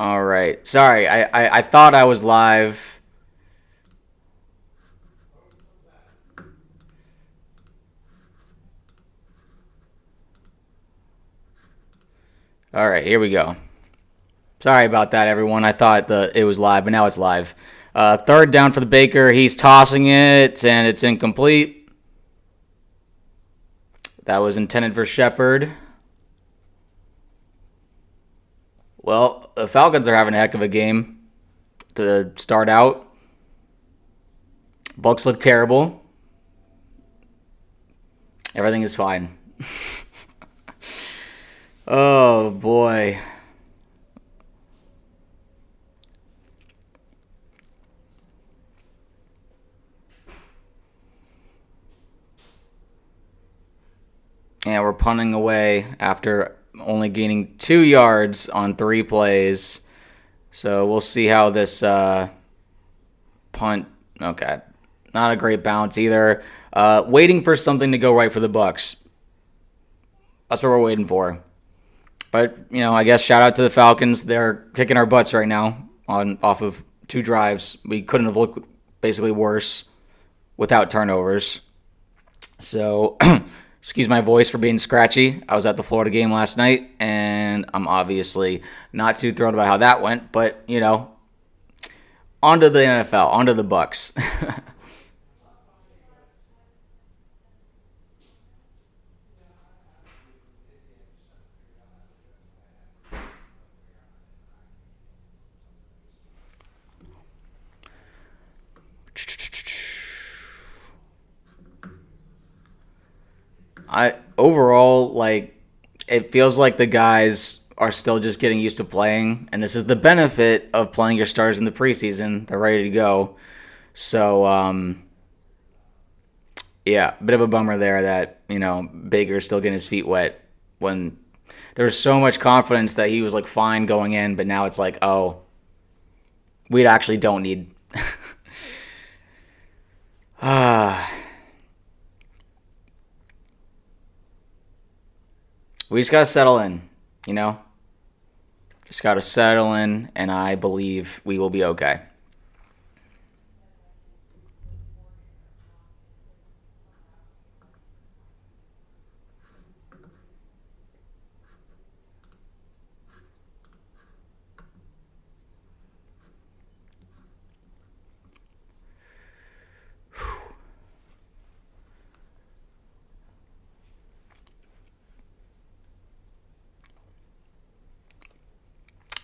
All right. Sorry, I thought I was live. All right, here we go. Sorry about that, everyone. I thought it was live, but now it's live. Third down for the Baker. He's tossing it, and it's incomplete. That was intended for Shepard. Well, the Falcons are having a heck of a game to start out. Bucs look terrible. Everything is fine. Oh, boy. And we're punting away after only gaining 2 yards on 3 plays. So we'll see how this punt. Okay, not a great bounce either. Waiting for something to go right for the Bucs. That's what we're waiting for. But I guess shout out to the Falcons. They're kicking our butts right now off of 2 drives. We couldn't have looked basically worse without turnovers. So. Excuse my voice for being scratchy. I was at the Florida game last night, and I'm obviously not too thrilled about how that went. But, on to the NFL, on to the Bucs. Overall, it feels like the guys are still just getting used to playing, and this is the benefit of playing your stars in the preseason. They're ready to go. So, yeah, bit of a bummer there that, Baker's still getting his feet wet when there's so much confidence that he was fine going in, but now it's oh, we actually don't need we just got to settle in, Just got to settle in, and I believe we will be okay.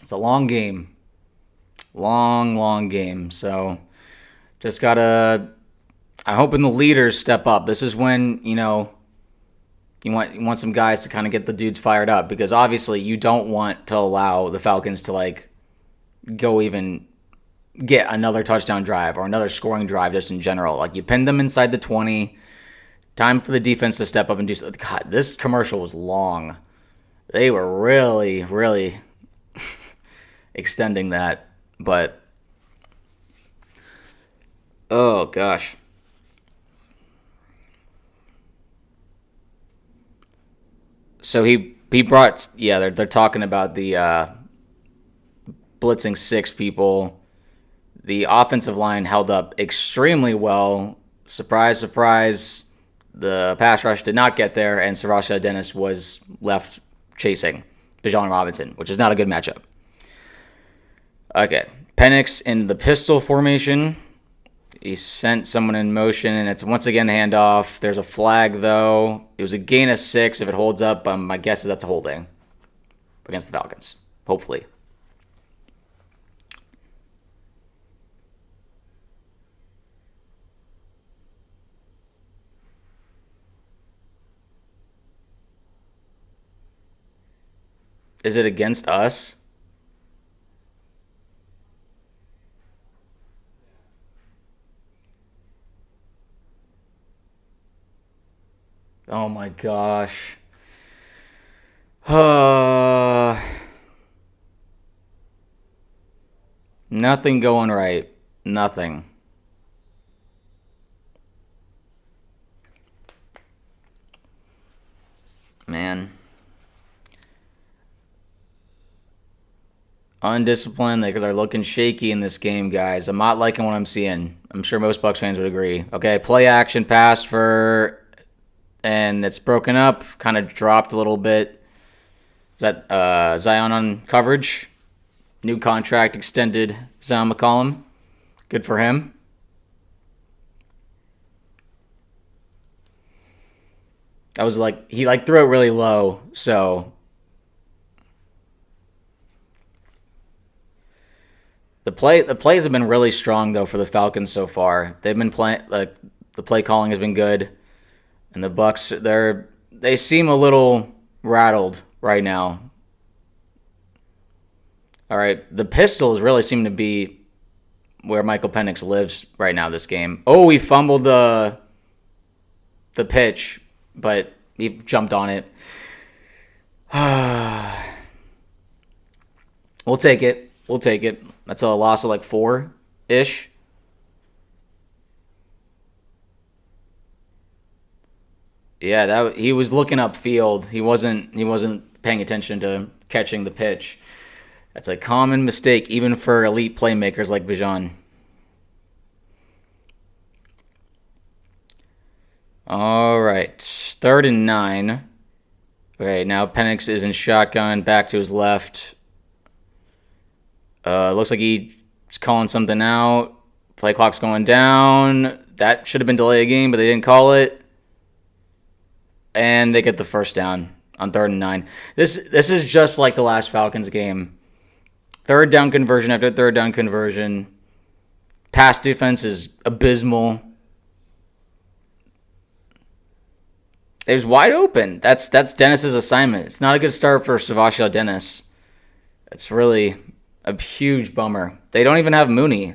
It's a long game. Long game. So just gotta. I'm hoping the leaders step up. This is when you want some guys to kind of get the dudes fired up, because obviously you don't want to allow the Falcons to go even get another touchdown drive or another scoring drive just in general. You pin them inside the 20. Time for the defense to step up and do something. God, this commercial was long. They were really, really extending that, but oh gosh. So he brought, yeah, they're talking about the blitzing 6 people. The offensive line held up extremely well. Surprise, surprise. The pass rush did not get there, and Sarasha Dennis was left chasing Bijan Robinson, which is not a good matchup. Okay, Penix in the pistol formation. He sent someone in motion, and it's once again handoff. There's a flag, though. It was a gain of 6. If it holds up, my guess is that's a holding against the Falcons, hopefully. Is it against us? Oh my gosh. Nothing going right. Nothing. Man. Undisciplined. They're looking shaky in this game, guys. I'm not liking what I'm seeing. I'm sure most Bucs fans would agree. Okay, play action pass and it's broken up. Kind of dropped a little bit. Is that Zion on coverage? New contract extended Zion McCollum. Good for him. That was he threw it really low, so the plays have been really strong though for the Falcons so far. They've been playing the play calling has been good, and the Bucs they seem a little rattled right now. All right, the pistols really seem to be where Michael Penix lives right now this game. Oh, he fumbled the pitch, but he jumped on it. We'll take it. That's a loss of 4-ish. Yeah, he was looking upfield. He wasn't paying attention to catching the pitch. That's a common mistake, even for elite playmakers like Bijan. All right, 3rd and 9. Okay, now Penix is in shotgun, back to his left. Looks like he's calling something out. Play clock's going down. That should have been delay a game, but they didn't call it. And they get the first down on 3rd and 9. This is just like the last Falcons game. 3rd down conversion after 3rd down conversion. Pass defense is abysmal. It was wide open. That's Dennis's assignment. It's not a good start for Savasio Dennis. It's really a huge bummer. They don't even have Mooney.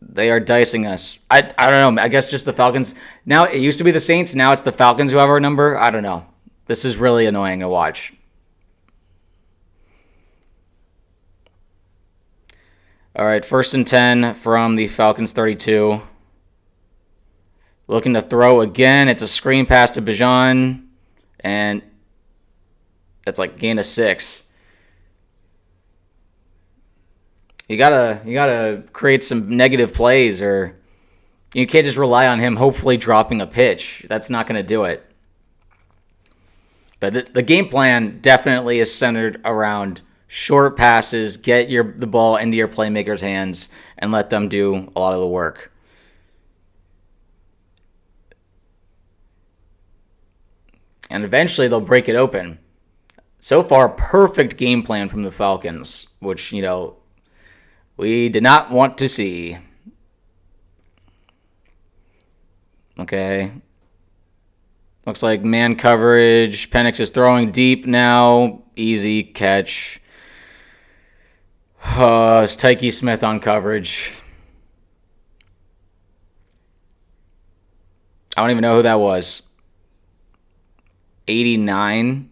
They are dicing us. I don't know. I guess just the Falcons. Now, it used to be the Saints. Now it's the Falcons who have our number. I don't know. This is really annoying to watch. All right, 1st and 10 from the Falcons 32. Looking to throw again. It's a screen pass to Bijan, and that's gain of 6. You gotta create some negative plays, or you can't just rely on him hopefully dropping a pitch. That's not going to do it. But the game plan definitely is centered around short passes, get the ball into your playmakers' hands, and let them do a lot of the work. And eventually they'll break it open. So far, perfect game plan from the Falcons, which, we did not want to see. Okay. Looks like man coverage. Penix is throwing deep now. Easy catch. It's Tyke Smith on coverage. I don't even know who that was. 89.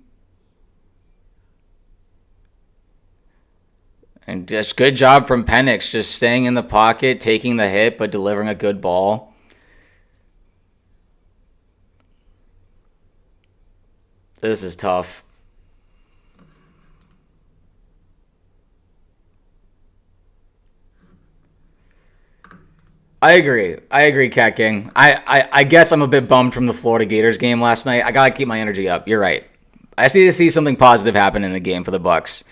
And just good job from Penix, just staying in the pocket, taking the hit, but delivering a good ball. This is tough. I agree, Cat King. I guess I'm a bit bummed from the Florida Gators game last night. I got to keep my energy up. You're right. I just need to see something positive happen in the game for the Bucs.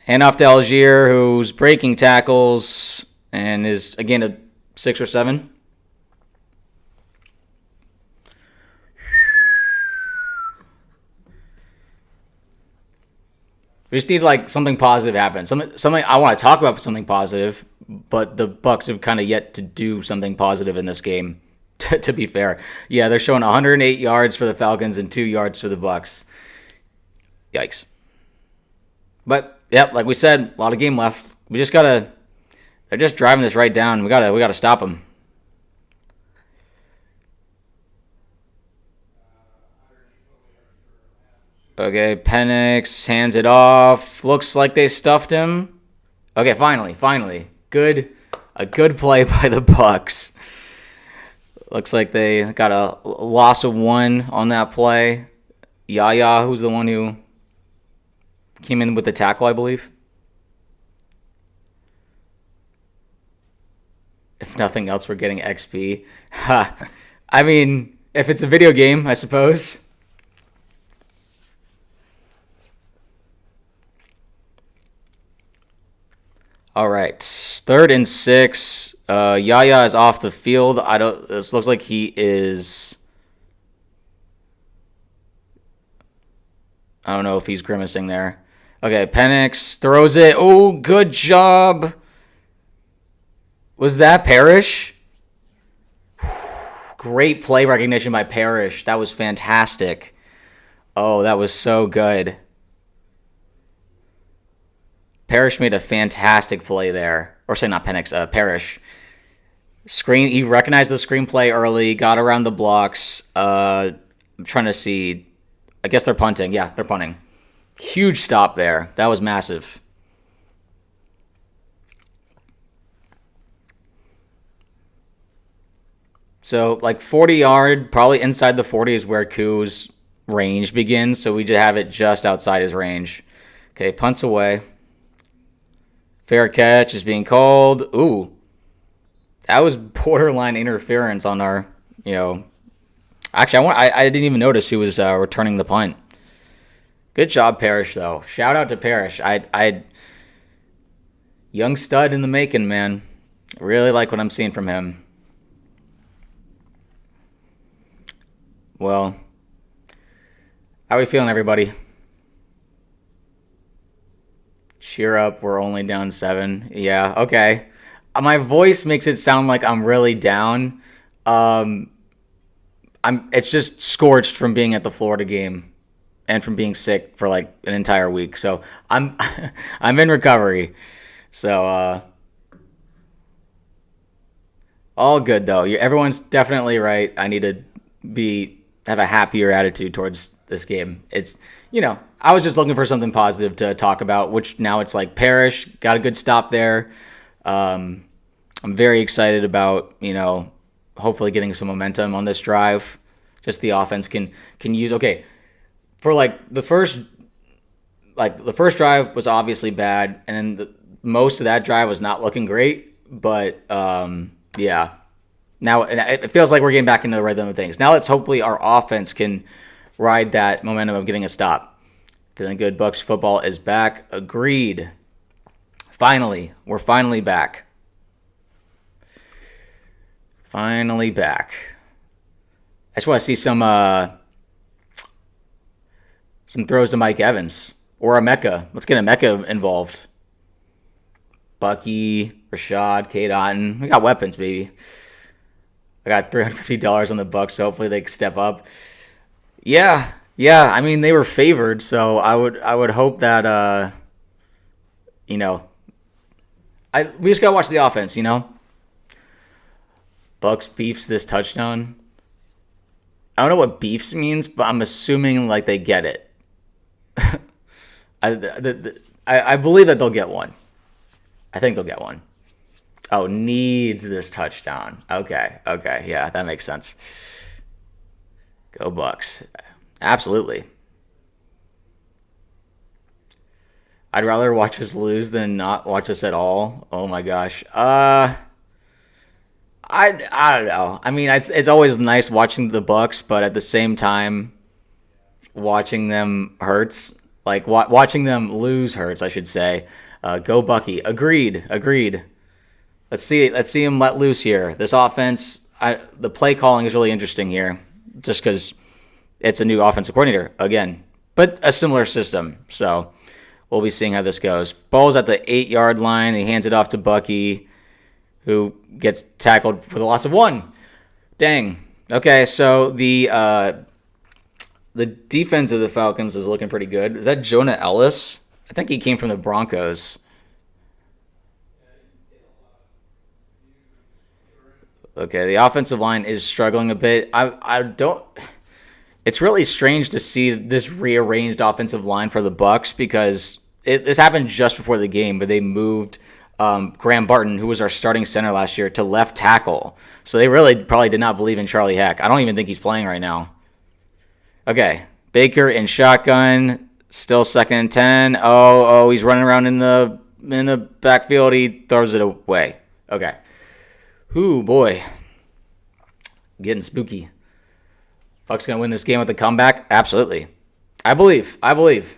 Hand off to Algier, who's breaking tackles and is, again, a 6 or 7. We just need something positive happen. Something I want to talk about something positive, but the Bucs have kind of yet to do something positive in this game. To be fair, yeah, they're showing 108 yards for the Falcons and 2 yards for the Bucs. Yikes! But yeah, like we said, a lot of game left. We just gotta. They're just driving this right down. We gotta stop them. Okay, Penix hands it off. Looks like they stuffed him. Okay, finally. A good play by the Bucs. Looks like they got a loss of 1 on that play. Yaya, who's the one who Came in with the tackle, I believe. If nothing else, we're getting XP. Ha. I mean, if it's a video game, I suppose. All right, 3rd and 6. Yaya is off the field. This looks like he is. I don't know if he's grimacing there. Okay, Penix throws it. Oh, good job. Was that Parrish? Great play recognition by Parrish. That was fantastic. Oh, that was so good. Parrish made a fantastic play there. Or sorry, not Penix, Parrish. He recognized the screenplay early, got around the blocks. I'm trying to see. I guess they're punting. Yeah, they're punting. Huge stop there. That was massive. So, 40-yard, probably inside the 40 is where Koo's range begins. So we just have it just outside his range. Okay, punts away. Fair catch is being called. Ooh. That was borderline interference on our, Actually, I didn't even notice who was returning the punt. Good job, Parrish, though. Shout out to Parrish. Young stud in the making, man. Really like what I'm seeing from him. Well, how are we feeling, everybody? Cheer up. We're only down 7. Yeah, okay. My voice makes it sound like I'm really down. It's just scorched from being at the Florida game and from being sick for an entire week. So I'm in recovery. So all good though. Everyone's definitely right. I need to have a happier attitude towards this game. It's I was just looking for something positive to talk about, which now it's Parrish got a good stop there. I'm very excited about hopefully getting some momentum on this drive. Just the offense can use. Okay, for the first drive was obviously bad, and then most of that drive was not looking great. But yeah, now it feels like we're getting back into the rhythm of things. Now let's hopefully our offense can ride that momentum of getting a stop. Feeling good. Bucs football is back. Agreed. Finally, we're finally back. Finally back. I just want to see some throws to Mike Evans or a Mecca. Let's get a Mecca involved. Bucky, Rashad, Kate Otten. We got weapons, baby. I got $350 on the Bucs, so hopefully they can step up. Yeah. I mean, they were favored, so I would hope that we just gotta watch the offense, Bucs beefs this touchdown. I don't know what beefs means, but I'm assuming they get it. I believe that they'll get one. I think they'll get one. Oh, needs this touchdown. Okay, yeah, that makes sense. Go Bucs. Absolutely. I'd rather watch us lose than not watch us at all. Oh my gosh. I don't know. I mean, it's always nice watching the Bucs, but at the same time, watching them hurts. Watching them lose hurts, I should say. Go Bucky. Agreed. Let's see him let loose here. This offense, the play calling is really interesting here, just because it's a new offensive coordinator again, but a similar system. So we'll be seeing how this goes. Ball's at the 8-yard line. He hands it off to Bucky, who gets tackled for the loss of 1. Dang. Okay, so the defense of the Falcons is looking pretty good. Is that Jonah Ellis? I think he came from the Broncos. Okay, the offensive line is struggling a bit. I don't. It's really strange to see this rearranged offensive line for the Bucs because this happened just before the game, but they moved Graham Barton, who was our starting center last year, to left tackle. So they really probably did not believe in Charlie Heck. I don't even think he's playing right now. Okay, Baker in shotgun. Still 2nd and 10. Oh, he's running around in the backfield. He throws it away. Okay. Ooh, boy. Getting spooky. Bucs going to win this game with a comeback? Absolutely. I believe.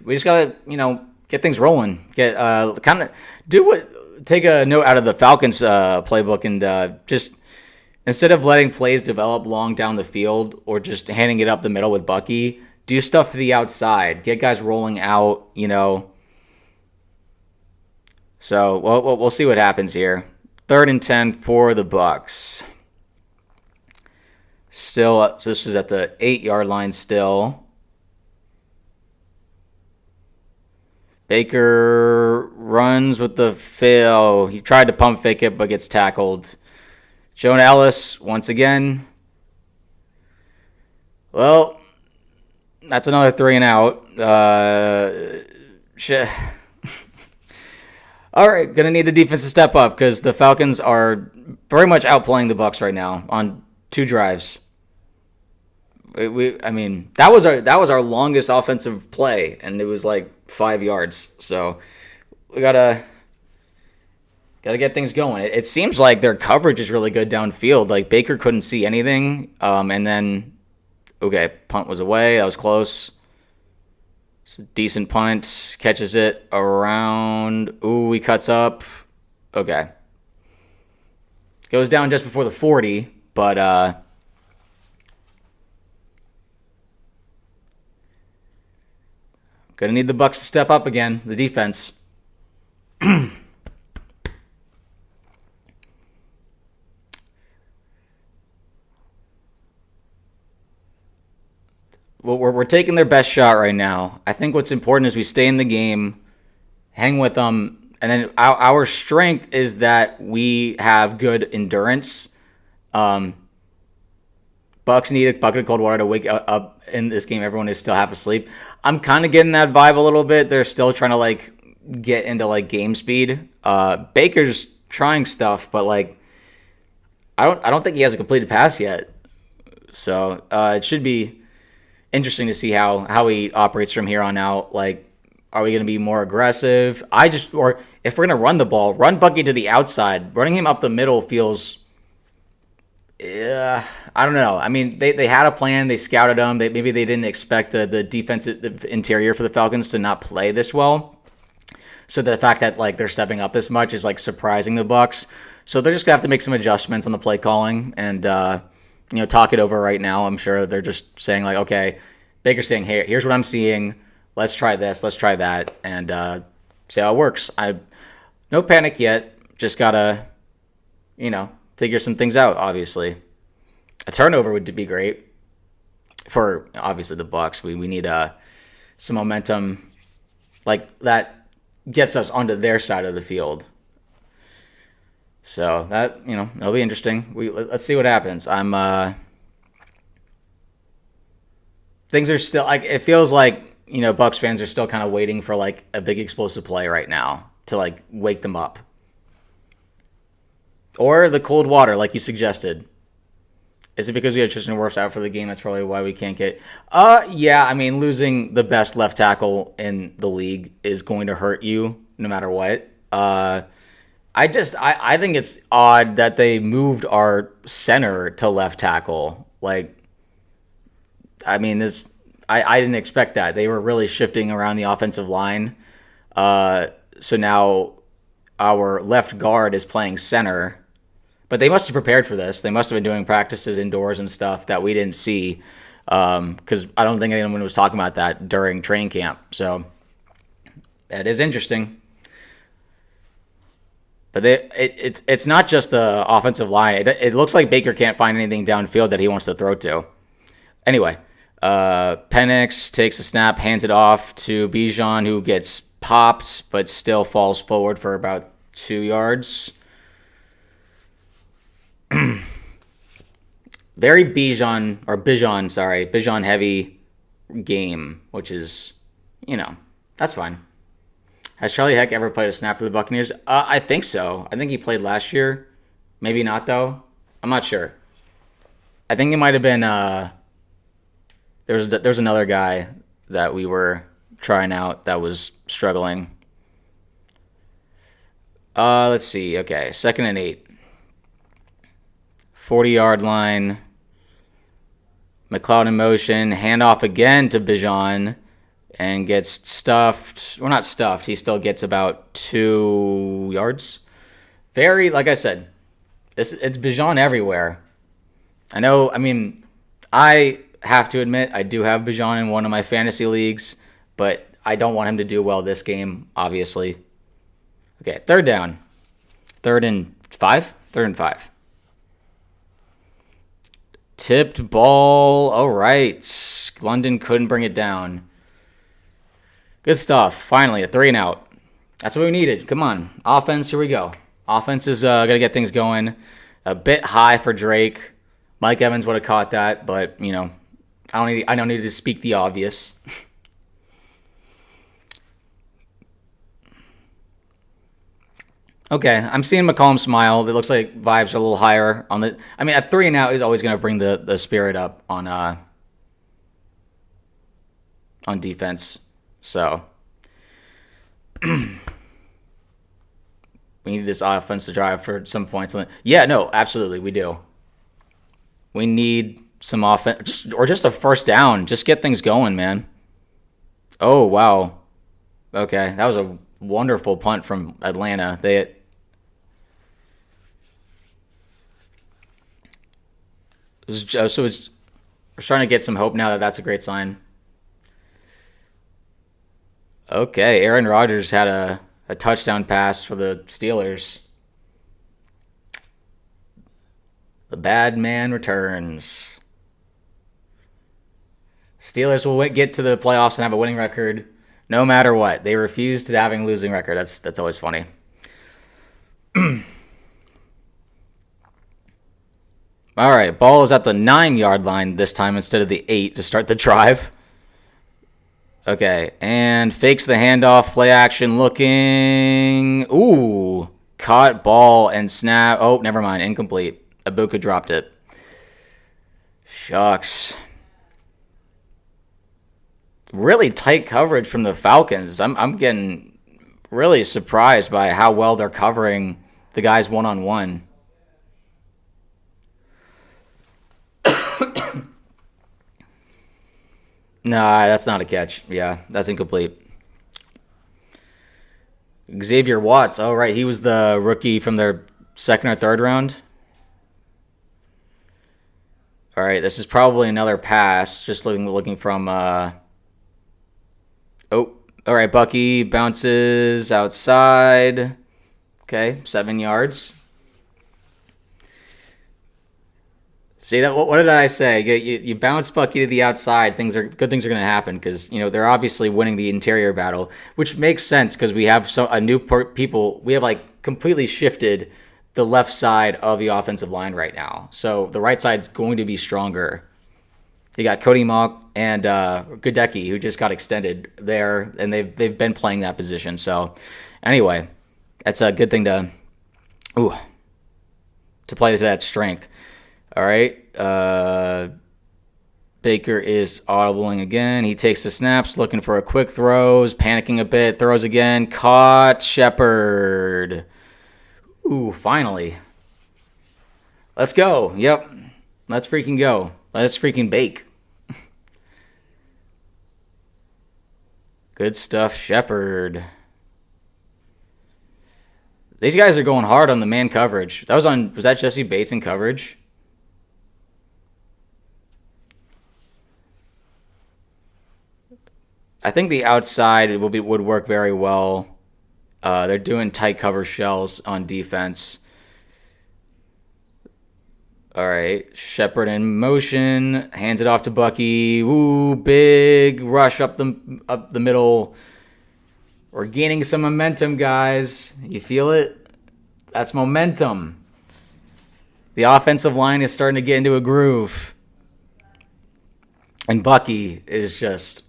We just got to, get things rolling. Take a note out of the Falcons playbook and just instead of letting plays develop long down the field or just handing it up the middle with Bucky, do stuff to the outside. Get guys rolling out, So we'll see what happens here. 3rd and 10 for the Bucs. Still, so this is at the 8-yard line still. Baker runs with the fill. He tried to pump fake it, but gets tackled. Jonah Ellis, once again. Well, that's another 3 and out. All right, going to need the defense to step up because the Falcons are very much outplaying the Bucs right now on 2 drives. That was our longest offensive play, and it was like 5 yards. So we gotta get things going. It seems like their coverage is really good downfield. Like Baker couldn't see anything, and then punt was away. That was close. It's a decent punt. Catches it around. Ooh, he cuts up. Okay, goes down just before the 40, but gonna need the Bucs to step up again. The defense. Well, we're taking their best shot right now. I think what's important is we stay in the game, hang with them, and then our strength is that we have good endurance. Bucs need a bucket of cold water to wake up in this game. Everyone is still half asleep. I'm kind of getting that vibe a little bit. They're still trying to get into game speed. Baker's trying stuff, but I don't think he has a completed pass yet. So it should be interesting to see how he operates from here on out. Are we going to be more aggressive? Or if we're going to run the ball, run Bucky to the outside. Running him up the middle feels, I don't know. I mean, they had a plan. They scouted him. Maybe they didn't expect the defensive interior for the Falcons to not play this well. So the fact that they're stepping up this much is surprising the Bucs. So they're just going to have to make some adjustments on the play calling and talk it over right now. I'm sure they're just saying okay, Baker's saying, hey, here's what I'm seeing. Let's try this. Let's try that. And see how it works. No panic yet. Just got to, figure some things out, obviously. A turnover would be great for, obviously, the Bucs. We need some momentum that gets us onto their side of the field. So that, it'll be interesting. Let's see what happens. Things are still it feels like, Bucs fans are still kind of waiting for a big explosive play right now to wake them up. Or the cold water, like you suggested. Is it because we have Tristan Wirfs out for the game? That's probably why we can't get. Yeah. I mean, losing the best left tackle in the league is going to hurt you no matter what. I think it's odd that they moved our center to left tackle. I didn't expect that. They were really shifting around the offensive line. So now our left guard is playing center. But they must have prepared for this. They must have been doing practices indoors and stuff that we didn't see. Because I don't think anyone was talking about that during training camp. So that is interesting. But it's not just the offensive line. It looks like Baker can't find anything downfield that he wants to throw to. Anyway, Penix takes a snap, hands it off to Bijan, who gets popped, but still falls forward for about 2 yards. Very Bijan heavy game, which is, that's fine. Has Charlie Heck ever played a snap for the Buccaneers? I think so. I think he played last year. Maybe not, though. I'm not sure. I think it might have been... There's another guy that we were trying out that was struggling. Let's see. Okay, 2nd and 8. 40-yard line. McLeod in motion. Handoff again to Bijan. And gets stuffed. Well, not stuffed. He still gets about 2 yards. Very, like I said, it's Bijan everywhere. I have to admit, I do have Bijan in one of my fantasy leagues, but I don't want him to do well this game, obviously. Okay, 3rd down. 3rd and 5? 3rd and 5. Tipped ball. All right. London couldn't bring it down. Good stuff. Finally, a 3 and out. That's what we needed. Come on. Offense, here we go. Offense is going to get things going. A bit high for Drake. Mike Evans would have caught that, but, I don't need to speak the obvious. Okay, I'm seeing McCollum smile. It looks like vibes are a little higher on the. A 3 and out is always going to bring the spirit up on defense. So we need this offense to drive for some points. Yeah, no, absolutely, we do. We need some offense, just a first down. Just get things going, man. Oh, wow. Okay, that was a wonderful punt from Atlanta. We're starting to get some hope now that's a great sign. Okay, Aaron Rodgers had a touchdown pass for the Steelers. The bad man returns. Steelers will get to the playoffs and have a winning record no matter what. They refuse to having a losing record. That's always funny. All right, ball is at the 9-yard line this time instead of the 8 to start the drive. Okay, and fakes the handoff, play action looking. Ooh, caught ball and snap. Oh, never mind, incomplete. Ibuka dropped it. Shucks. Really tight coverage from the Falcons. I'm getting really surprised by how well they're covering the guys one-on-one. Nah, that's not a catch. Yeah, that's incomplete. Xavier Watts. Oh, right. He was the rookie from their 2nd or 3rd round. All right, this is probably another pass. Just looking from... Oh, all right. Bucky bounces outside. Okay, 7 yards. See that? What did I say? You bounce Bucky to the outside. Good things are going to happen because they're obviously winning the interior battle, which makes sense because we have people. We have completely shifted the left side of the offensive line right now, so the right side's going to be stronger. You got Cody Mock and Godecki, who just got extended there, and they've been playing that position. So anyway, that's a good thing to play to that strength. All right. Baker is audibling again. He takes the snaps, looking for a quick throws, panicking a bit, throws again. Caught Shepard. Ooh, finally. Let's go. Yep. Let's freaking go. Let's freaking bake. Good stuff, Shepard. These guys are going hard on the man coverage. Was that Jesse Bates in coverage? I think the outside would work very well. They're doing tight cover shells on defense. All right, Shepard in motion, hands it off to Bucky. Ooh, big rush up the middle. We're gaining some momentum, guys. You feel it? That's momentum. The offensive line is starting to get into a groove. And Bucky is just...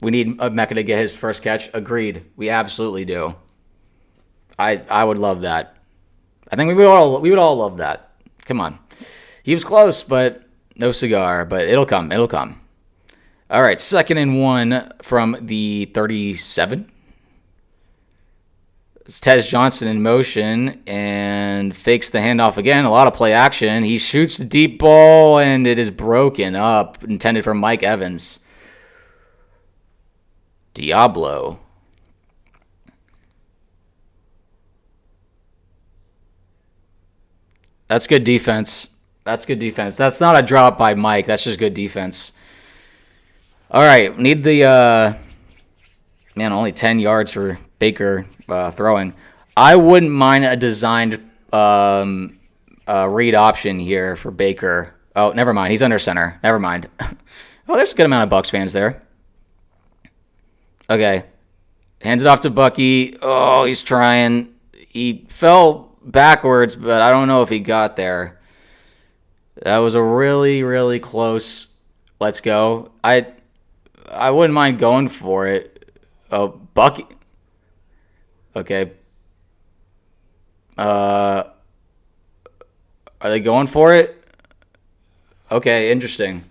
We need Mecca to get his first catch. Agreed. We absolutely do. I would love that. I think we would all love that. Come on. He was close, but no cigar. But it'll come. It'll come. All right, 2nd and 1 from the 37. It's Tez Johnson in motion and fakes the handoff again. A lot of play action. He shoots the deep ball, and it is broken up, intended for Mike Evans. Diablo. That's good defense. That's good defense. That's not a drop by Mike. That's just good defense. All right, need the only 10 yards for Baker throwing. I wouldn't mind a designed read option here for Baker. Oh, never mind. He's under center. Never mind. Oh, there's a good amount of Bucs fans there. Okay. Hands it off to Bucky. Oh, he's trying. He fell backwards, but I don't know if he got there. That was a really, really close let's go. I wouldn't mind going for it. Oh, Bucky. Okay. Are they going for it? Okay, interesting.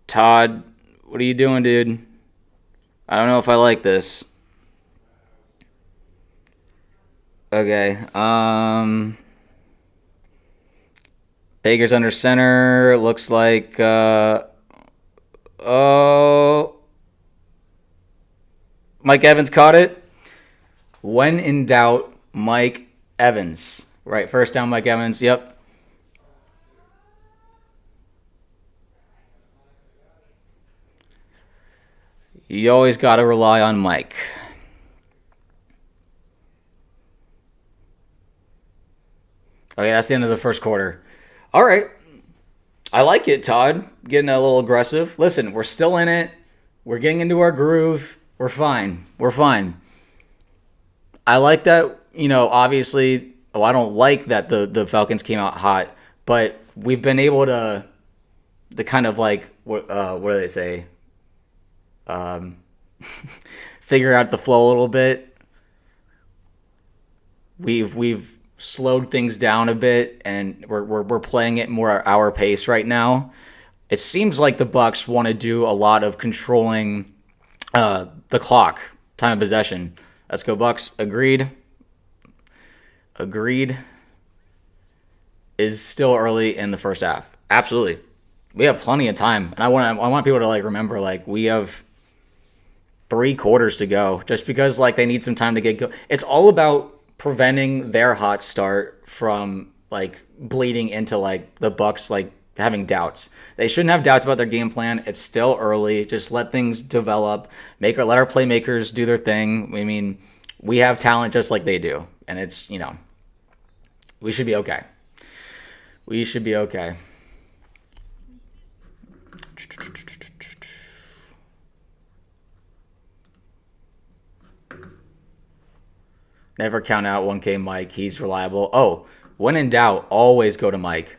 Todd, what are you doing, dude? I don't know if I like this. Okay. Baker's under center. Looks like Mike Evans caught it. When in doubt, Mike Evans. Right, first down, Mike Evans. Yep. You always got to rely on Mike. Okay, that's the end of the first quarter. All right. I like it, Todd. Getting a little aggressive. Listen, we're still in it. We're getting into our groove. We're fine. We're fine. I like that, obviously. Oh, I don't like that the Falcons came out hot, but we've been able to kind of like, what do they say? Figure out the flow a little bit. We've slowed things down a bit, and we're playing it more at our pace right now. It seems like the Bucs want to do a lot of controlling the clock, time of possession. Let's go Bucs. Agreed. Is still early in the first half. Absolutely, we have plenty of time, and I want people to remember we have 3 quarters to go. Just because they need some time to get go. It's all about preventing their hot start from bleeding into the Bucs having doubts. They shouldn't have doubts about their game plan. It's still early. Just let things develop. Let our playmakers do their thing. I mean, we have talent just like they do, and it's we should be okay. We should be okay. Never count out 1K Mike. He's reliable. Oh, when in doubt, always go to Mike.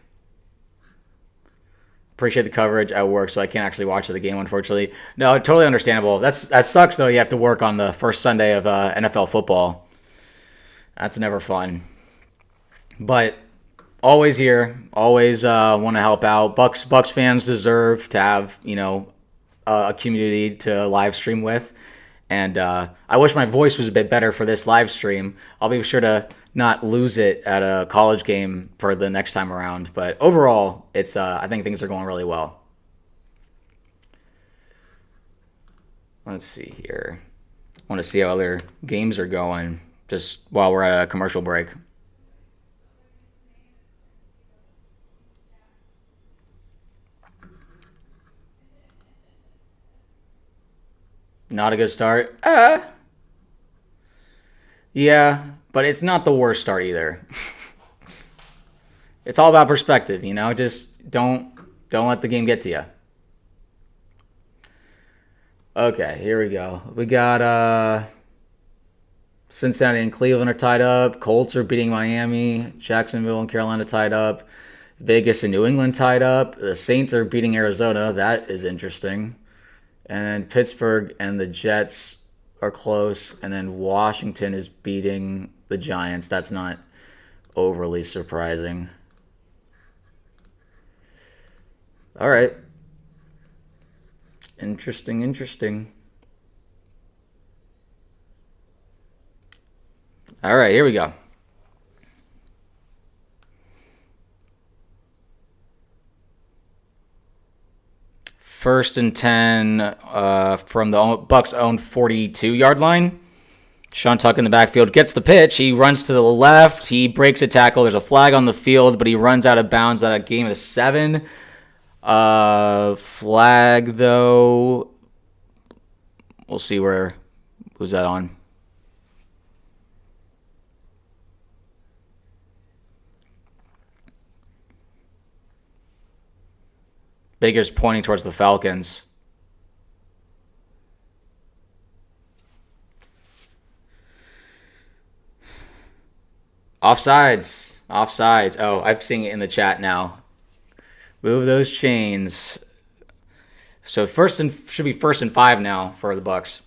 Appreciate the coverage at work, so I can't actually watch the game, unfortunately. No, totally understandable. That sucks, though. You have to work on the first Sunday of NFL football. That's never fun. But always here. Always want to help out. Bucs fans deserve to have, a community to live stream with. And I wish my voice was a bit better for this live stream. I'll be sure to not lose it at a college game for the next time around. But overall, it's I think things are going really well. Let's see here. I want to see how other games are going just while we're at a commercial break. Not a good start. Yeah, but it's not the worst start either. It's all about perspective, Just don't let the game get to you. Okay, here we go. We got Cincinnati and Cleveland are tied up. Colts are beating Miami. Jacksonville and Carolina tied up. Vegas and New England tied up. The Saints are beating Arizona. That is interesting. And Pittsburgh and the Jets are close. And then Washington is beating the Giants. That's not overly surprising. All right. Interesting. All right, here we go. First and 10 from the Bucs' own 42-yard line. Sean Tuck in the backfield gets the pitch. He runs to the left. He breaks a tackle. There's a flag on the field, but he runs out of bounds at a game of 7. Flag, though. We'll see who's that on. Baker's pointing towards the Falcons. Offsides. Oh, I'm seeing it in the chat now. Move those chains. So should be 1st and 5 now for the Bucs.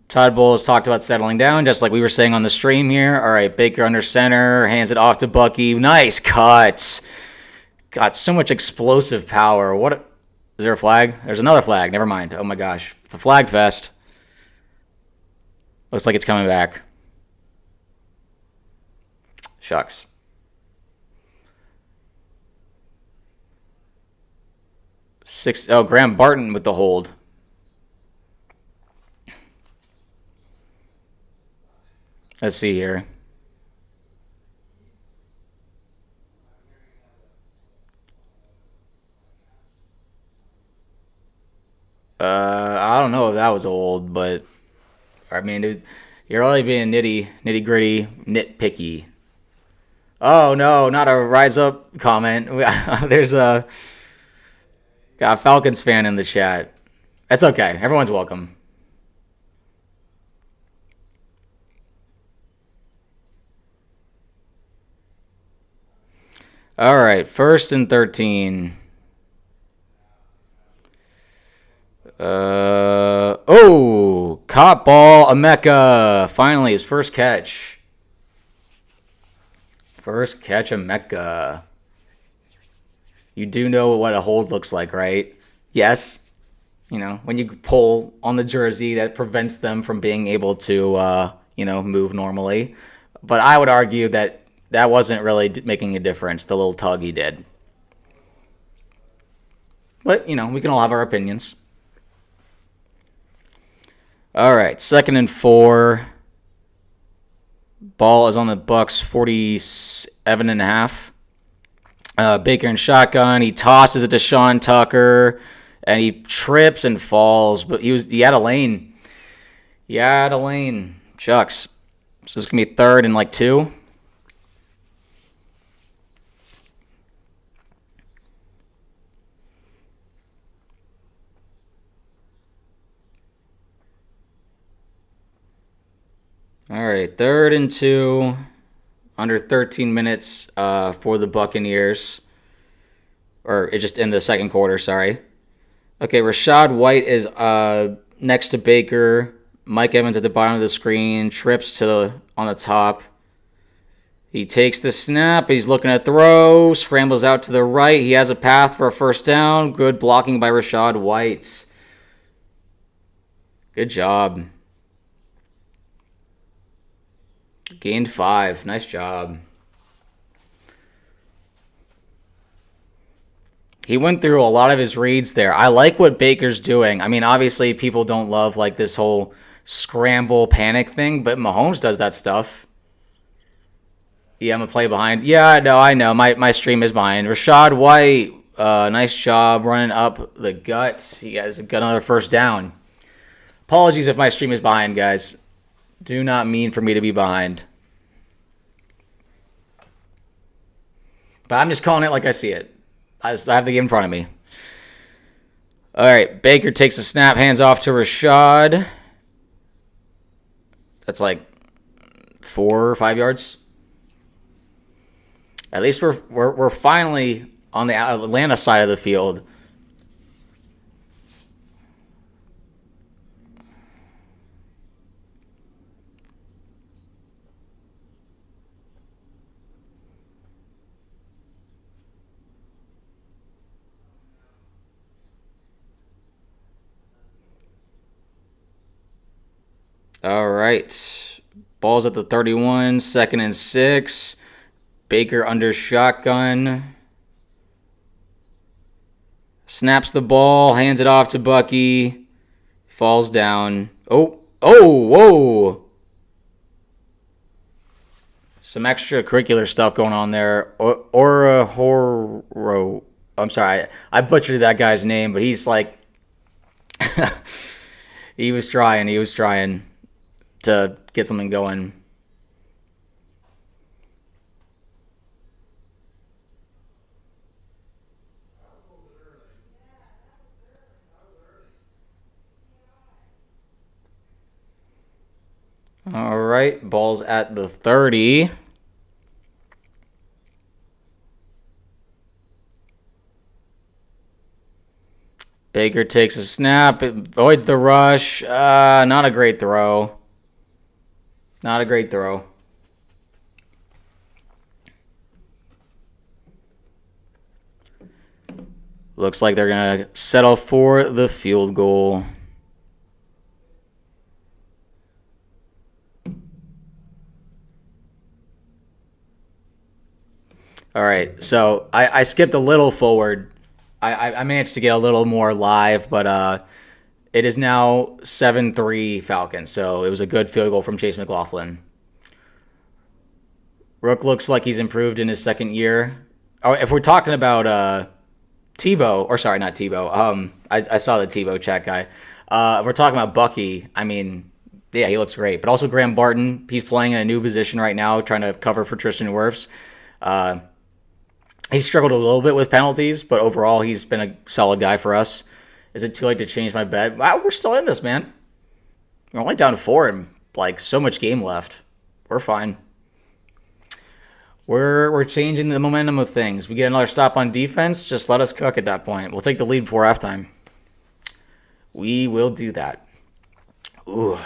Todd Bowles talked about settling down, just like we were saying on the stream here. All right, Baker under center, hands it off to Bucky. Nice cut. Got so much explosive power. What? Is there a flag? There's another flag. Never mind. Oh my gosh. It's a flag fest. Looks like it's coming back. Shucks. Graham Barton with the hold. Let's see here. I don't know if that was old, but I mean, you're only being nitty gritty, nitpicky. Oh no, not a rise up comment. There's got a Falcons fan in the chat. That's okay. Everyone's welcome. All right, 1st and 13. Caught ball, Emeka. Finally, his first catch. First catch, Emeka. You do know what a hold looks like, right? Yes. You know, when you pull on the jersey, that prevents them from being able to, move normally. But I would argue that wasn't really making a difference, the little tug he did. But, we can all have our opinions. All right, 2nd and 4. Ball is on the Bucs 47.5. Baker in shotgun. He tosses it to Sean Tucker, and he trips and falls. But he had a lane. Shucks. So it's gonna be 3rd and 2. All right, 3rd and 2, under 13 minutes for the Buccaneers. Or it's just in the second quarter, sorry. Okay, Rachaad White is next to Baker. Mike Evans at the bottom of the screen, trips on the top. He takes the snap, he's looking to throw, scrambles out to the right. He has a path for a first down. Good blocking by Rachaad White. Good job. Gained 5. Nice job. He went through a lot of his reads there. I like what Baker's doing. I mean, obviously, people don't love this whole scramble panic thing, but Mahomes does that stuff. Yeah, I'm a play behind. Yeah, I know. My stream is behind. Rachaad White, nice job running up the guts. He got another first down. Apologies if my stream is behind, guys. Do not mean for me to be behind. But I'm just calling it like I see it. I have the game in front of me. All right, Baker takes the snap, hands off to Rachaad. That's 4 or 5 yards. At least we're finally on the Atlanta side of the field. All right. Ball's at the 31, 2nd and 6. Baker under shotgun. Snaps the ball, hands it off to Bucky. Falls down. Whoa. Some extracurricular stuff going on there. Horo. I'm sorry, I butchered that guy's name, but he's like, he was trying to get something going. All right, ball's at the 30. Baker takes a snap, avoids the rush. Not a great throw. Looks like they're going to settle for the field goal. All right, so I skipped a little forward. I managed to get a little more live, but it is now 7-3 Falcons, so it was a good field goal from Chase McLaughlin. Rook looks like he's improved in his second year. Oh, if we're talking about Tebow, or sorry, not Tebow. I saw the Tebow chat guy. If we're talking about Bucky, I mean, yeah, he looks great. But also Graham Barton, he's playing in a new position right now, trying to cover for Tristan Wirfs. He's struggled a little bit with penalties, but overall he's been a solid guy for us. Is it too late to change my bet? Wow, we're still in this, man. We're only down to 4 and like so much game left. We're fine. We're changing the momentum of things. We get another stop on defense, just let us cook at that point. We'll take the lead before halftime. We will do that. Ooh.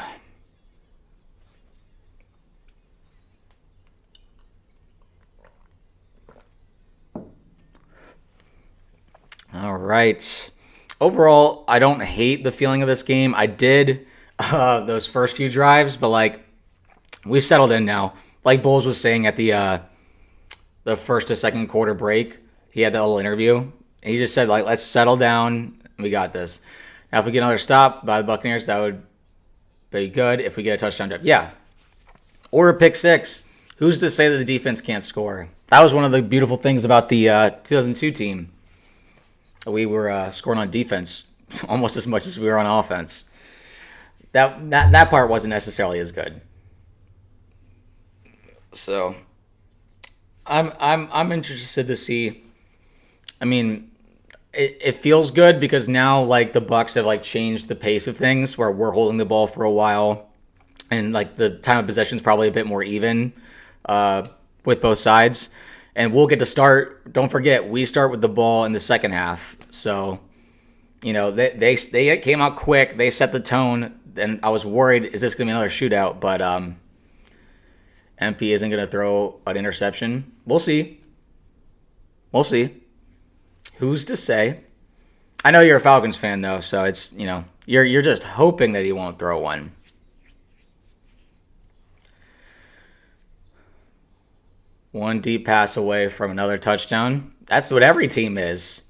All right. Overall, I don't hate the feeling of this game. I did those first few drives, but like we've settled in now. Like Bowles was saying at the first to second quarter break, he had that little interview. He just said like, let's settle down. We got this. Now, if we get another stop by the Buccaneers, that would be good. If we get a touchdown drive, yeah, or a pick six. Who's to say that the defense can't score? That was one of the beautiful things about the 2002 team. We were scoring on defense almost as much as we were on offense. That part wasn't necessarily as good. So I'm interested to see. I mean, it feels good because now like the Bucs have like changed the pace of things where we're holding the ball for a while, and like the time of possession is probably a bit more even with both sides. And we'll get to start. Don't forget, we start with the ball in the second half. So, you know, they came out quick. They set the tone. And I was worried, is this going to be another shootout? But MP isn't going to throw an interception. We'll see. Who's to say? I know you're a Falcons fan, though. So it's, you know, you're just hoping that he won't throw one. One deep pass away from another touchdown. That's what every team is.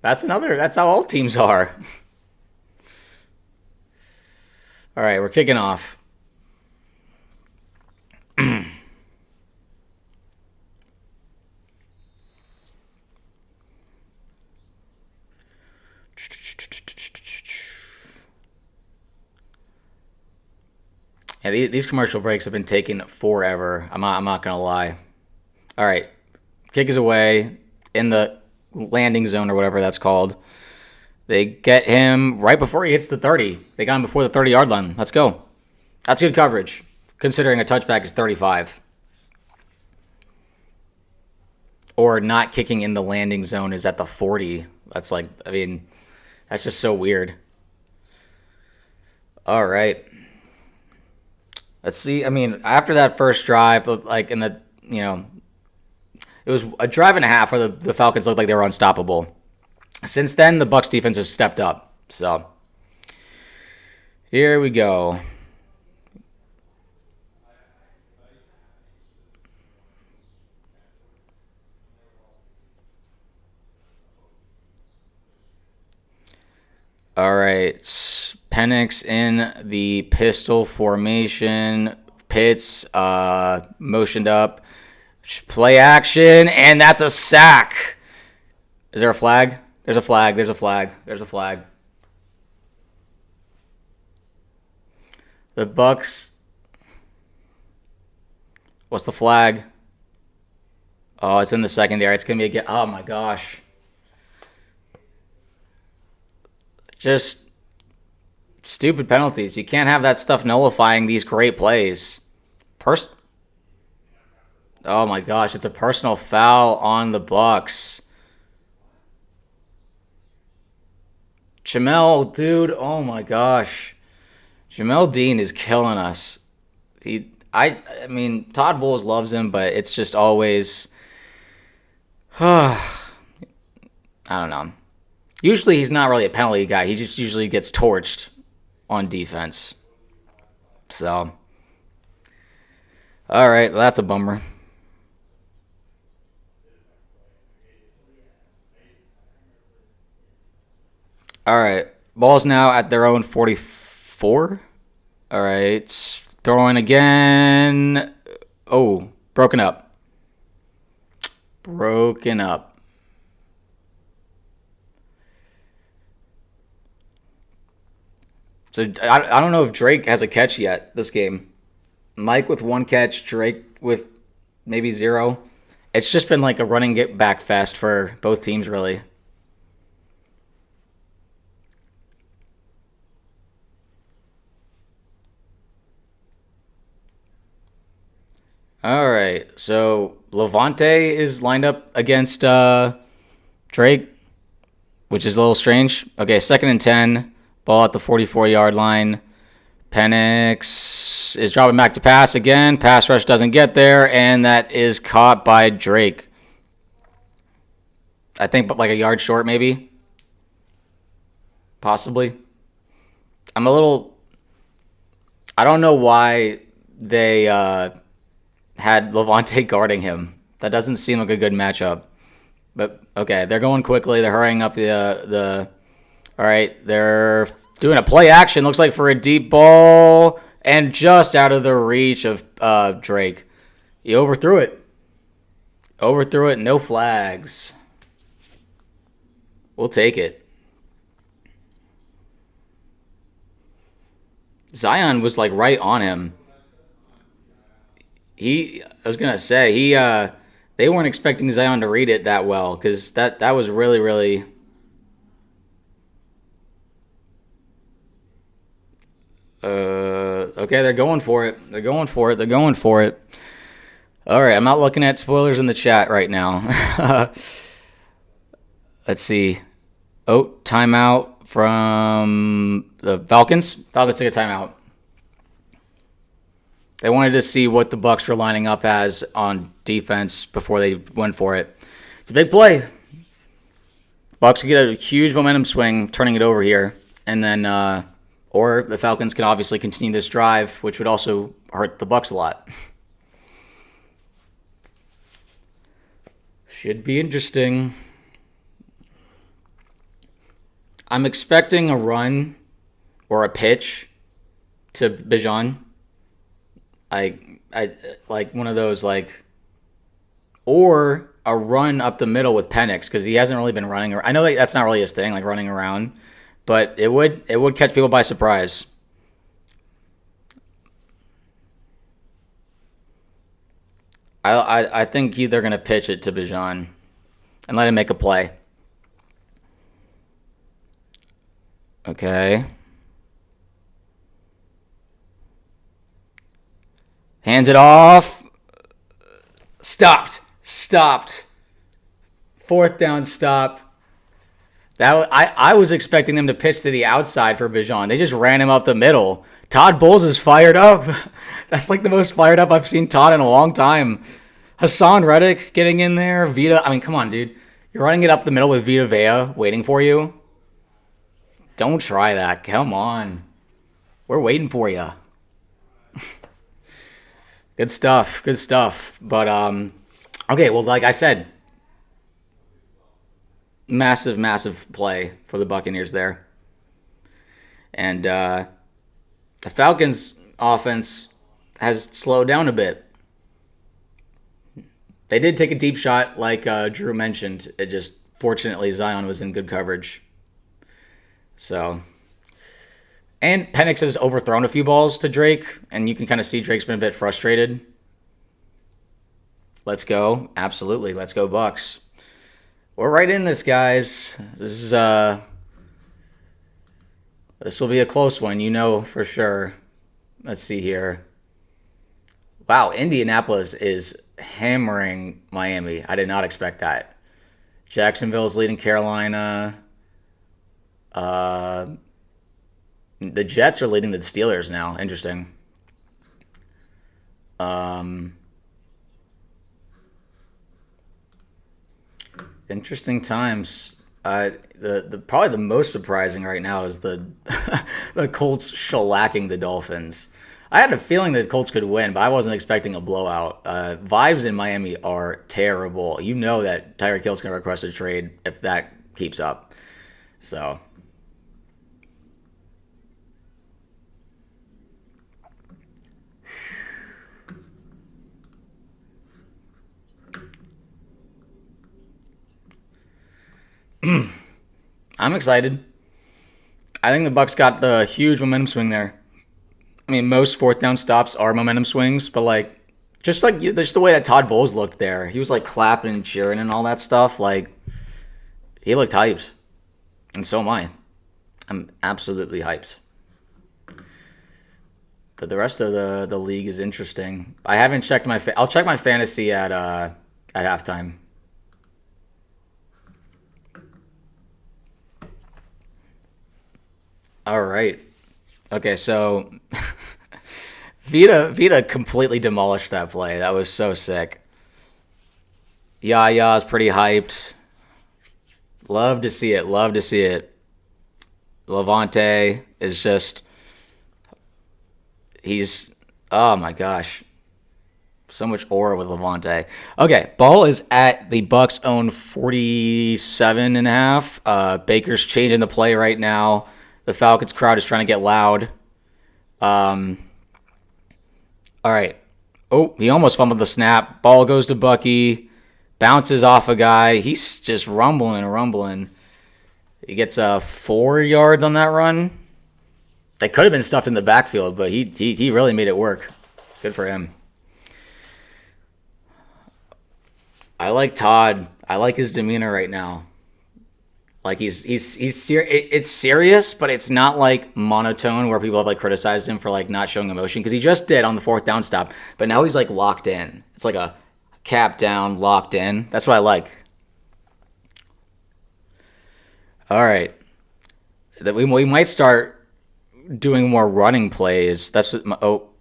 That's how all teams are. All right, we're kicking off. Yeah, these commercial breaks have been taking forever. I'm not gonna lie. All right, kick is away in the landing zone or whatever that's called. They get him right before he hits the 30. They got him before the 30-yard line. Let's go. That's good coverage, considering a touchback is 35. or not kicking in the landing zone is at the 40. That's like, I mean, that's just so weird. All right. Let's see. I mean, after that first drive, like in the, it was a drive and a half where the Falcons looked like they were unstoppable. Since then, the Bucs defense has stepped up. So here we go. All right. Penix in the pistol formation. Pitts motioned up. Play action, and that's a sack. Is there a flag? There's a flag. There's a flag. There's a flag. The Bucs. What's the flag? Oh, it's in the secondary. It's going to be oh my gosh. Just stupid penalties. You can't have that stuff nullifying these great plays. Oh my gosh, it's a personal foul on the Bucs. Jamel, dude, oh my gosh. Jamel Dean is killing us. I mean, Todd Bowles loves him, but it's just always I don't know. Usually he's not really a penalty guy. He just usually gets torched on defense. So, all right, well, that's a bummer. All right, ball's now at their own 44. All right, throwing again. Oh, broken up. Broken up. So I don't know if Drake has a catch yet this game. Mike with one catch, Drake with maybe zero. It's just been like a running get back fest for both teams, really. All right, so Lavonte is lined up against Drake, which is a little strange. Okay, 2nd and 10. Ball at the 44-yard line. Penix is dropping back to pass again. Pass rush doesn't get there, and that is caught by Drake. I think like a yard short, maybe. Possibly. I don't know why they had Lavonte guarding him. That doesn't seem like a good matchup. But, okay, they're going quickly. They're hurrying up the all right, they're doing a play action. Looks like for a deep ball and just out of the reach of Drake. He overthrew it. Overthrew it. No flags. We'll take it. Zion was like right on him. I was gonna say they weren't expecting Zion to read it that well because that was really, really. Okay, they're going for it. They're going for it. They're going for it. All right, I'm not looking at spoilers in the chat right now. Let's see. Oh, timeout from the Falcons. Falcons took a timeout. They wanted to see what the Bucs were lining up as on defense before they went for it. It's a big play. Bucs can get a huge momentum swing, turning it over here, and then or the Falcons can obviously continue this drive, which would also hurt the Bucs a lot. Should be interesting. I'm expecting a run or a pitch to Bijan. I like one of those or a run up the middle with Penix because he hasn't really been running. I know that's not really his thing, like running around, but it would catch people by surprise. I think they're gonna pitch it to Bijan and let him make a play. Okay. Hands it off. Stopped. 4th down stop. I was expecting them to pitch to the outside for Bijan. They just ran him up the middle. Todd Bowles is fired up. That's like the most fired up I've seen Todd in a long time. Hassan Reddick getting in there. Vita, I mean, come on, dude. You're running it up the middle with Vita Vea waiting for you. Don't try that. Come on. We're waiting for you. Good stuff. Good stuff. But, okay, well, like I said, massive, massive play for the Buccaneers there. And the Falcons' offense has slowed down a bit. They did take a deep shot, like Drew mentioned. It just, fortunately, Zion was in good coverage. So, and Penix has overthrown a few balls to Drake, and you can kind of see Drake's been a bit frustrated. Let's go. Absolutely. Let's go, Bucs. We're right in this, guys. This will be a close one, you know for sure. Let's see here. Wow, Indianapolis is hammering Miami. I did not expect that. Jacksonville's leading Carolina. The Jets are leading the Steelers now. Interesting. Interesting times. The probably the most surprising right now is the the Colts shellacking the Dolphins. I had a feeling that the Colts could win, but I wasn't expecting a blowout. Vibes in Miami are terrible. You know that Tyreek Hill's going to request a trade if that keeps up. So, I'm excited. I think the Bucs got the huge momentum swing there. I mean, most 4th down stops are momentum swings, but just the way that Todd Bowles looked there, he was like clapping and cheering and all that stuff. Like, he looked hyped, and so am I. I'm absolutely hyped. But the rest of the league is interesting. I haven't checked I'll check my fantasy at halftime. All right. Okay, so Vita completely demolished that play. That was so sick. Yaya's pretty hyped. Love to see it. Love to see it. Lavonte is just, oh my gosh. So much aura with Lavonte. Okay, ball is at the Bucs' own 47.5. Baker's changing the play right now. The Falcons crowd is trying to get loud. All right. Oh, he almost fumbled the snap. Ball goes to Bucky. Bounces off a guy. He's just rumbling. He gets 4 yards on that run. They could have been stuffed in the backfield, but he really made it work. Good for him. I like Todd. I like his demeanor right now. Like it's serious, but it's not like monotone where people have criticized him for not showing emotion, because he just did on the 4th down stop. But now he's locked in. It's like a cap down, locked in. That's what I like. All right, that we might start doing more running plays. That's what.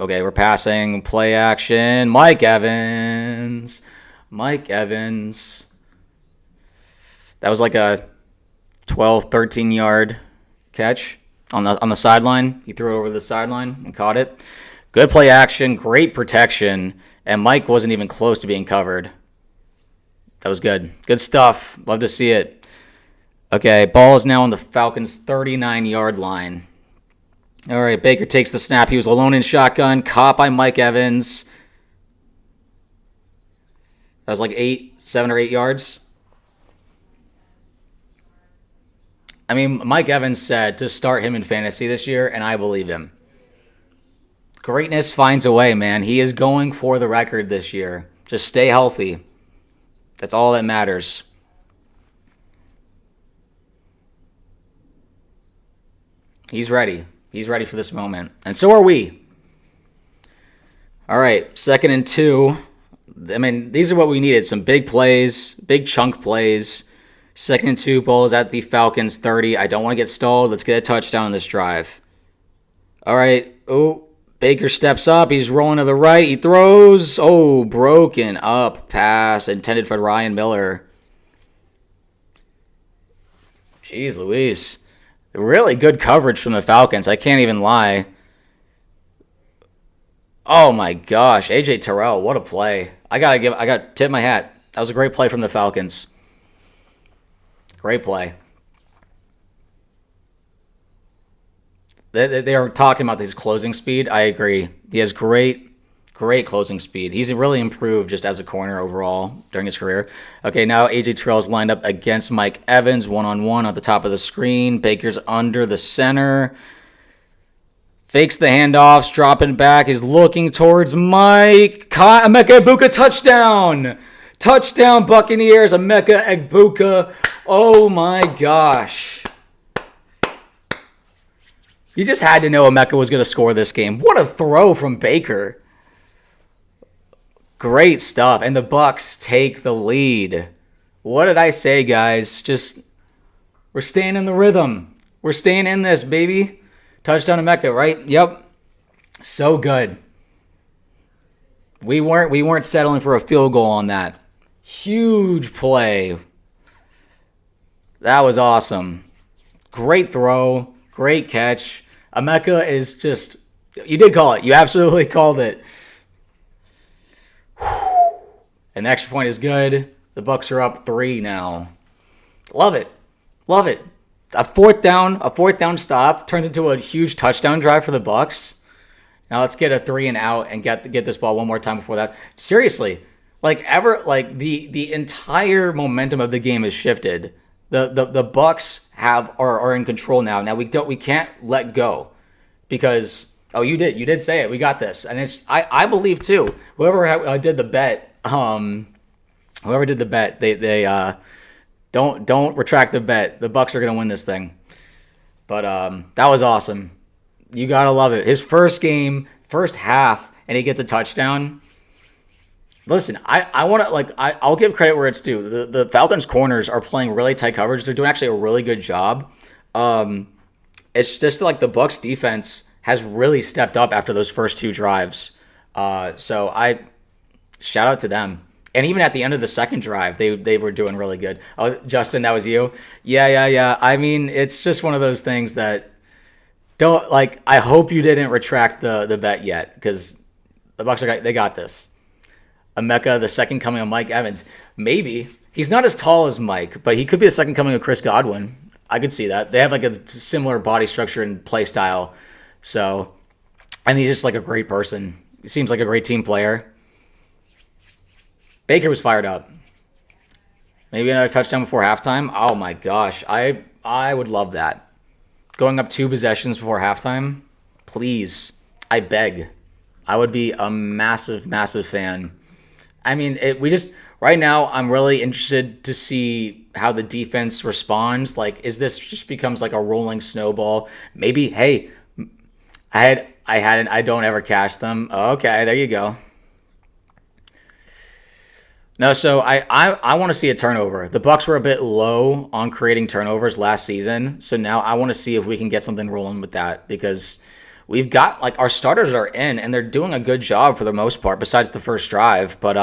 Okay, we're passing play action. Mike Evans. That was like a 12, 13-yard catch on the sideline. He threw it over the sideline and caught it. Good play action, great protection, and Mike wasn't even close to being covered. That was good. Good stuff. Love to see it. Okay, ball is now on the Falcons' 39-yard line. All right, Baker takes the snap. He was alone in shotgun, caught by Mike Evans. That was 7 or 8 yards. I mean, Mike Evans said to start him in fantasy this year, and I believe him. Greatness finds a way, man. He is going for the record this year. Just stay healthy. That's all that matters. He's ready. He's ready for this moment. And so are we. All right, 2nd and 2. I mean, these are what we needed. Some big plays, big chunk plays. 2nd and 2 balls at the Falcons 30. I don't want to get stalled. Let's get a touchdown on this drive. All right. Oh, Baker steps up. He's rolling to the right. He throws. Oh, broken up pass intended for Ryan Miller. Jeez Louise. Really good coverage from the Falcons. I can't even lie. Oh my gosh. AJ Terrell, what a play. I got to tip my hat. That was a great play from the Falcons. Great play. They are talking about his closing speed. I agree. He has great closing speed. He's really improved just as a corner overall during his career. Okay, now AJ Terrell is lined up against Mike Evans, one-on-one at the top of the screen. Baker's under the center. Fakes the handoffs, dropping back. Is looking towards Mike. Emeka Egbuka, touchdown! Touchdown, Buccaneers. Emeka Egbuka. Oh my gosh. You just had to know Emeka was going to score this game. What a throw from Baker. Great stuff. And the Bucs take the lead. What did I say, guys? We're staying in the rhythm. We're staying in this, baby. Touchdown Emeka, right? Yep. So good. We weren't settling for a field goal on that. Huge play. That was awesome. Great throw. Great catch. Emeka is just... You did call it. You absolutely called it. An extra point is good. The Bucs are up 3 now. Love it. Love it. A fourth down stop turns into a huge touchdown drive for the Bucs. Now let's get a 3 and out and get this ball one more time before that. Seriously, the entire momentum of the game has shifted. The Bucs are in control now. Now we can't let go because you did say it. We got this, and I believe too. Whoever did the bet, they don't retract the bet. The Bucs are gonna win this thing. But that was awesome. You gotta love it. His first game, first half, and he gets a touchdown. Listen, I'll give credit where it's due. The Falcons corners are playing really tight coverage. They're doing actually a really good job. It's just like the Bucs defense has really stepped up after those first 2 drives. So I shout out to them. And even at the end of the second drive, they were doing really good. Oh, Justin, that was you? Yeah. I mean, it's just one of those things that I hope you didn't retract the bet yet because the Bucs they got this. Emeka, the second coming of Mike Evans. Maybe. He's not as tall as Mike, but he could be the second coming of Chris Godwin. I could see that. They have like a similar body structure and play style. So, and he's just like a great person. He seems like a great team player. Baker was fired up. Maybe another touchdown before halftime. Oh my gosh. I would love that. Going up 2 possessions before halftime. Please. I beg. I would be a massive, massive fan. I mean, right now, I'm really interested to see how the defense responds. Like, is this just becomes like a rolling snowball? Maybe, hey, I don't ever cash them. Okay, there you go. No, so I want to see a turnover. The Bucs were a bit low on creating turnovers last season, so now I want to see if we can get something rolling with that because we've got our starters are in and they're doing a good job for the most part, besides the first drive. But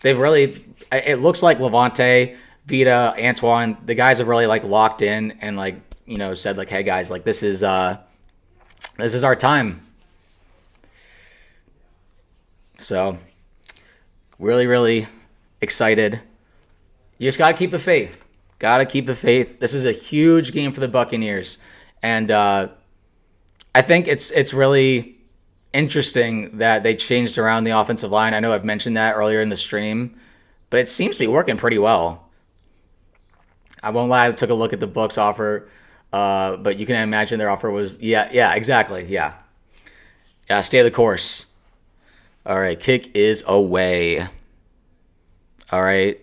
they've really it looks like Lavonte, Vita, Antoine, the guys have really locked in and said hey guys, this is our time. So really, really excited. You just got to keep the faith. Got to keep the faith. This is a huge game for the Buccaneers. And I think it's really interesting that they changed around the offensive line. I know I've mentioned that earlier in the stream, but it seems to be working pretty well. I won't lie, I took a look at the Bucs offer, but you can imagine their offer was, yeah, exactly, yeah. Yeah, stay the course. All right, kick is away. All right.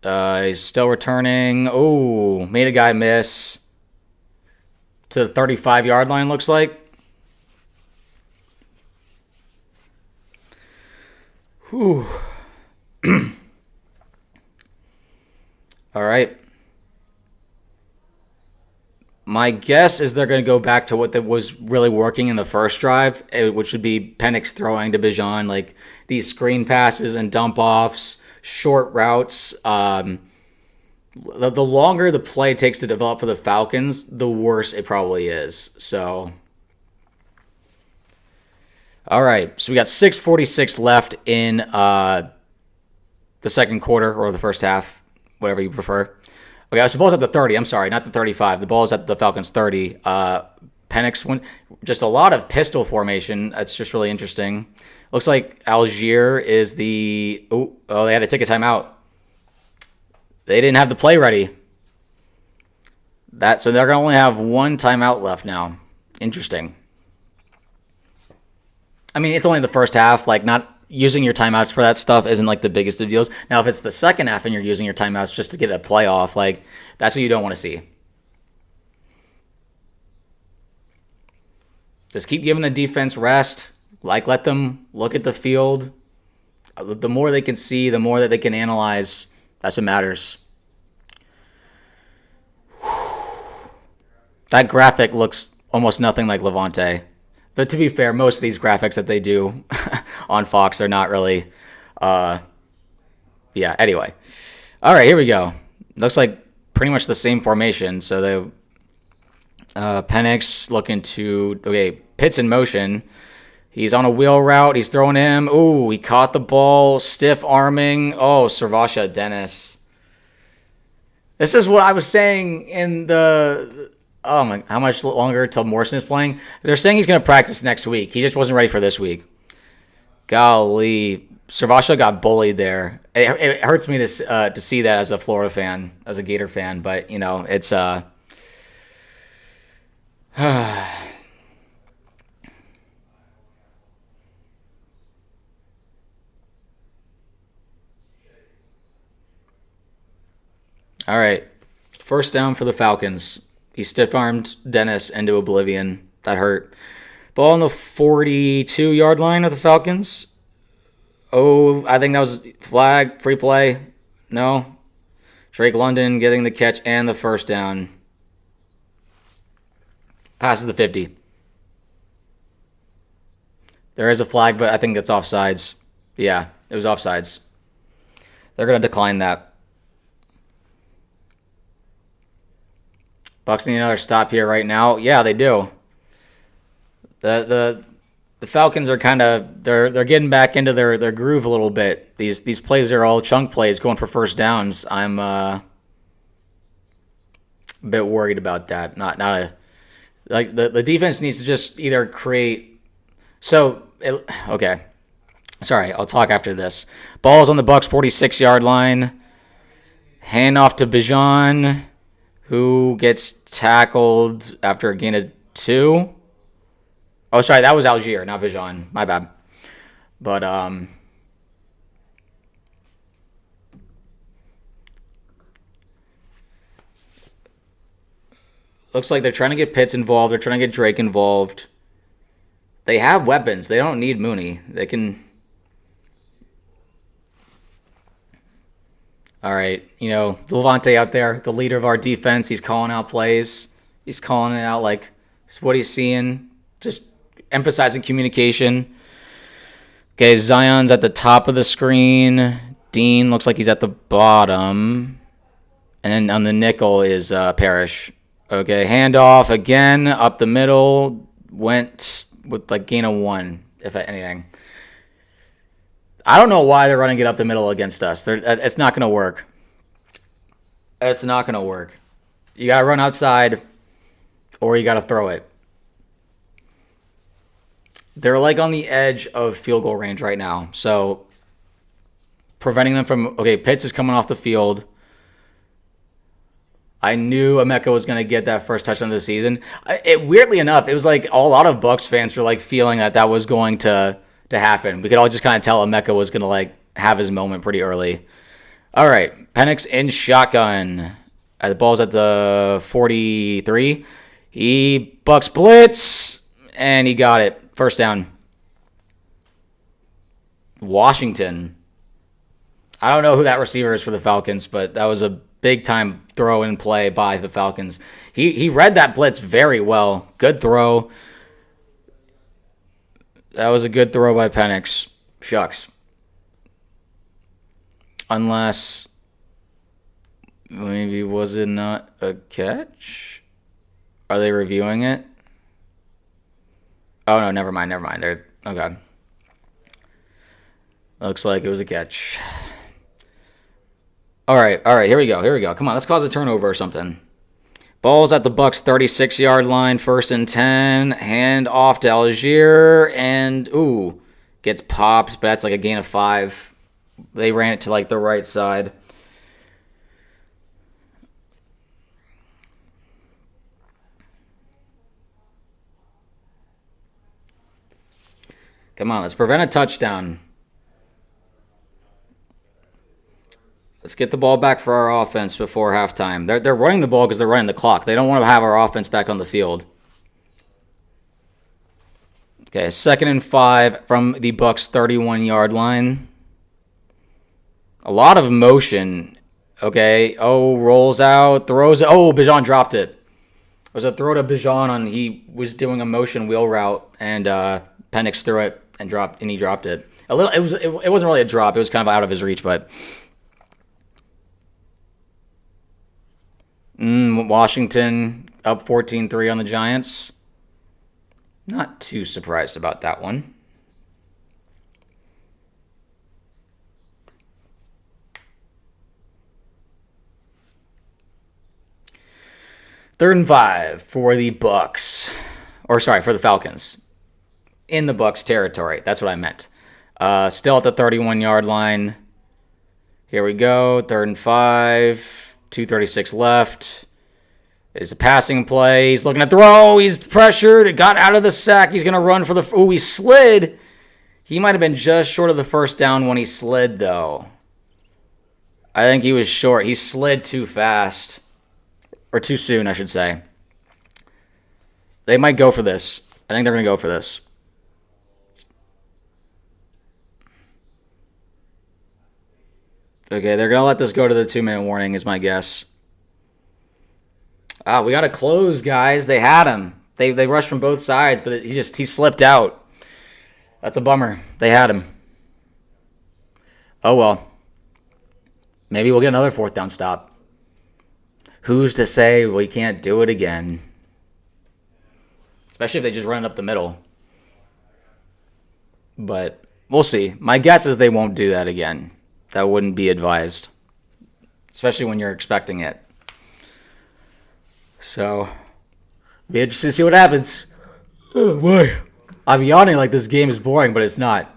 He's still returning. Oh, made a guy miss. To the 35-yard line, looks like. Whew. All right. My guess is they're going to go back to what was really working in the first drive, which would be Penix throwing to Bijan, like these screen passes and dump offs, short routes. The longer the play takes to develop for the Falcons, the worse it probably is. So, all right. So we got 6:46 left in the second quarter or the first half, whatever you prefer. Okay, so the ball's at the 30. I'm sorry, not the 35. The ball's at the Falcons 30. Penix went just a lot of pistol formation. That's just really interesting. Looks like Algier is the... Oh, they had to take a timeout. They didn't have the play ready. So they're going to only have one timeout left now. Interesting. I mean, it's only the first half. Like, not using your timeouts for that stuff isn't like the biggest of deals. Now, if it's the second half and you're using your timeouts just to get a playoff, like, that's what you don't want to see. Just keep giving the defense rest. Like, let them look at the field. The more they can see, the more that they can analyze. That's what matters. That graphic looks almost nothing like Lavonte. But to be fair, most of these graphics that they do on Fox are not really... anyway. All right, here we go. Looks like pretty much the same formation. So the Penix looking to... Okay, Pitt's in motion. He's on a wheel route. He's throwing him. Ooh, he caught the ball. Stiff arming. Oh, Servasha Dennis. This is what I was saying in the... Oh my! How much longer till Morrison is playing? They're saying he's going to practice next week. He just wasn't ready for this week. Golly, Servasha got bullied there. It hurts me to see that as a Florida fan, as a Gator fan. But you know, it's All right, first down for the Falcons. He stiff-armed Dennis into oblivion. That hurt. Ball on the 42-yard line of the Falcons. Oh, I think that was flag, free play. No. Drake London getting the catch and the first down. Passes the 50. There is a flag, but I think it's offsides. Yeah, it was offsides. They're going to decline that. Bucs need another stop here right now. Yeah, they do. The Falcons are kind of they're getting back into their groove a little bit. These plays are all chunk plays going for first downs. I'm a bit worried about that. The defense needs to just either create. Okay. Sorry, I'll talk after this. Ball's on the Bucs 46-yard line. Hand off to Bijan, who gets tackled after a gain of 2. Oh, sorry, that was Algier, not Bijan. My bad. But, looks like they're trying to get Pitts involved. They're trying to get Drake involved. They have weapons. They don't need Mooney. They can... All right, Lavonte out there, the leader of our defense, he's calling out plays. He's calling it out like it's what he's seeing, just emphasizing communication. Okay, Zion's at the top of the screen. Dean looks like he's at the bottom. And then on the nickel is Parrish. Okay, handoff again, up the middle. Went with like gain of 1, if anything. I don't know why they're running it up the middle against us. It's not going to work. It's not going to work. You got to run outside or you got to throw it. They're like on the edge of field goal range right now. So preventing them from... Okay, Pitts is coming off the field. I knew Emeka was going to get that first touchdown of the season. Weirdly enough, it was like a lot of Bucs fans were like feeling that was going to happen. We could all just kind of tell Emeka was going to like have his moment pretty early. All right, Penix in shotgun. The ball's at the 43. He bucks blitz, and he got it. First down. Washington. I don't know who that receiver is for the Falcons, but that was a big time throw and play by the Falcons. He read that blitz very well. Good throw. That was a good throw by Penix. Shucks. Unless maybe was it not a catch? Are they reviewing it? Oh no, never mind. They're okay. Looks like it was a catch. All right, here we go. Come on, let's cause a turnover or something. Ball's at the Bucs 36-yard line, 1st and 10. Hand off to Algier, and gets popped, but that's like a gain of 5. They ran it to like the right side. Come on, let's prevent a touchdown. Let's get the ball back for our offense before halftime. They're running the ball because they're running the clock. They don't want to have our offense back on the field. Okay, 2nd and 5 from the Bucs 31-yard line. A lot of motion. Okay, rolls out, throws it. Bijan dropped it. It was a throw to Bijan he was doing a motion wheel route, and Penix threw it and he dropped it. It wasn't really a drop. It was kind of out of his reach, but Washington up 14-3 on the Giants. Not too surprised about that one. Third and 5 for the Bucs. For the Falcons. In the Bucs territory. That's what I meant. Still at the 31-yard line. Here we go. 3rd and 5. 2:36 left. It's a passing play. He's looking to throw. He's pressured. It got out of the sack. He's going to run for the... he slid. He might have been just short of the first down when he slid, though. I think he was short. He slid too fast. Or too soon, I should say. They might go for this. I think they're going to go for this. Okay, they're going to let this go to the 2-minute warning is my guess. We got to close, guys. They had him. They rushed from both sides, but he slipped out. That's a bummer. They had him. Oh, well. Maybe we'll get another 4th down stop. Who's to say we can't do it again? Especially if they just run it up the middle. But we'll see. My guess is they won't do that again. That wouldn't be advised. Especially when you're expecting it. So, be interested to see what happens. Oh, boy. I'm yawning like this game is boring, but it's not.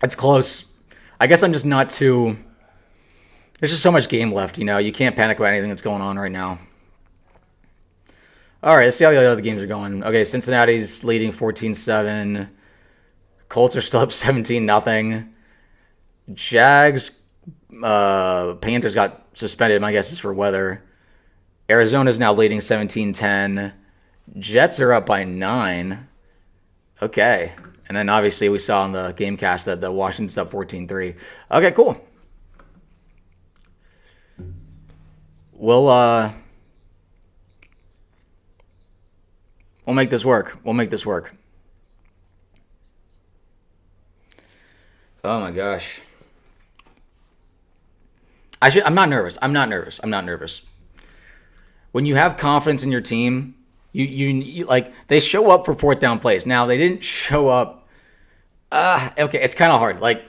It's close. I guess I'm just not too... There's just so much game left, You can't panic about anything that's going on right now. All right, let's see how the other games are going. Okay, Cincinnati's leading 14-7. Colts are still up 17-0. Jags, Panthers got suspended. My guess is for weather. Arizona's now leading 17-10. Jets are up by 9. Okay. And then obviously we saw on the Gamecast that the Washington's up 14-3. Okay, cool. We'll make this work. Oh my gosh. I'm not nervous. When you have confidence in your team, you like they show up for 4th down plays. Now they didn't show up. Okay, it's kind of hard. Like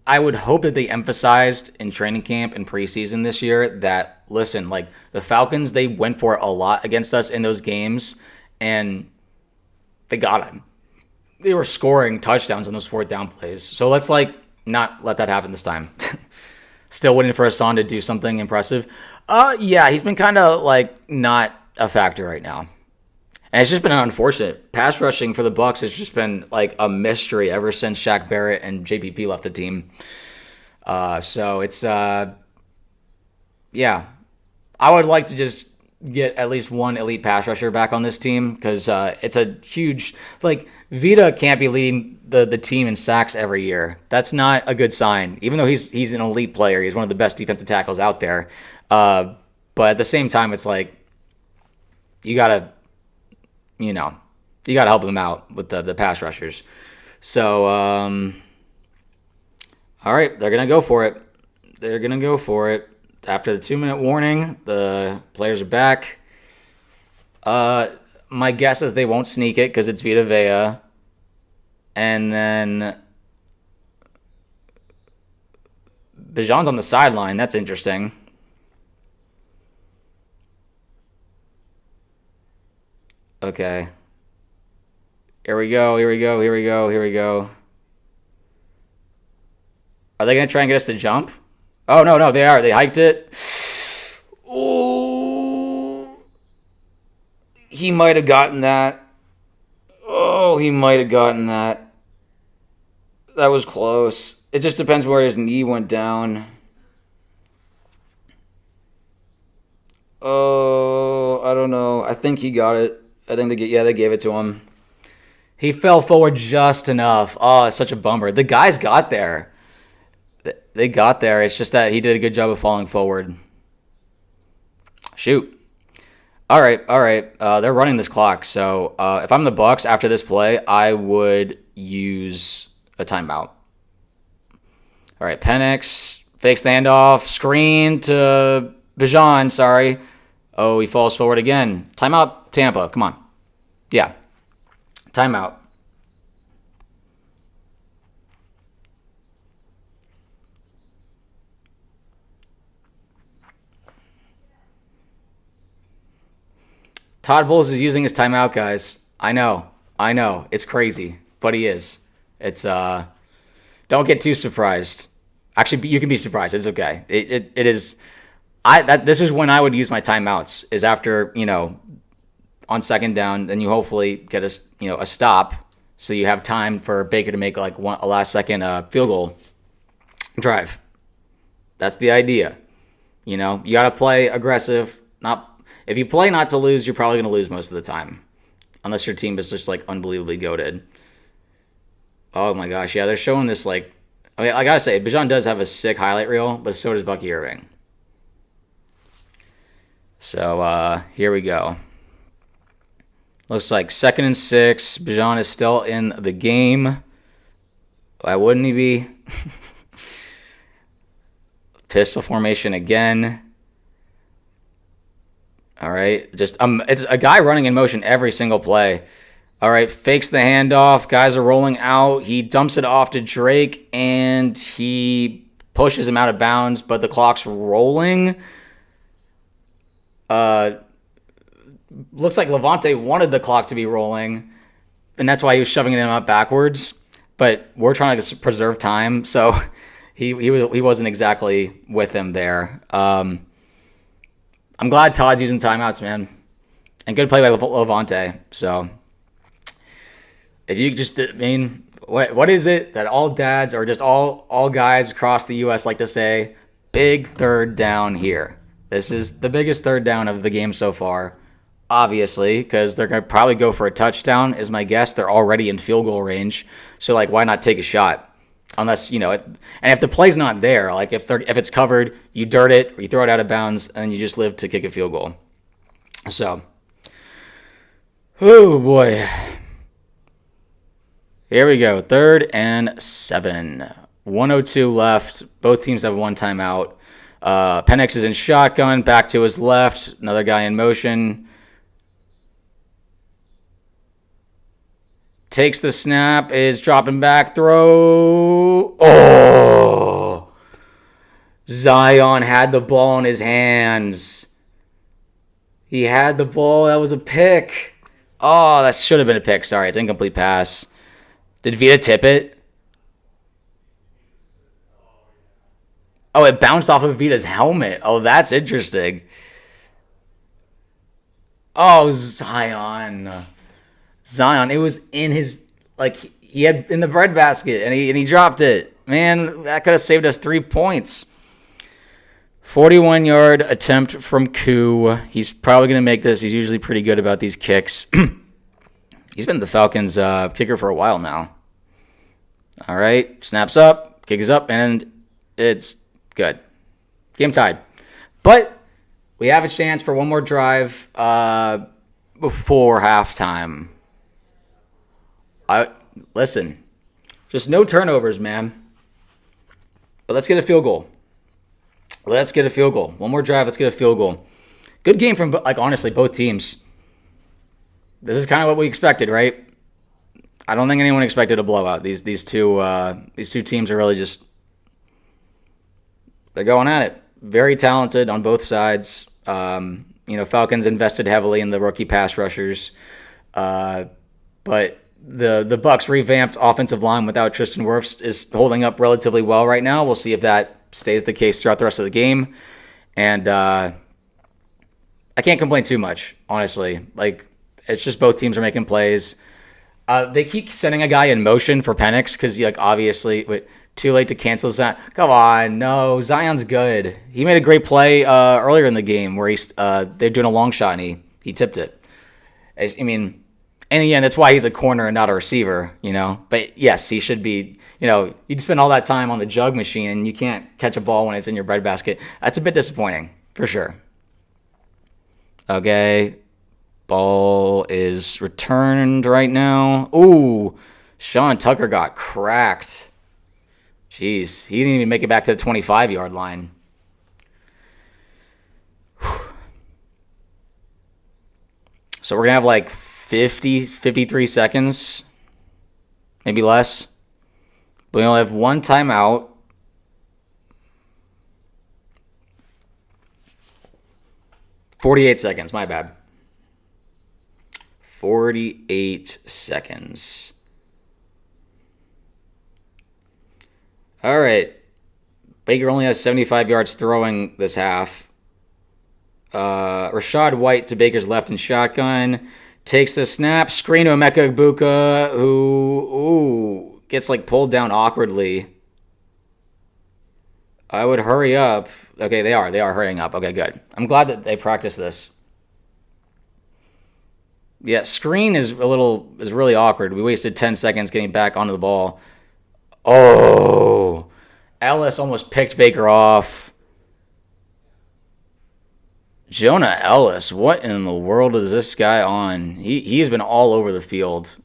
I would hope that they emphasized in training camp and preseason this year that listen, like the Falcons, they went for it a lot against us in those games, and they got him. They were scoring touchdowns on those 4th down plays. So let's not let that happen this time. Still waiting for Hassan to do something impressive. Yeah, he's been kind of not a factor right now. And it's just been unfortunate. Pass rushing for the Bucs has just been a mystery ever since Shaq Barrett and JPP left the team. So it's yeah. I would like to just get at least one elite pass rusher back on this team because it's a huge Vita can't be leading the team in sacks every year. That's not a good sign. Even though he's an elite player, he's one of the best defensive tackles out there. But at the same time, it's like you gotta help him out with the pass rushers. So all right, they're gonna go for it. After the 2-minute warning, the players are back. My guess is they won't sneak it because it's Vita Vea. And then Bijan's on the sideline. That's interesting. Okay. Here we go. Are they going to try and get us to jump? Oh, no, they are. They hiked it. Oh, he might have gotten that. That was close. It just depends where his knee went down. Oh, I don't know. I think he got it. I think they gave it to him. He fell forward just enough. Oh, it's such a bummer. The guys got there. They got there. It's just that he did a good job of falling forward. Shoot. All right. They're running this clock. So if I'm the Bucs after this play, I would use a timeout. All right. Penix fakes the handoff. Screen to Bijan. Sorry. Oh, he falls forward again. Timeout, Tampa. Come on. Yeah. Timeout. Todd Bowles is using his timeout, guys. I know. It's crazy, but he is. It's don't get too surprised. Actually, you can be surprised. It's okay. It is. This is when I would use my timeouts. Is after on second down, then you hopefully get a stop, so you have time for Baker to make a last second field goal drive. That's the idea. You got to play aggressive. If you play not to lose, you're probably going to lose most of the time, unless your team is just unbelievably goated. Oh my gosh, yeah, they're showing this I gotta say, Bijan does have a sick highlight reel, but so does Bucky Irving. So here we go. Looks like 2nd and 6. Bijan is still in the game. Why wouldn't he be? Pistol formation again. All right, just it's a guy running in motion every single play. All right, fakes the handoff. Guys are rolling out. He dumps it off to Drake, and he pushes him out of bounds, but the clock's rolling. Looks like Lavonte wanted the clock to be rolling, and that's why he was shoving it out backwards. But we're trying to preserve time, so he wasn't exactly with him there. I'm glad Todd's using timeouts, man. And good play by Lavonte. So, if you what is it that all dads or just all guys across the U.S. like to say? Big third down here. This is the biggest third down of the game so far, obviously, because they're going to probably go for a touchdown, is my guess. They're already in field goal range. So, why not take a shot? Unless, and if the play's not there, if it's covered, you dirt it or you throw it out of bounds and you just live to kick a field goal. So, oh boy. Here we go. 3rd and 7. 1:02 left. Both teams have one timeout. Penix is in shotgun, back to his left. Another guy in motion. Takes the snap, is dropping back, throw. Oh! Zion had the ball in his hands. He had the ball. That was a pick. Oh, that should have been a pick. Sorry, it's incomplete pass. Did Vita tip it? Oh, it bounced off of Vita's helmet. Oh, that's interesting. Oh, Zion, it was in his, he had in the breadbasket, and he dropped it. Man, that could have saved us 3 points. 41-yard attempt from Koo. He's probably going to make this. He's usually pretty good about these kicks. He's been the Falcons' kicker for a while now. All right, snaps up, kicks up, and it's good. Game tied. But we have a chance for one more drive before halftime. Listen, just no turnovers, man. But let's get a field goal. One more drive, let's get a field goal. Good game from, honestly, both teams. This is kind of what we expected, right? I don't think anyone expected a blowout. These two teams are really just, they're going at it. Very talented on both sides. Falcons invested heavily in the rookie pass rushers. But the Bucs revamped offensive line without Tristan Wirfs is holding up relatively well right now. We'll see if that stays the case throughout the rest of the game. And I can't complain too much, honestly. It's just both teams are making plays. They keep sending a guy in motion for Penix because, obviously, too late to cancel Zion. Come on, no, Zion's good. He made a great play earlier in the game where they're doing a long shot and he tipped it. I mean, in the end, that's why he's a corner and not a receiver, But yes, he should be. You'd spend all that time on the jug machine and you can't catch a ball when it's in your breadbasket. That's a bit disappointing, for sure. Okay. Ball is returned right now. Ooh, Sean Tucker got cracked. Jeez, he didn't even make it back to the 25-yard line. So we're going to have 53 seconds, maybe less. But we only have one timeout. $48, my bad. 48 seconds. All right. Baker only has 75 yards throwing this half. Rashad White to Baker's left in shotgun. Takes the snap. Screen to Emeka Egbuka, who gets pulled down awkwardly. I would hurry up. Okay, they are hurrying up. Okay, good. I'm glad that they practiced this. Yeah, screen is really awkward. We wasted 10 seconds getting back onto the ball. Oh, Ellis almost picked Baker off. Jonah Ellis, what in the world is this guy on? He's been all over the field.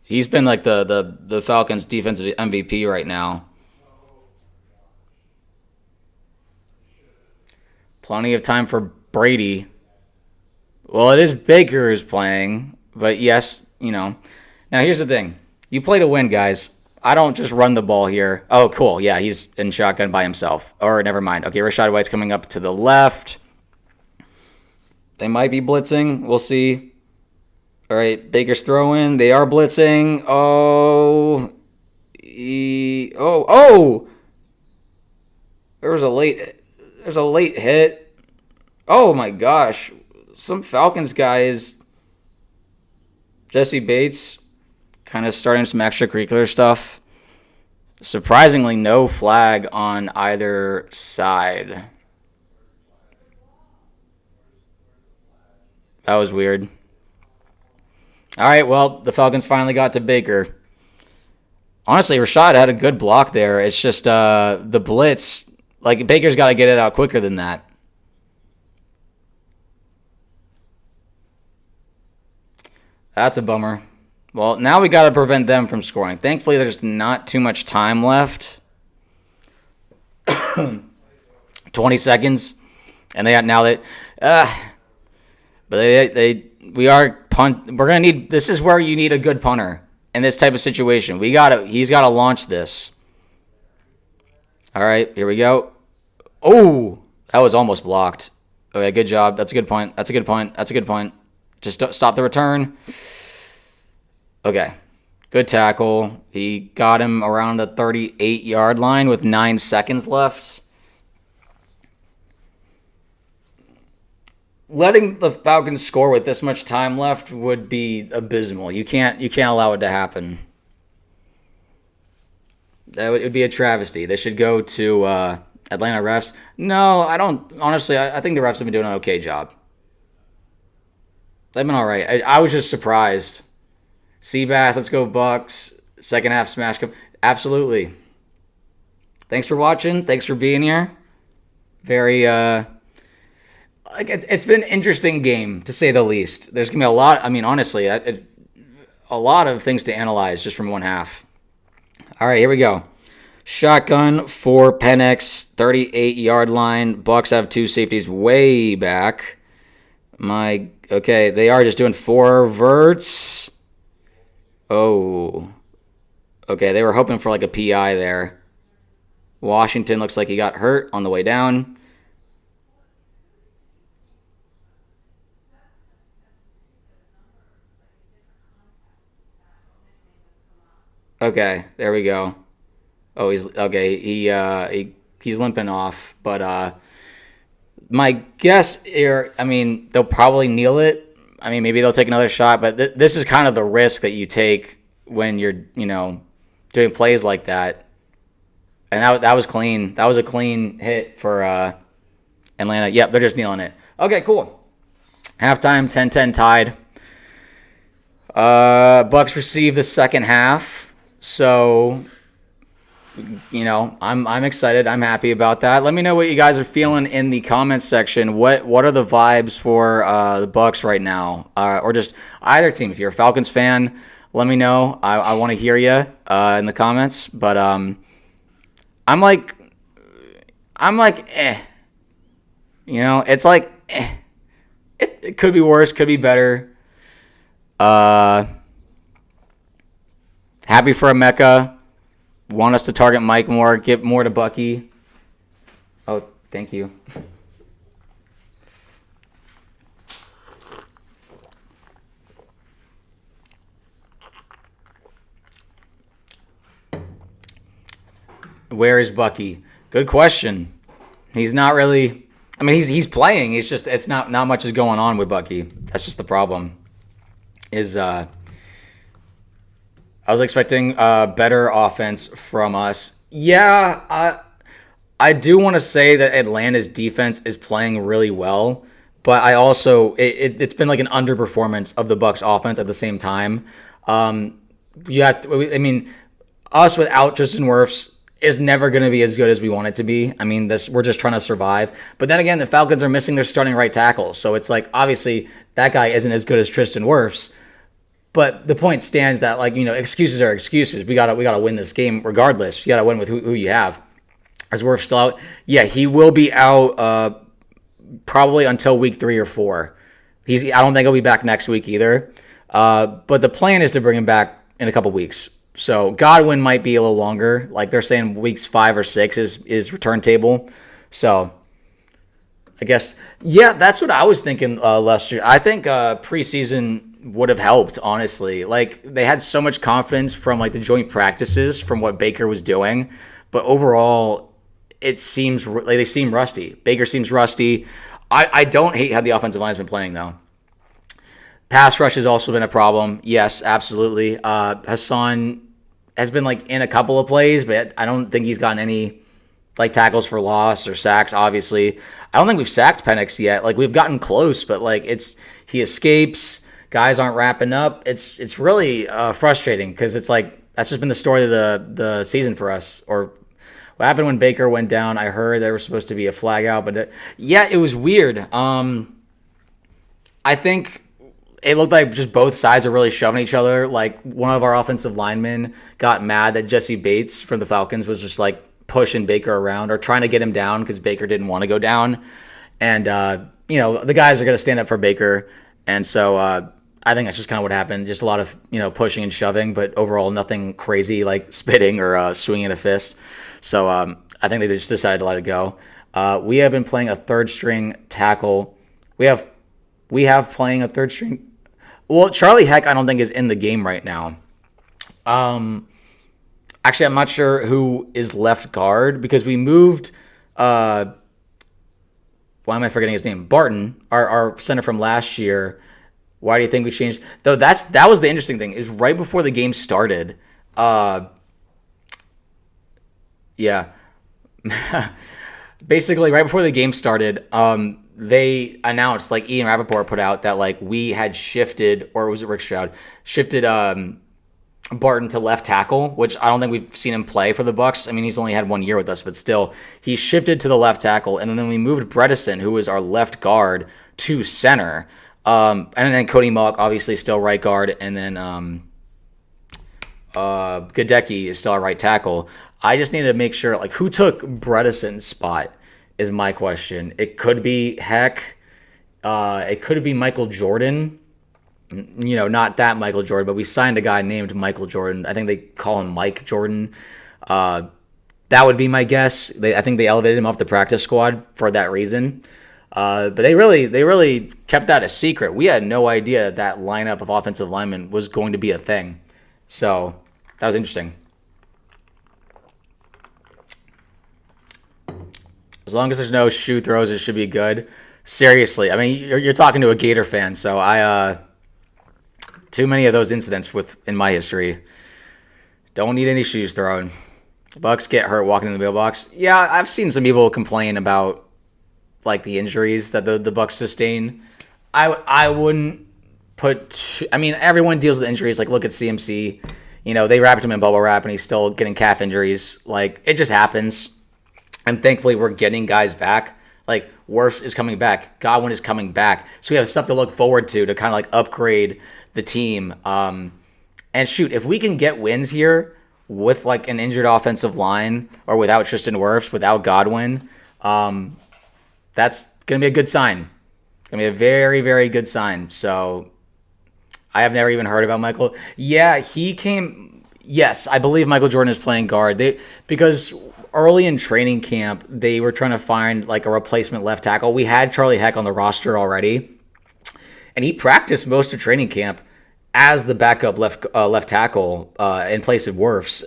He's been the Falcons' defensive MVP right now. Plenty of time for Brady. Well, it is Baker who's playing, but yes, Now, here's the thing. You play to win, guys. I don't just run the ball here. Oh, cool. Yeah, he's in shotgun by himself. Or never mind. Okay, Rashad White's coming up to the left. They might be blitzing. We'll see. All right, Baker's throwing. They are blitzing. Oh. There's a late hit. Oh, my gosh. Some Falcons guys, Jesse Bates, kind of starting some extracurricular stuff. Surprisingly, no flag on either side. That was weird. All right, well, the Falcons finally got to Baker. Honestly, Rashad had a good block there. It's just the blitz. Baker's got to get it out quicker than that. That's a bummer. Well, now we got to prevent them from scoring. Thankfully, there's not too much time left. 20 seconds, and they got now that. But we are punt. We're gonna need. This is where you need a good punter in this type of situation. He's got to launch this. All right, here we go. Oh, that was almost blocked. Okay, good job. That's a good point. That's a good point. Just stop the return. Okay. Good tackle. He got him around the 38-yard line with 9 seconds left. Letting the Falcons score with this much time left would be abysmal. You can't allow it to happen. It would be a travesty. They should go to Atlanta refs? No, I don't. Honestly, I think the refs have been doing an okay job. They've been all right. I was just surprised. Seabass, let's go Bucks. Second half smash. Absolutely. Thanks for watching. Thanks for being here. Very like it's been an interesting game to say the least. There's gonna be a lot. I mean, honestly, a lot of things to analyze just from one half. All right, here we go. Shotgun for Penix, 38-yard line. Bucks have two safeties way back. Okay, they are just doing four verts. Oh. Okay, they were hoping for like a PI there. Washington looks like he got hurt on the way down. Okay, there we go. Oh, he's okay. He's limping off, but my guess here, I mean, they'll probably kneel it. I mean, maybe they'll take another shot, but this is kind of the risk that you take when you're, doing plays like that. And that was clean. That was a clean hit for Atlanta. Yep, they're just kneeling it. Okay, cool. Halftime, 10-10 tied. Bucks receive the second half. So, I'm excited. I'm happy about that. Let me know what you guys are feeling in the comments section. What are the vibes for the Bucks right now, or just either team? If you're a Falcons fan, let me know. I want to hear you in the comments. But I'm like, eh. It's like, eh. It could be worse, could be better. Happy for Emeka. Want us to target Mike more, give more to Bucky. Oh, thank you. Where is Bucky? Good question. He's not really. I mean, he's playing. It's not much is going on with Bucky. That's just the problem. I was expecting better offense from us. Yeah, I do want to say that Atlanta's defense is playing really well, but I also it's been like an underperformance of the Bucs offense at the same time. Us without Justin Wirfs is never going to be as good as we want it to be. I mean, we're just trying to survive. But then again, the Falcons are missing their starting right tackle, so it's like obviously that guy isn't as good as Tristan Wirfs. But the point stands that, excuses are excuses. We gotta win this game regardless. You gotta win with who you have. Is Wirfs still out? Yeah, he will be out probably until week 3 or 4. I don't think he'll be back next week either. But the plan is to bring him back in a couple weeks. So Godwin might be a little longer. Like they're saying, weeks 5 or 6 is return table. So I guess that's what I was thinking, Lester. I think preseason would have helped, honestly. Like they had so much confidence from like the joint practices from what Baker was doing, but overall it seems like they seem rusty. Baker seems rusty. I don't hate how the offensive line's been playing though. Pass rush has also been a problem. Yes, absolutely. Hassan has been like in a couple of plays, but I don't think he's gotten any like tackles for loss or sacks. Obviously, I don't think we've sacked Penix yet. Like we've gotten close, but like he escapes. Guys aren't wrapping up. It's really frustrating because it's like that's just been the story of the season for us. Or what happened when Baker went down? I heard there was supposed to be a flag out, but it was weird. I think it looked like just both sides were really shoving each other. Like one of our offensive linemen got mad that Jesse Bates from the Falcons was just like pushing Baker around or trying to get him down because Baker didn't want to go down. And the guys are going to stand up for Baker, and so. I think that's just kind of what happened. Just a lot of, pushing and shoving, but overall nothing crazy like spitting or swinging a fist. So I think they just decided to let it go. We have been playing a third string tackle. We have playing a third string. Well, Charlie Heck I don't think is in the game right now. Actually, I'm not sure who is left guard because we moved. Why am I forgetting his name? Barton, our center from last year. Why do you think we changed? Though that was the interesting thing is right before the game started. Yeah. Basically, right before the game started, they announced, like Ian Rappaport put out, that like we had shifted, or was it Rick Stroud, shifted Barton to left tackle, which I don't think we've seen him play for the Bucs. I mean, he's only had 1 year with us, but still, he shifted to the left tackle, and then we moved Bredesen, who was our left guard, to center. And then Cody Mullock, obviously, still right guard, and then Gadecki is still our right tackle. I just need to make sure, like, who took Bredesen's spot is my question. It could be Heck. It could be Michael Jordan. Not that Michael Jordan, but we signed a guy named Michael Jordan. I think they call him Mike Jordan. That would be my guess. I think they elevated him off the practice squad for that reason. But they really kept that a secret. We had no idea that lineup of offensive linemen was going to be a thing. So that was interesting. As long as there's no shoe throws, it should be good. Seriously, I mean, you're talking to a Gator fan, so too many of those incidents in my history. Don't need any shoes thrown. Bucs get hurt walking in the mailbox. Yeah, I've seen some people complain about like the injuries that the Bucs sustain. I wouldn't put. I mean, everyone deals with injuries. Like, look at CMC. They wrapped him in bubble wrap, and he's still getting calf injuries. Like, it just happens. And thankfully, we're getting guys back. Like, Wirfs is coming back. Godwin is coming back. So we have stuff to look forward to kind of like upgrade the team. And shoot, if we can get wins here with like an injured offensive line or without Tristan Wirfs, without Godwin, that's going to be a good sign. It's going to be a very, very good sign. So I have never even heard about Michael. Yeah, he came. Yes, I believe Michael Jordan is playing guard. Because early in training camp, they were trying to find like a replacement left tackle. We had Charlie Heck on the roster already, and he practiced most of training camp as the backup left tackle in place of Wirfs.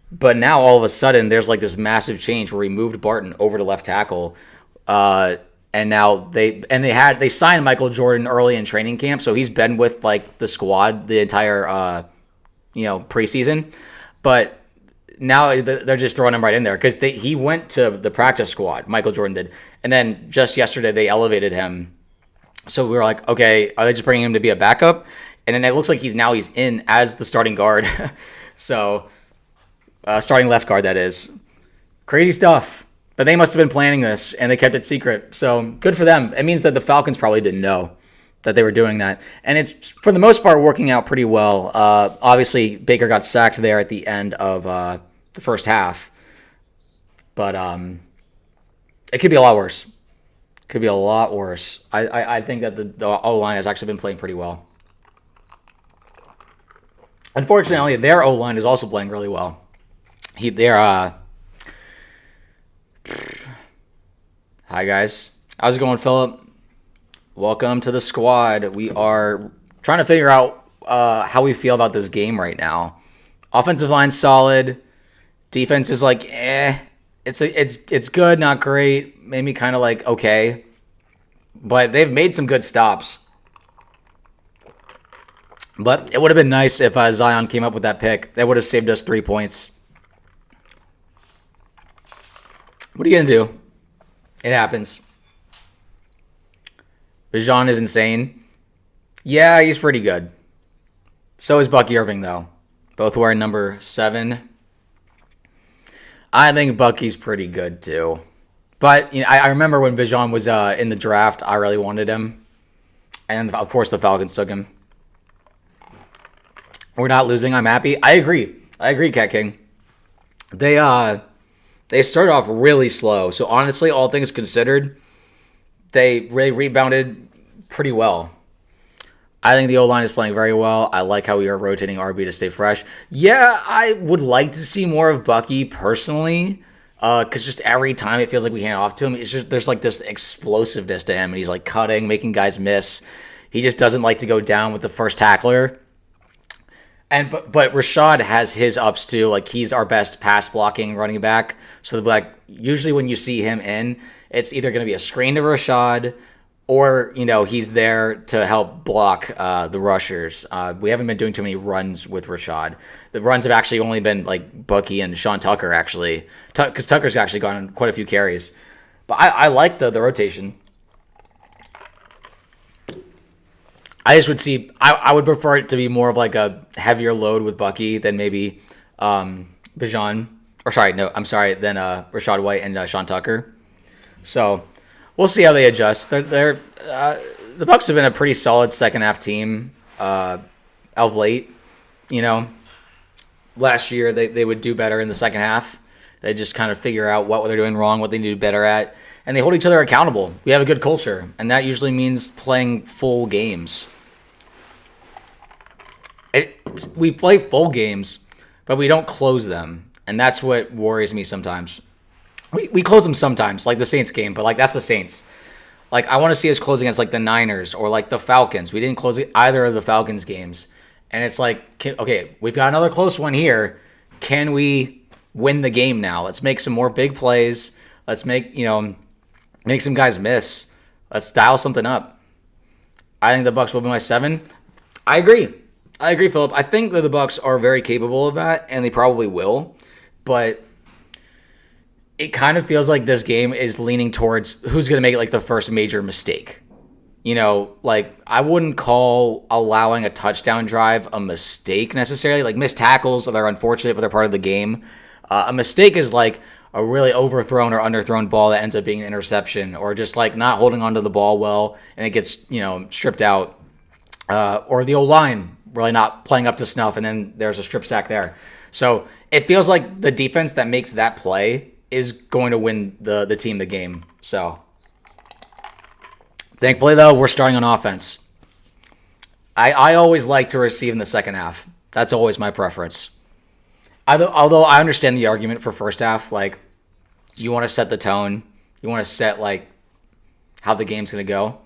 But now all of a sudden, there's like this massive change where we moved Barton over to left tackle, and now they signed Michael Jordan early in training camp, so he's been with like the squad the entire preseason, but now they're just throwing him right in there because he went to the practice squad. Michael Jordan did. And then just yesterday, they elevated him. So we were like, okay, are they just bringing him to be a backup? And then it looks like he's in as the starting guard. So starting left guard, that is. Crazy stuff. But they must have been planning this, and they kept it secret. So good for them. It means that the Falcons probably didn't know that they were doing that. And it's, for the most part, working out pretty well. Obviously, Baker got sacked there at the end of the first half. But it could be a lot worse. Could be a lot worse. I think that the O-line has actually been playing pretty well. Unfortunately, their O-line is also playing really well. Hi, guys. How's it going, Philip? Welcome to the squad. We are trying to figure out how we feel about this game right now. Offensive line solid. Defense is like, it's good, not great. Maybe kind of like okay. But they've made some good stops. But it would have been nice if Zion came up with that pick. That would have saved us 3 points. What are you going to do? It happens. Bijan is insane. Yeah, he's pretty good. So is Bucky Irving, though. Both wearing number 7. I think Bucky's pretty good, too. But I remember when Bijan was in the draft, I really wanted him. And, of course, the Falcons took him. We're not losing. I'm happy. I agree, Cat King. They started off really slow. So, honestly, all things considered, they really rebounded pretty well. I think the O-line is playing very well. I like how we are rotating RB to stay fresh. Yeah, I would like to see more of Bucky personally, because just every time it feels like we hand off to him, it's just there's like this explosiveness to him, and he's like cutting, making guys miss. He just doesn't like to go down with the first tackler. And but Rashad has his ups too. Like, he's our best pass blocking running back. So like usually when you see him in, it's either going to be a screen to Rashad, or he's there to help block the rushers. We haven't been doing too many runs with Rashad. The runs have actually only been like Bucky and Sean Tucker actually, because Tucker's actually gotten quite a few carries. But I like the rotation. I just would see. I would prefer it to be more of like a heavier load with Bucky than maybe Bijan. Or sorry, no, I'm sorry. Than Rashad White and Sean Tucker. So we'll see how they adjust. The Bucs have been a pretty solid second half team of late. Last year they would do better in the second half. They just kind of figure out what they're doing wrong, what they need to do better at, and they hold each other accountable. We have a good culture, and that usually means playing full games. We play full games, but we don't close them, and that's what worries me sometimes. We close them sometimes, like the Saints game, but like that's the Saints. Like I want to see us close against like the Niners or like the Falcons. We didn't close either of the Falcons games, and it's like, okay, we've got another close one here. Can we win the game now? Let's make some more big plays. Let's make some guys miss. Let's dial something up. I think the Bucs will be my 7. I agree, Philip. I think that the Bucs are very capable of that, and they probably will. But it kind of feels like this game is leaning towards who's going to make like the first major mistake. Like I wouldn't call allowing a touchdown drive a mistake necessarily. Like missed tackles, they're unfortunate, but they're part of the game. A mistake is like a really overthrown or underthrown ball that ends up being an interception, or just like not holding onto the ball well and it gets stripped out, or the O-line really not playing up to snuff and then there's a strip sack there. So it feels like the defense that makes that play is going to win the team the game. So thankfully though, we're starting on offense. I always like to receive in the second half. That's always my preference. Although I understand the argument for first half, like you want to set the tone, you want to set like how the game's going to go,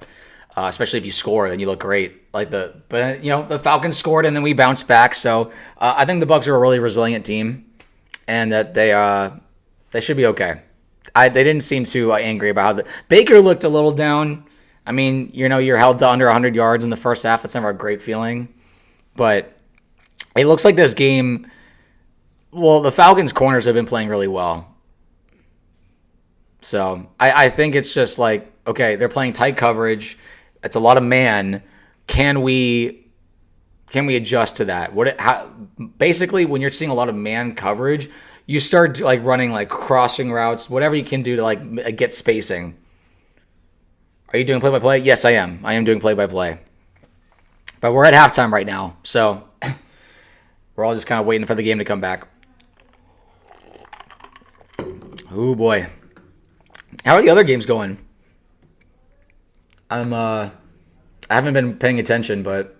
especially if you score, then you look great. But the Falcons scored and then we bounced back. So I think the Bucs are a really resilient team, and that they should be okay. They didn't seem too angry about how Baker looked a little down. I mean, you're held to under 100 yards in the first half. It's never a great feeling, but it looks like this game. Well, the Falcons' corners have been playing really well. So I think it's just like, okay, they're playing tight coverage. It's a lot of man. Can we adjust to that? Basically, when you're seeing a lot of man coverage, you start like running like crossing routes, whatever you can do to like get spacing. Are you doing play-by-play? Yes, I am. I am doing play-by-play. But we're at halftime right now, so we're all just kind of waiting for the game to come back. Oh boy. How are the other games going? I haven't been paying attention, but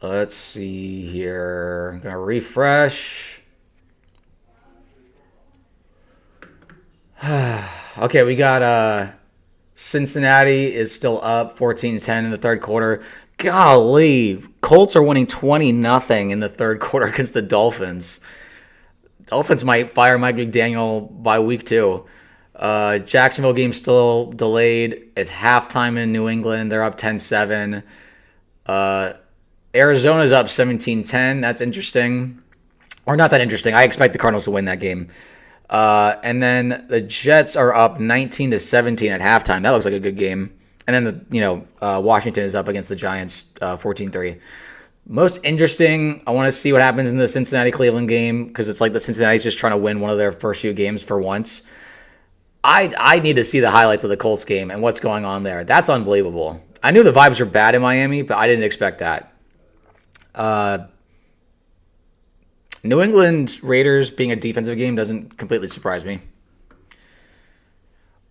let's see here. I'm gonna refresh. Okay, we got Cincinnati is still up 14-10 in the third quarter. Golly, Colts are winning 20-0 in the third quarter against the Dolphins. Dolphins might fire Mike McDaniel by week 2. Jacksonville game still delayed. It's halftime in New England. They're up 10-7. Arizona's up 17-10. That's interesting. Or not that interesting. I expect the Cardinals to win that game. And then the Jets are up 19-17 at halftime. That looks like a good game. And then Washington is up against the Giants 14-3. Most interesting, I want to see what happens in the Cincinnati-Cleveland game, because it's like the Cincinnati's just trying to win one of their first few games for once. I need to see the highlights of the Colts game and what's going on there. That's unbelievable. I knew the vibes were bad in Miami, but I didn't expect that. New England Raiders being a defensive game doesn't completely surprise me.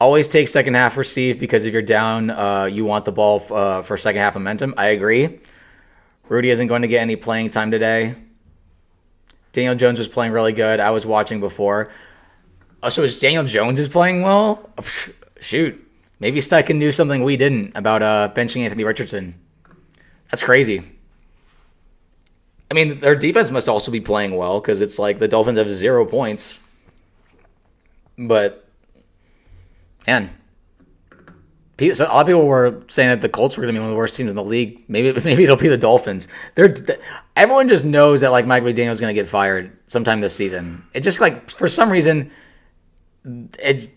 Always take second half receive, because if you're down, you want the ball for second half momentum. I agree. Rudy isn't going to get any playing time today. Daniel Jones was playing really good. I was watching before. Oh, so is Daniel Jones is playing well? Shoot. Maybe Steichen can do something we didn't about benching Anthony Richardson. That's crazy. I mean, their defense must also be playing well, because it's like the Dolphins have 0 points. But, man, So a lot of people were saying that the Colts were going to be one of the worst teams in the league. Maybe it'll be the Dolphins. Everyone just knows that like Mike McDaniel's is going to get fired sometime this season. It just like for some reason, it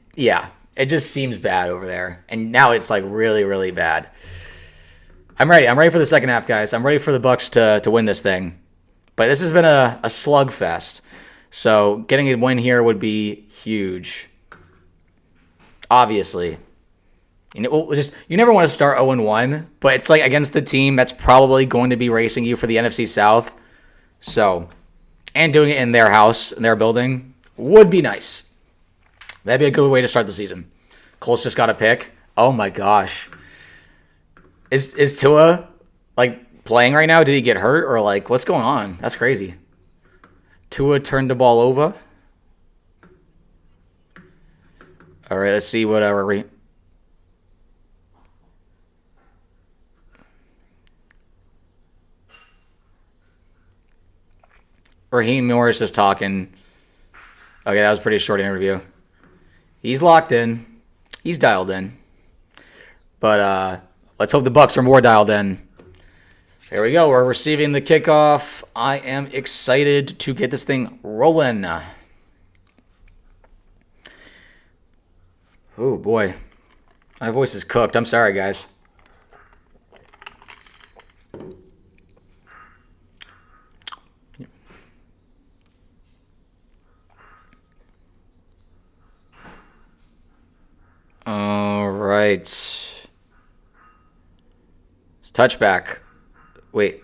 just seems bad over there. And now it's like really, really bad. I'm ready. I'm ready for the second half, guys. I'm ready for the Bucs to win this thing. But this has been a slugfest. So getting a win here would be huge. Obviously. You never want to start 0-1, but it's like against the team that's probably going to be racing you for the NFC South. So, and doing it in their house, in their building, would be nice. That'd be a good way to start the season. Colts just got a pick. Oh my gosh. Is Tua like playing right now? Did he get hurt or like what's going on? That's crazy. Tua turned the ball over. All right, let's see what Raheem Morris is talking. Okay, that was a pretty short interview. He's locked in. He's dialed in. But let's hope the Bucs are more dialed in. There we go. We're receiving the kickoff. I am excited to get this thing rolling. Oh, boy. My voice is cooked. I'm sorry, guys. All right. Touchback. Wait.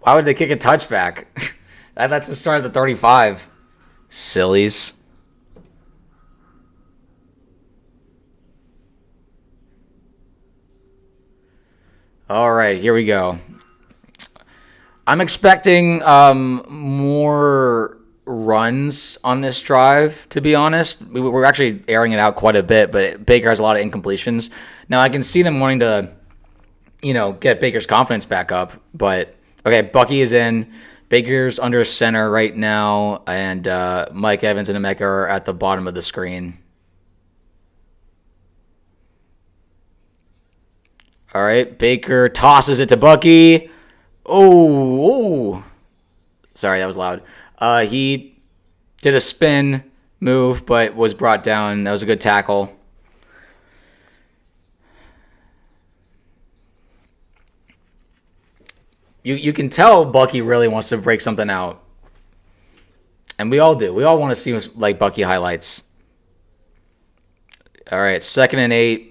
Why would they kick a touchback? That's the start of the 35. Sillies. All right, here we go. I'm expecting more runs on this drive, to be honest. We're actually airing it out quite a bit, but Baker has a lot of incompletions. Now, I can see them wanting to, get Baker's confidence back up. But, okay, Bucky is in. Baker's under center right now, and Mike Evans and Emeka are at the bottom of the screen. All right, Baker tosses it to Bucky. Oh. Sorry, that was loud. He did a spin move, but was brought down. That was a good tackle. You can tell Bucky really wants to break something out. And we all do. We all want to see like Bucky highlights. All right, 2nd and 8.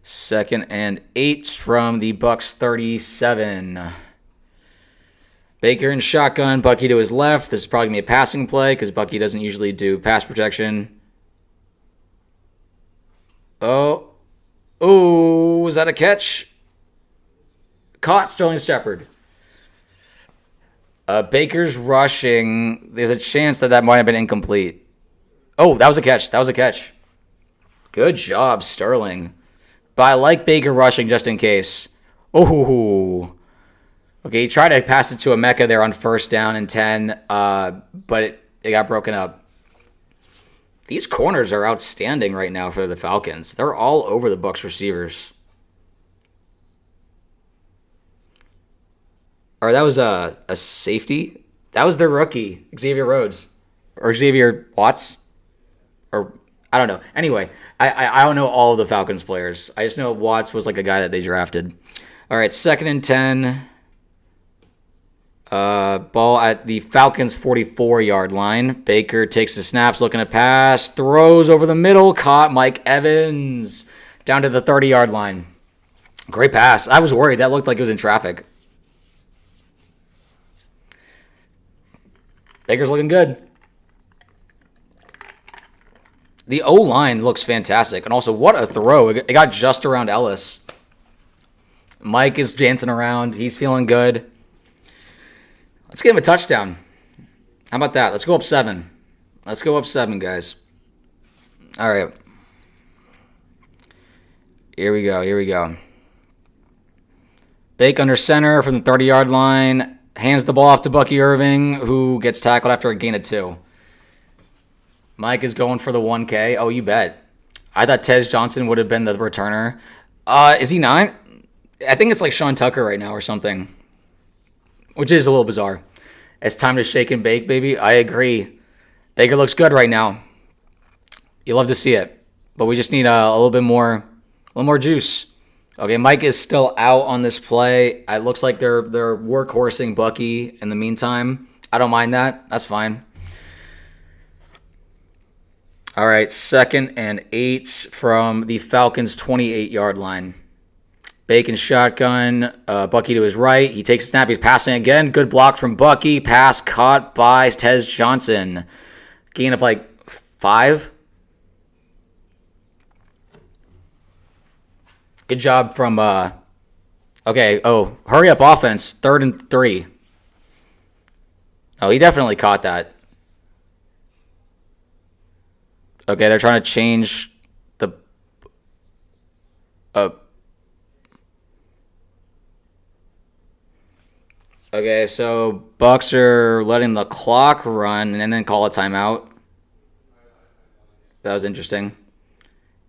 2nd and 8 from the Bucs 37. Baker in shotgun, Bucky to his left. This is probably going to be a passing play because Bucky doesn't usually do pass protection. Oh, was that a catch? Caught Sterling Shepard. Baker's rushing. There's a chance that might have been incomplete. Oh, that was a catch. Good job, Sterling. But I like Baker rushing just in case. Oh. Okay, he tried to pass it to Emeka there on 1st down and 10, but it got broken up. These corners are outstanding right now for the Falcons. They're all over the Bucs receivers. Or that was a safety? That was their rookie, Xavier Rhodes. Or Xavier Watts? Or I don't know. Anyway, I don't know all of the Falcons players. I just know Watts was like a guy that they drafted. All right, 2nd and 10. Ball at the Falcons' 44-yard line. Baker takes the snaps, looking to pass, throws over the middle, caught Mike Evans down to the 30-yard line. Great pass. I was worried. That looked like it was in traffic. Baker's looking good. The O-line looks fantastic. And also, what a throw. It got just around Ellis. Mike is dancing around. He's feeling good. Let's get him a touchdown. How about that? Let's go up 7. Let's go up 7, guys. All right. Here we go. Bake under center from the 30-yard line. Hands the ball off to Bucky Irving, who gets tackled after a gain of 2. Mike is going for the 1K. Oh, you bet. I thought Tez Johnson would have been the returner. Is he not? I think it's like Sean Tucker right now or something, which is a little bizarre. It's time to shake and bake, baby. I agree. Baker looks good right now. You love to see it, but we just need a little bit more, a little more juice. Okay, Mike is still out on this play. It looks like they're workhorsing Bucky in the meantime. I don't mind that. That's fine. All right, 2nd and 8 from the Falcons' 28-yard line. Bacon shotgun, Bucky to his right. He takes a snap. He's passing again. Good block from Bucky. Pass caught by Tez Johnson. Gain of like 5. Good job from, okay, hurry up offense. 3rd and 3. Oh, he definitely caught that. Okay, they're trying to change the, okay, so Bucs are letting the clock run and then call a timeout. That was interesting.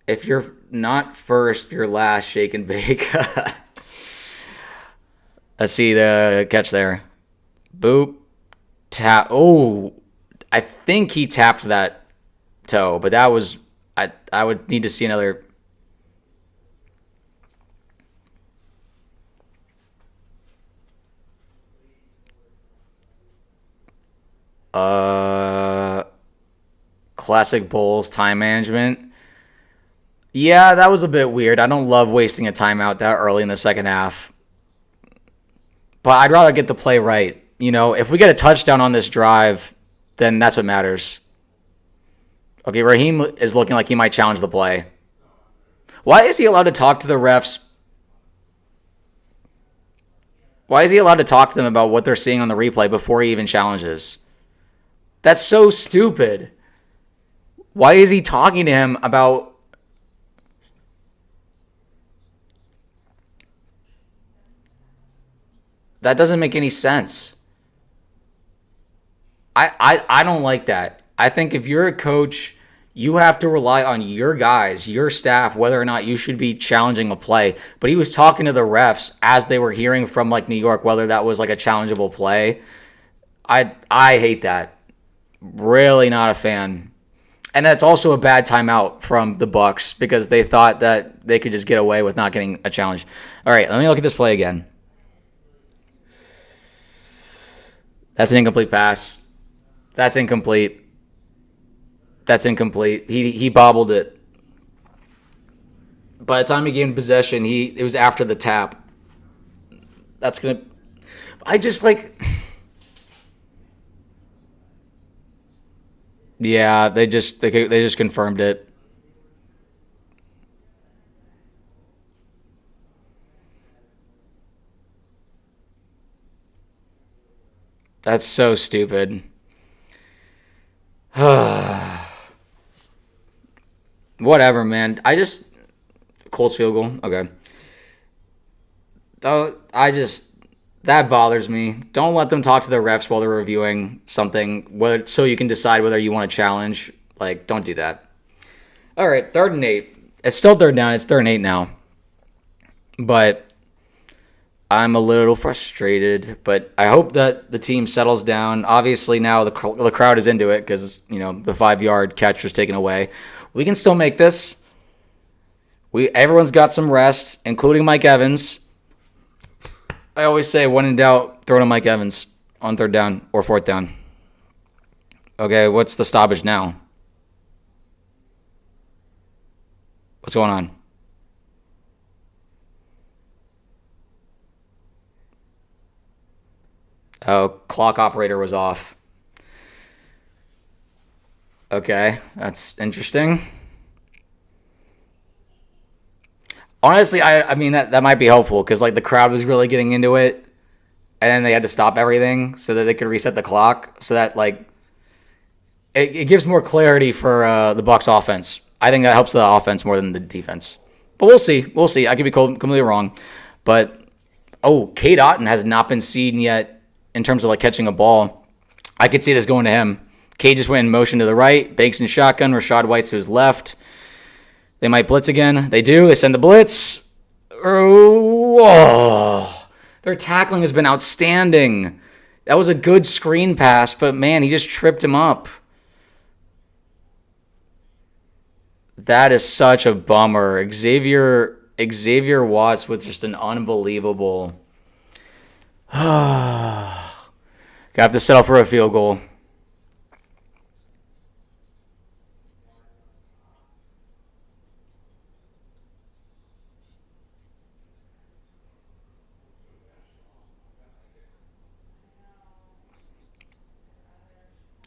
If you're not first, you're last, shake and bake. Let's see the catch there. Boop. Tap. Oh, I think he tapped that toe, but that was, I would need to see another. Classic Bulls time management. Yeah, that was a bit weird. I don't love wasting a timeout that early in the second half. But I'd rather get the play right. You know, if we get a touchdown on this drive, then that's what matters. Okay, Raheem is looking like he might challenge the play. Why is he allowed to talk to the refs? Why is he allowed to talk to them about what they're seeing on the replay before he even challenges? That's so stupid. Why is he talking to him about... That doesn't make any sense. I don't like that. I think if you're a coach, you have to rely on your guys, your staff, whether or not you should be challenging a play. But he was talking to the refs as they were hearing from like New York, whether that was like a challengeable play. I hate that. Really not a fan. And that's also a bad timeout from the Bucs because they thought that they could just get away with not getting a challenge. All right, let me look at this play again. That's an incomplete pass. That's incomplete. That's incomplete. He bobbled it. By the time he gained possession, it was after the tap. That's gonna. I just like. Yeah, they just confirmed it. That's so stupid. Whatever, man. Colts field goal. Okay. That bothers me. Don't let them talk to the refs while they're reviewing something, so you can decide whether you want to challenge. Like, don't do that. All right, 3rd and 8. It's still 3rd down. It's 3rd and 8 now. But I'm a little frustrated. But I hope that the team settles down. Obviously, now the crowd is into it because, the 5-yard catch was taken away. We can still make this. Everyone's got some rest, including Mike Evans. I always say, when in doubt, throw to Mike Evans on 3rd down or 4th down. Okay, what's the stoppage now? What's going on? Oh, clock operator was off. Okay, that's interesting. Honestly, I mean, that might be helpful because, like, the crowd was really getting into it, and then they had to stop everything so that they could reset the clock so that, like, it gives more clarity for the Bucs offense. I think that helps the offense more than the defense. But we'll see. We'll see. I could be completely wrong. But, Cade Otton has not been seen yet in terms of, like, catching a ball. I could see this going to him. Cade just went in motion to the right. Banks in shotgun. Rachaad White to his left. They might blitz again. They do. They send the blitz. Oh, their tackling has been outstanding. That was a good screen pass, but man, he just tripped him up. That is such a bummer. Xavier Watts with just an unbelievable. Gonna have to settle for a field goal.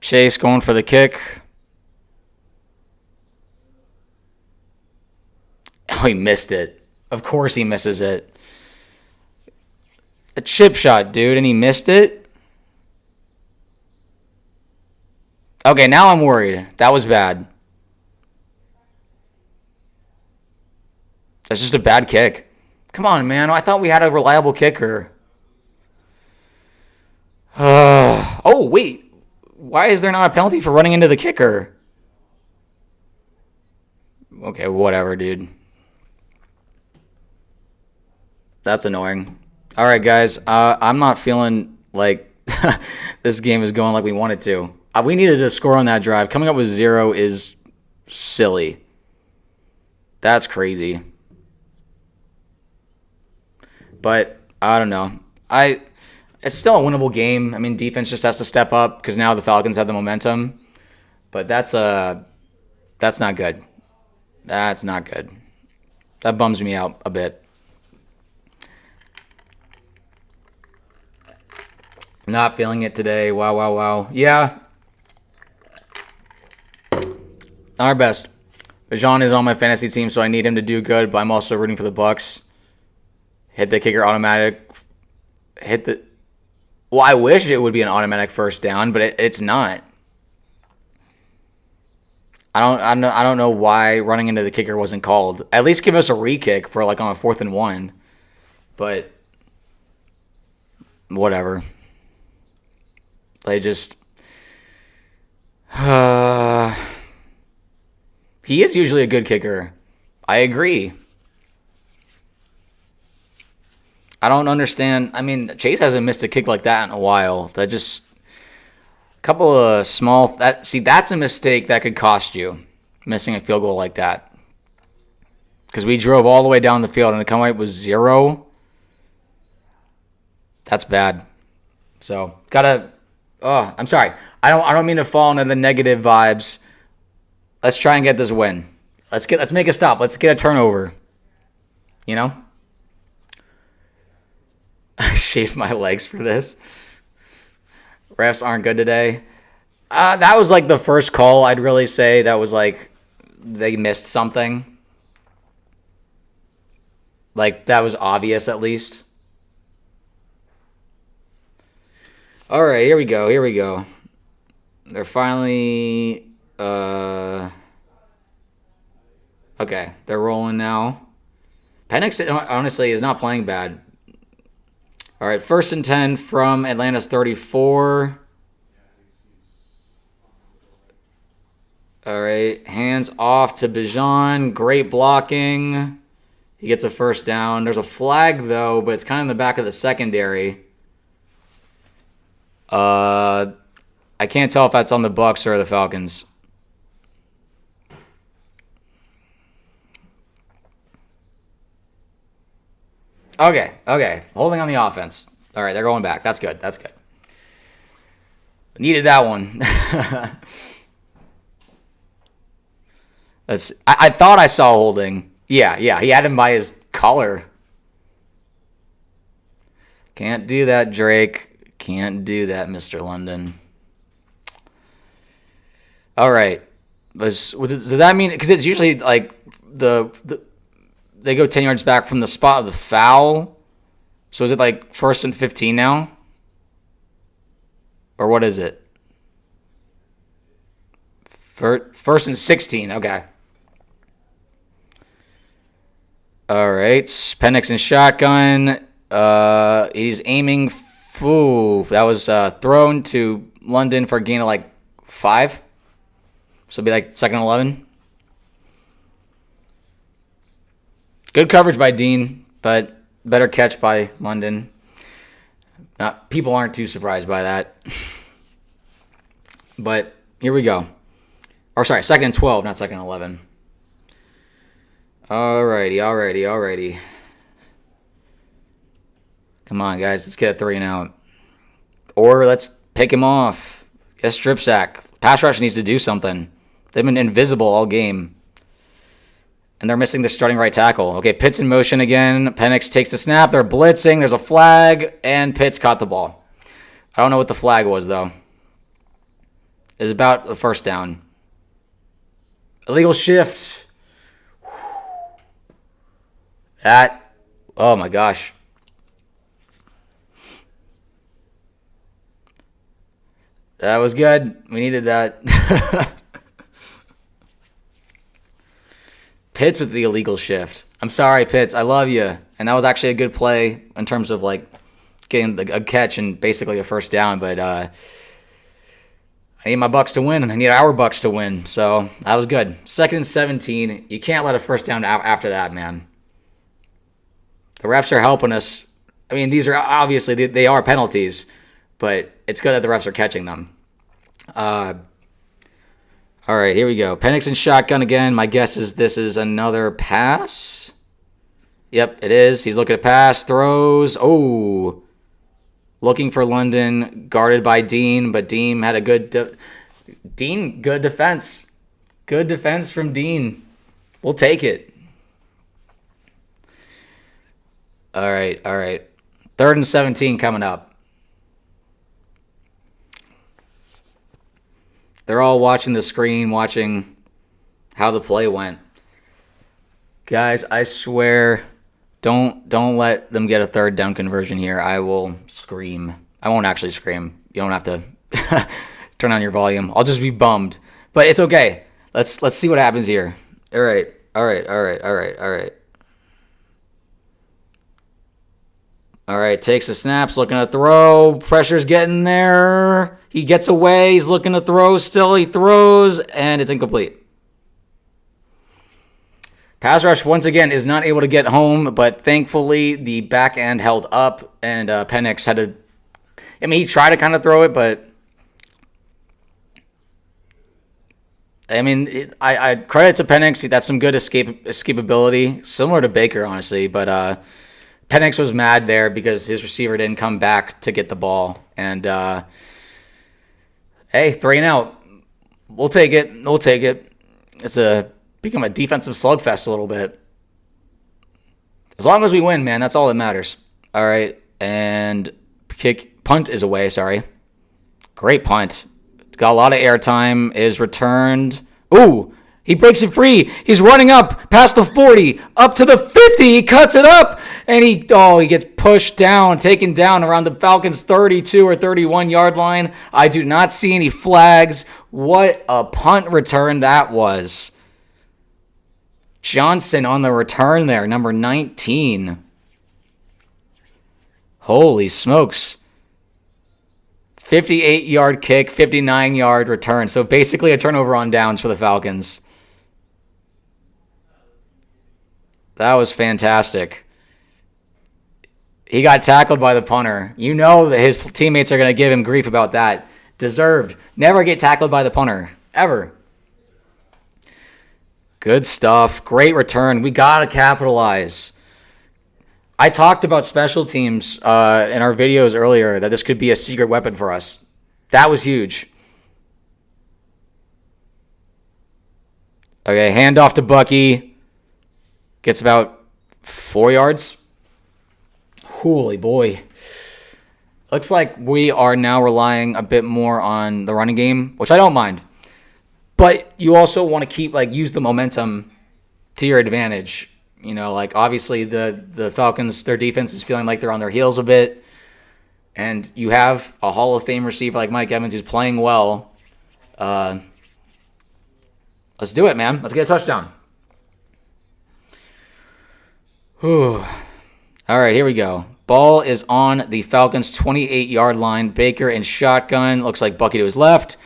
Chase going for the kick. Oh, he missed it. Of course he misses it. A chip shot, dude, and he missed it? Okay, now I'm worried. That was bad. That's just a bad kick. Come on, man. I thought we had a reliable kicker. Oh, wait. Why is there not a penalty for running into the kicker? Okay, whatever, dude. That's annoying. All right, guys. I'm not feeling like this game is going like we want it to. We needed a score on that drive. Coming up with 0 is silly. That's crazy. But I don't know. It's still a winnable game. I mean, defense just has to step up because now the Falcons have the momentum. But that's not good. That's not good. That bums me out a bit. Not feeling it today. Wow. Yeah. Not our best. Bijan is on my fantasy team, so I need him to do good, but I'm also rooting for the Bucs. Hit the kicker automatic. Well, I wish it would be an automatic first down, but it's not. I don't know why running into the kicker wasn't called. At least give us a re-kick for like on a 4th and 1. But whatever. They just he is usually a good kicker. I agree. I don't understand. I mean, Chase hasn't missed a kick like that in a while. That just a couple of small. That's a mistake that could cost you, missing a field goal like that. Because we drove all the way down the field and the comeback was 0. That's bad. So gotta. Oh, I'm sorry. I don't mean to fall into the negative vibes. Let's try and get this win. Let's make a stop. Let's get a turnover. You know? I shaved my legs for this. Refs aren't good today. That was like the first call I'd really say that was like they missed something. Like that was obvious at least. All right, here we go. They're finally okay, they're rolling now. Penix honestly is not playing bad. All right, 1st and 10 from Atlanta's 34. All right, hands off to Bijan. Great blocking. He gets a first down. There's a flag, though, but it's kind of in the back of the secondary. I can't tell if that's on the Bucs or the Falcons. Okay. Holding on the offense. All right, they're going back. That's good. Needed that one. I thought I saw holding. Yeah. He had him by his collar. Can't do that, Drake. Can't do that, Mr. London. All right. Does that mean... Because it's usually like they go 10 yards back from the spot of the foul. So is it like 1st and 15 now? Or what is it? 1st and 16. Okay. All right. Penix and shotgun. He's aiming. That was thrown to London for a gain of like 5. So it'll be like 2nd and 11. Good coverage by Dean, but better catch by London. People aren't too surprised by that. But here we go. Or sorry, 2nd and 12, not 2nd and 11. Alrighty. Come on, guys. Let's get a 3 and out. Or let's pick him off. Get a strip sack. Pass rush needs to do something. They've been invisible all game. And they're missing their starting right tackle. Okay, Pitts in motion again. Penix takes the snap. They're blitzing. There's a flag. And Pitts caught the ball. I don't know what the flag was, though. It was about the first down. Illegal shift. That. Oh, my gosh. That was good. We needed that. Pitts with the illegal shift. I'm sorry, Pitts. I love you. And that was actually a good play in terms of like getting a catch and basically a first down. But I need my Bucs to win, and I need our Bucs to win. So that was good. 2nd and 17. You can't let a first down after that, man. The refs are helping us. I mean, these are obviously they are penalties, but it's good that the refs are catching them. All right, here we go. Penix in shotgun again. My guess is this is another pass. Yep, it is. He's looking to pass, throws. Oh, looking for London, guarded by Dean, but Dean had a good good defense. Good defense from Dean. We'll take it. All right. 3rd and 17 coming up. They're all watching the screen, watching how the play went. Guys, I swear, don't let them get a 3rd down conversion here. I will scream. I won't actually scream. You don't have to turn on your volume. I'll just be bummed. But it's okay. Let's see what happens here. All right. All right, takes the snaps, looking to throw. Pressure's getting there. He gets away. He's looking to throw still. He throws, and it's incomplete. Pass rush, once again, is not able to get home, but thankfully the back end held up, and Penix had to... I mean, he tried to kind of throw it, but... I mean, I credit to Penix. That's some good escapability, similar to Baker, honestly, but... Penix was mad there because his receiver didn't come back to get the ball. And, hey, 3 and out. We'll take it. It's become a defensive slugfest a little bit. As long as we win, man, that's all that matters. All right, and punt is away, sorry. Great punt. Got a lot of airtime, is returned. Ooh! He breaks it free. He's running up past the 40, up to the 50. He cuts it up, and he gets pushed down, taken down around the Falcons' 32 or 31 yard line. I do not see any flags. What a punt return that was. Johnson on the return there, number 19. Holy smokes. 58-yard kick, 59-yard return. So basically a turnover on downs for the Falcons. That was fantastic. He got tackled by the punter. You know that his teammates are going to give him grief about that. Deserved. Never get tackled by the punter. Ever. Good stuff. Great return. We got to capitalize. I talked about special teams in our videos earlier that this could be a secret weapon for us. That was huge. Okay, handoff to Bucky. Gets about 4 yards. Holy boy. Looks like we are now relying a bit more on the running game, which I don't mind. But you also want to keep, use the momentum to your advantage. You know, obviously the Falcons, their defense is feeling like they're on their heels a bit. And you have a Hall of Fame receiver like Mike Evans who's playing well. Let's do it, man. Let's get a touchdown. Whew. All right, here we go. Ball is on the Falcons' 28-yard line. Baker in shotgun. Looks like Bucky to his left.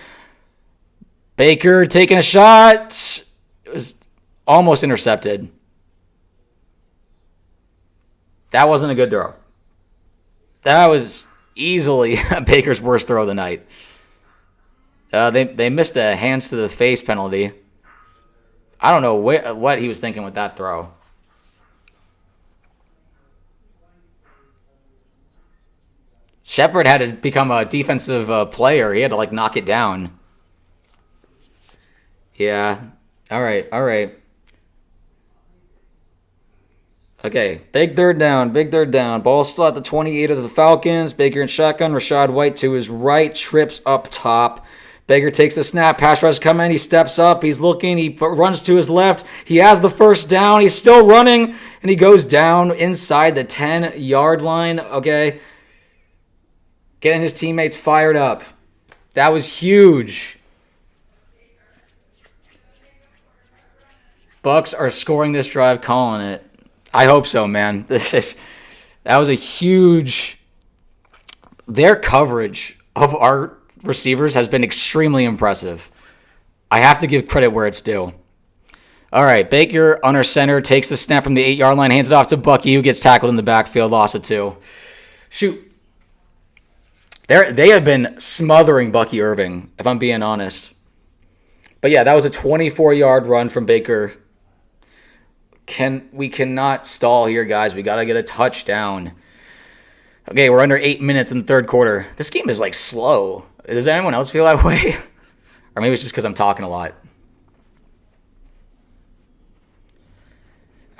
Baker taking a shot. It was almost intercepted. That wasn't a good throw. That was easily Baker's worst throw of the night. They missed a hands to the face penalty. I don't know what he was thinking with that throw. Shepard had to become a defensive player. He had to knock it down. Yeah. All right. Okay, big third down. Ball still at the 28 of the Falcons. Baker in shotgun. Rachaad White to his right, trips up top. Baker takes the snap. Pass rush coming. He steps up. He's looking. He runs to his left. He has the first down. He's still running, and he goes down inside the 10-yard line. Okay. Getting his teammates fired up. That was huge. Bucs are scoring this drive, calling it. I hope so, man. That was a huge. Their coverage of our receivers has been extremely impressive. I have to give credit where it's due. All right, Baker under center takes the snap from the 8-yard line, hands it off to Bucky, who gets tackled in the backfield, loss of 2. Shoot. They have been smothering Bucky Irving, if I'm being honest. But yeah, that was a 24-yard run from Baker. We cannot stall here, guys. We got to get a touchdown. Okay, we're under 8 minutes in the third quarter. This game is slow. Does anyone else feel that way? Or maybe it's just because I'm talking a lot.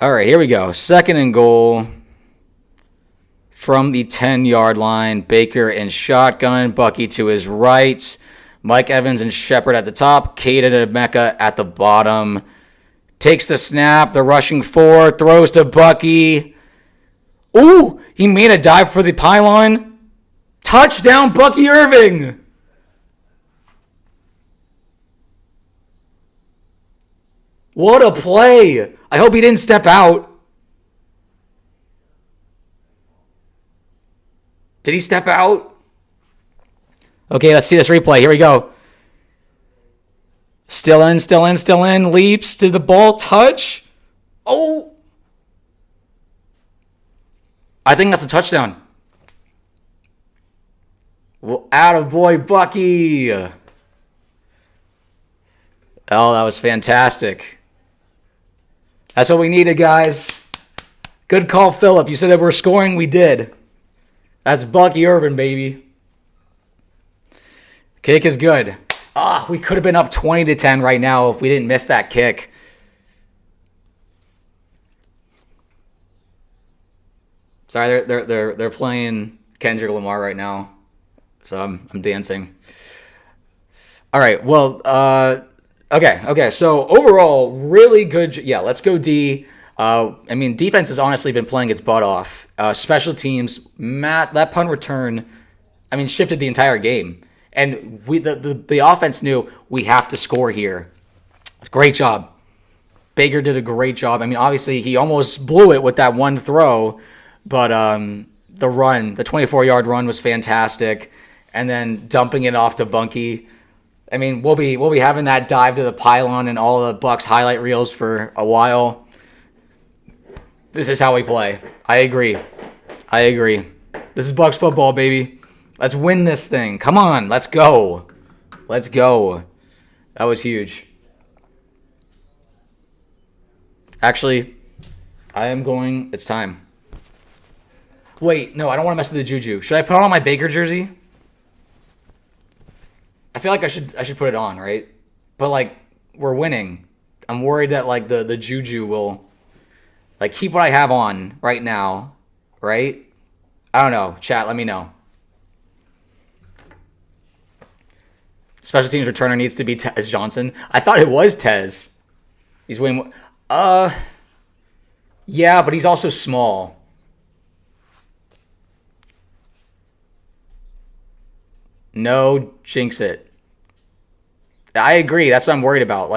All right, here we go. 2nd and goal from the 10-yard line. Baker in shotgun. Bucky to his right. Mike Evans and Shepard at the top. Caden and Mecca at the bottom. Takes the snap. The rushing 4. Throws to Bucky. Ooh, he made a dive for the pylon. Touchdown, Bucky Irving. What a play. I hope he didn't step out. Did he step out? Okay, let's see this replay. Here we go. Still in. Leaps to the ball. Touch. Oh. I think that's a touchdown. Well, attaboy, Bucky. Oh, that was fantastic. That's what we needed, guys. Good call, Phillip. You said that we're scoring. We did. That's Bucky Irving, baby. Kick is good. We could have been up 20-10 right now if we didn't miss that kick. Sorry, they're playing Kendrick Lamar right now, so I'm dancing. All right, well, okay. So overall, really good. Yeah, let's go D. Defense has honestly been playing its butt off. Special teams, that punt return, shifted the entire game. And the offense knew we have to score here. Great job. Baker did a great job. Obviously, he almost blew it with that one throw, but the 24-yard run was fantastic. And then dumping it off to Bunky. We'll be having that dive to the pylon and all the Bucs highlight reels for a while. This is how we play. I agree. This is Bucs football, baby. Let's win this thing. Come on, let's go. That was huge. Actually, it's time. Wait, no, I don't want to mess with the juju. Should I put on my Baker jersey? I feel like I should put it on, right? But we're winning. I'm worried that the juju will keep what I have on right now, right? I don't know. Chat, let me know. Special teams returner needs to be Tez Johnson. I thought it was Tez. He's way more. Yeah, but he's also small. No, jinx it. I agree. That's what I'm worried about.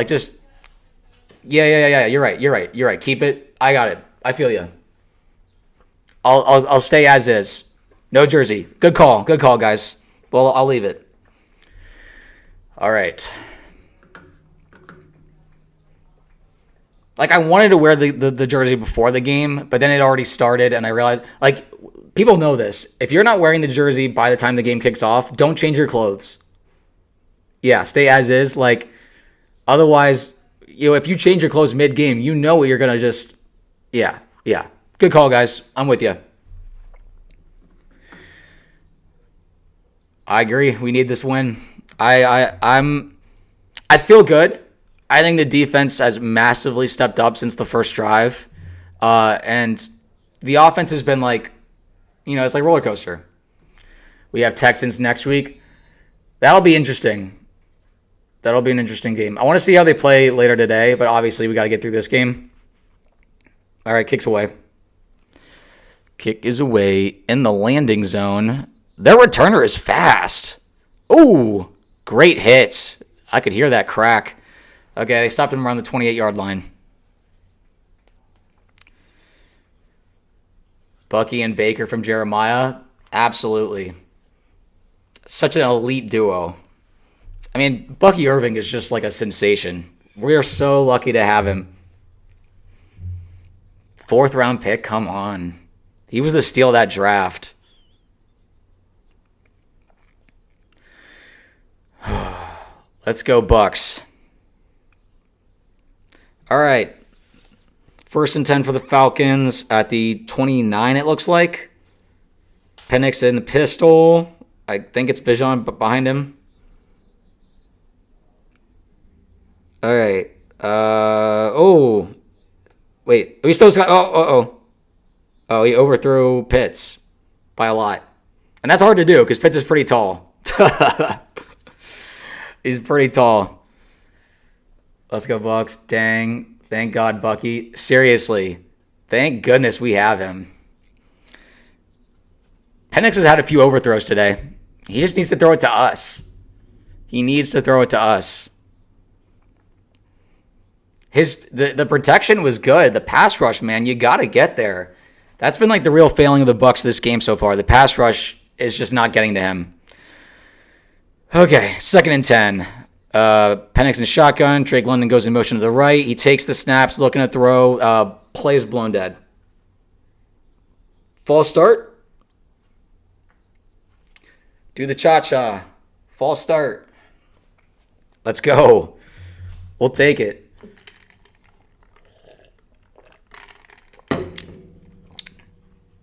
Yeah. You're right. Keep it. I got it. I feel you. I'll stay as is. No jersey. Good call, guys. Well, I'll leave it. All right. Like, I wanted to wear the jersey before the game, but then it already started, and I realized, like, people know this. If you're not wearing the jersey by the time the game kicks off, don't change your clothes. Yeah, stay as is. Like, otherwise, if you change your clothes mid-game, you're going to just, yeah. Good call, guys. I'm with you. I agree. We need this win. I feel good. I think the defense has massively stepped up since the first drive. And the offense has been like, it's like roller coaster. We have Texans next week. That'll be interesting. That'll be an interesting game. I want to see how they play later today, but obviously we got to get through this game. All right, kick's away. Kick is away in the landing zone. Their returner is fast. Ooh, great hit. I could hear that crack. Okay, they stopped him around the 28-yard line. Bucky and Baker from Jeremiah. Absolutely. Such an elite duo. I mean, Bucky Irving is just like a sensation. We are so lucky to have him. 4th-round pick, come on. He was the steal of that draft. Let's go, Bucs. All right. 1st and 10 for the Falcons at the 29, it looks like. Penix in the pistol. I think it's Bijan behind him. All right. Wait. We still got. Oh, he overthrew Pitts by a lot. And that's hard to do because Pitts is pretty tall. He's pretty tall. Let's go, Bucs. Dang. Thank God, Bucky. Seriously. Thank goodness we have him. Penix has had a few overthrows today. He just needs to throw it to us. The protection was good. The pass rush, man, you got to get there. That's been like the real failing of the Bucs this game so far. The pass rush is just not getting to him. Okay, 2nd and 10. Penix in shotgun. Drake London goes in motion to the right. He takes the snaps, looking to throw. Play is blown dead. False start. Do the cha-cha. False start. Let's go. We'll take it.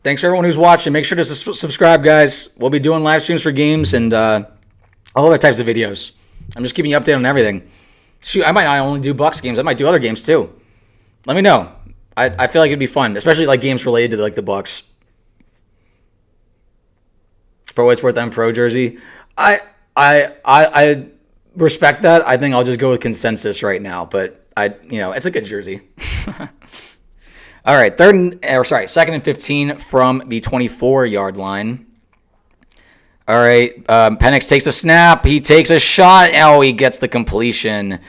Thanks for everyone who's watching. Make sure to subscribe, guys. We'll be doing live streams for games and all other types of videos. I'm just keeping you updated on everything. Shoot, I might not only do Bucs games. I might do other games too. Let me know. I feel like it'd be fun, especially like games related to like the Bucs. For what it's worth, I'm pro jersey. I respect that. I think I'll just go with consensus right now, but it's a good jersey. All right, 2nd and 15 from the 24-yard line. All right, Penix takes a snap. He takes a shot. Oh, he gets the completion.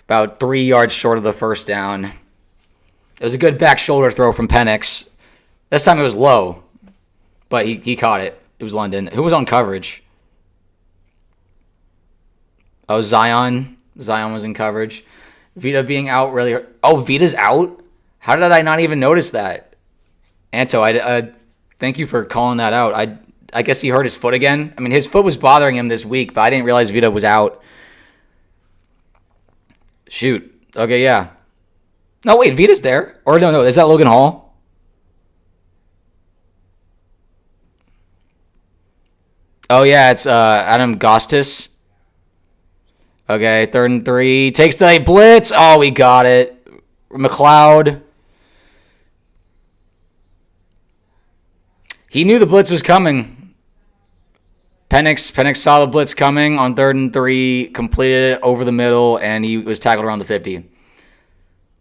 About 3 yards short of the first down. It was a good back shoulder throw from Penix. This time it was low, but he caught it. It was London. Who was on coverage? Oh, Zion. Zion was in coverage. Vita being out really. Oh, Vita's out? How did I not even notice that? Anto, I thank you for calling that out. I guess he hurt his foot again. I mean, his foot was bothering him this week, but I didn't realize Vita was out. Shoot. Okay, yeah. No, wait, Vita's there. Or no, is that Logan Hall? Oh, yeah, it's Adam Gostis. Okay, 3rd and 3. Takes the blitz. Oh, we got it. McLeod. He knew the blitz was coming. Penix saw the blitz coming on 3rd and 3, completed it over the middle, and he was tackled around the 50.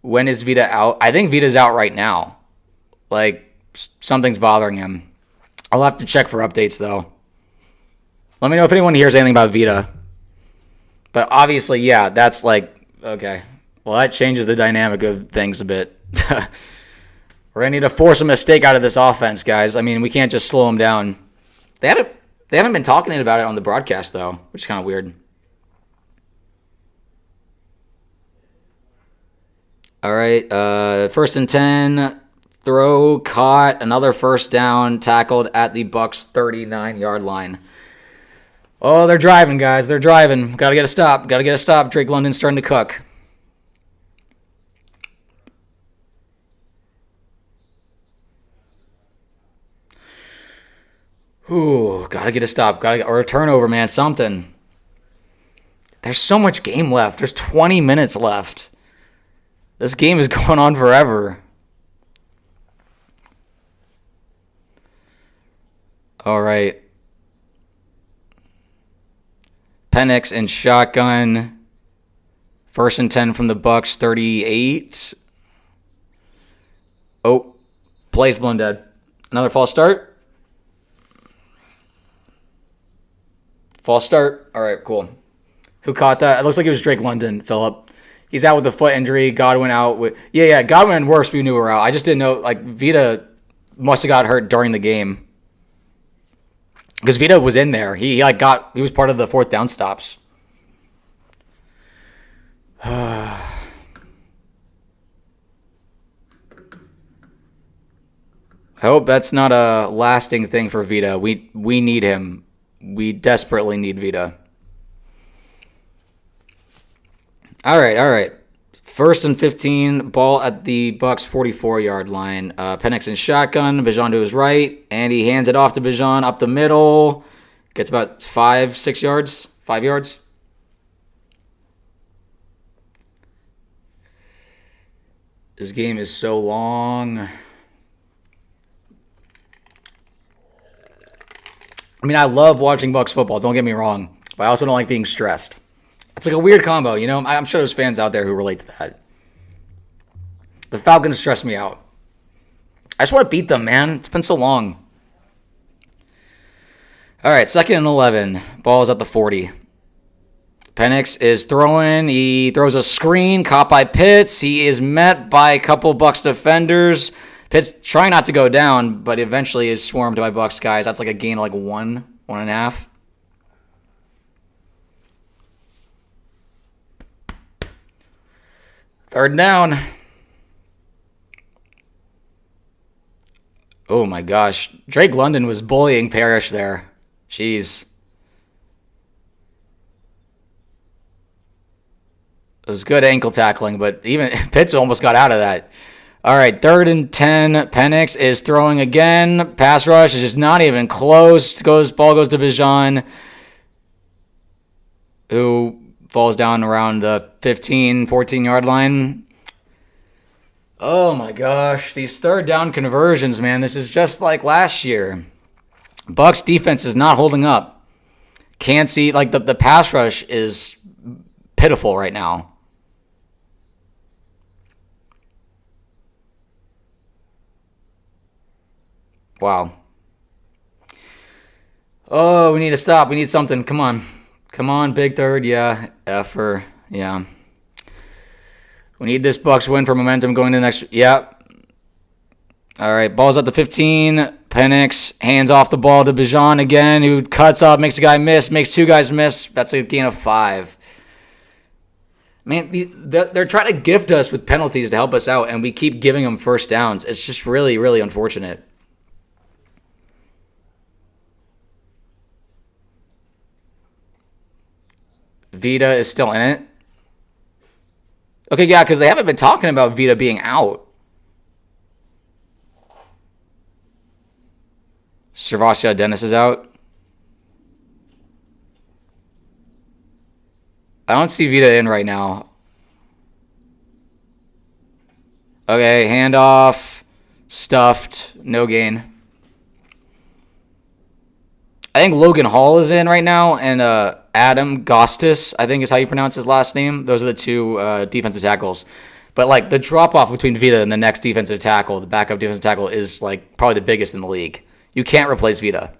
When is Vita out? I think Vita's out right now. Like, something's bothering him. I'll have to check for updates, though. Let me know if anyone hears anything about Vita. But obviously, yeah, that's like, okay. Well, that changes the dynamic of things a bit. We're going to need to force a mistake out of this offense, guys. I mean, we can't just slow them down. They haven't been talking about it on the broadcast, though, which is kind of weird. All right. First and 10. Throw, caught, another first down, tackled at the Bucs 39-yard line. Oh, they're driving, guys. They're driving. Got to get a stop. Got to get a stop. Drake London's starting to cook. Ooh, got to get a stop. Or a turnover, man. Something. There's so much game left. There's 20 minutes left. This game is going on forever. All right. Penix in shotgun. First and 10 from the Bucs, 38. Oh, plays blown dead. Another false start. False start. All right, cool. Who caught that? It looks like it was Drake London, Phillip. He's out with a foot injury. Godwin out with... Yeah, Godwin and worse, we knew were out. I just didn't know, Vita must have got hurt during the game. Because Vita was in there. He was part of the fourth down stops. I hope that's not a lasting thing for Vita. We need him. We desperately need Vita. All right. First and 15, ball at the Bucs 44-yard line. Penix in shotgun, Bijan to his right, and he hands it off to Bijan up the middle. Gets about 5 yards. This game is so long. I mean, I love watching Bucs football, don't get me wrong, but I also don't like being stressed. It's like a weird combo, you know? I'm sure there's fans out there who relate to that. The Falcons stress me out. I just want to beat them, man. It's been so long. All right, 2nd and 11. Ball is at the 40. Penix is throwing. He throws a screen, caught by Pitts. He is met by a couple Bucs defenders. Pitts trying not to go down, but eventually is swarmed by Bucs guys. That's like a gain of 1.5. Third down. Oh my gosh. Drake London was bullying Parrish there. Jeez. It was good ankle tackling, but even Pitts almost got out of that. All right, 3rd and 10. Penix is throwing again. Pass rush is just not even close. Ball goes to Bijan, who falls down around the 15, 14-yard line. Oh, my gosh. These third down conversions, man. This is just like last year. Bucs defense is not holding up. Can't see. The pass rush is pitiful right now. Wow. Oh, we need to stop. We need something. Come on. Come on, big third. Yeah. Effer. Yeah. We need this Bucs win for momentum going to the next. Yeah. All right. Ball's at the 15. Penix hands off the ball to Bijan again, who cuts up, makes a guy miss, makes 2 guys miss. That's a gain of 5. Man, they're trying to gift us with penalties to help us out, and we keep giving them first downs. It's just really, really unfortunate. Vita is still in it. Okay, yeah, because they haven't been talking about Vita being out. Servacio Dennis is out. I don't see Vita in right now. Okay, handoff. Stuffed. No gain. I think Logan Hall is in right now, and Adam Gostis, I think is how you pronounce his last name. Those are the 2 defensive tackles. But the drop-off between Vita and the next defensive tackle, the backup defensive tackle, is probably the biggest in the league. You can't replace Vita.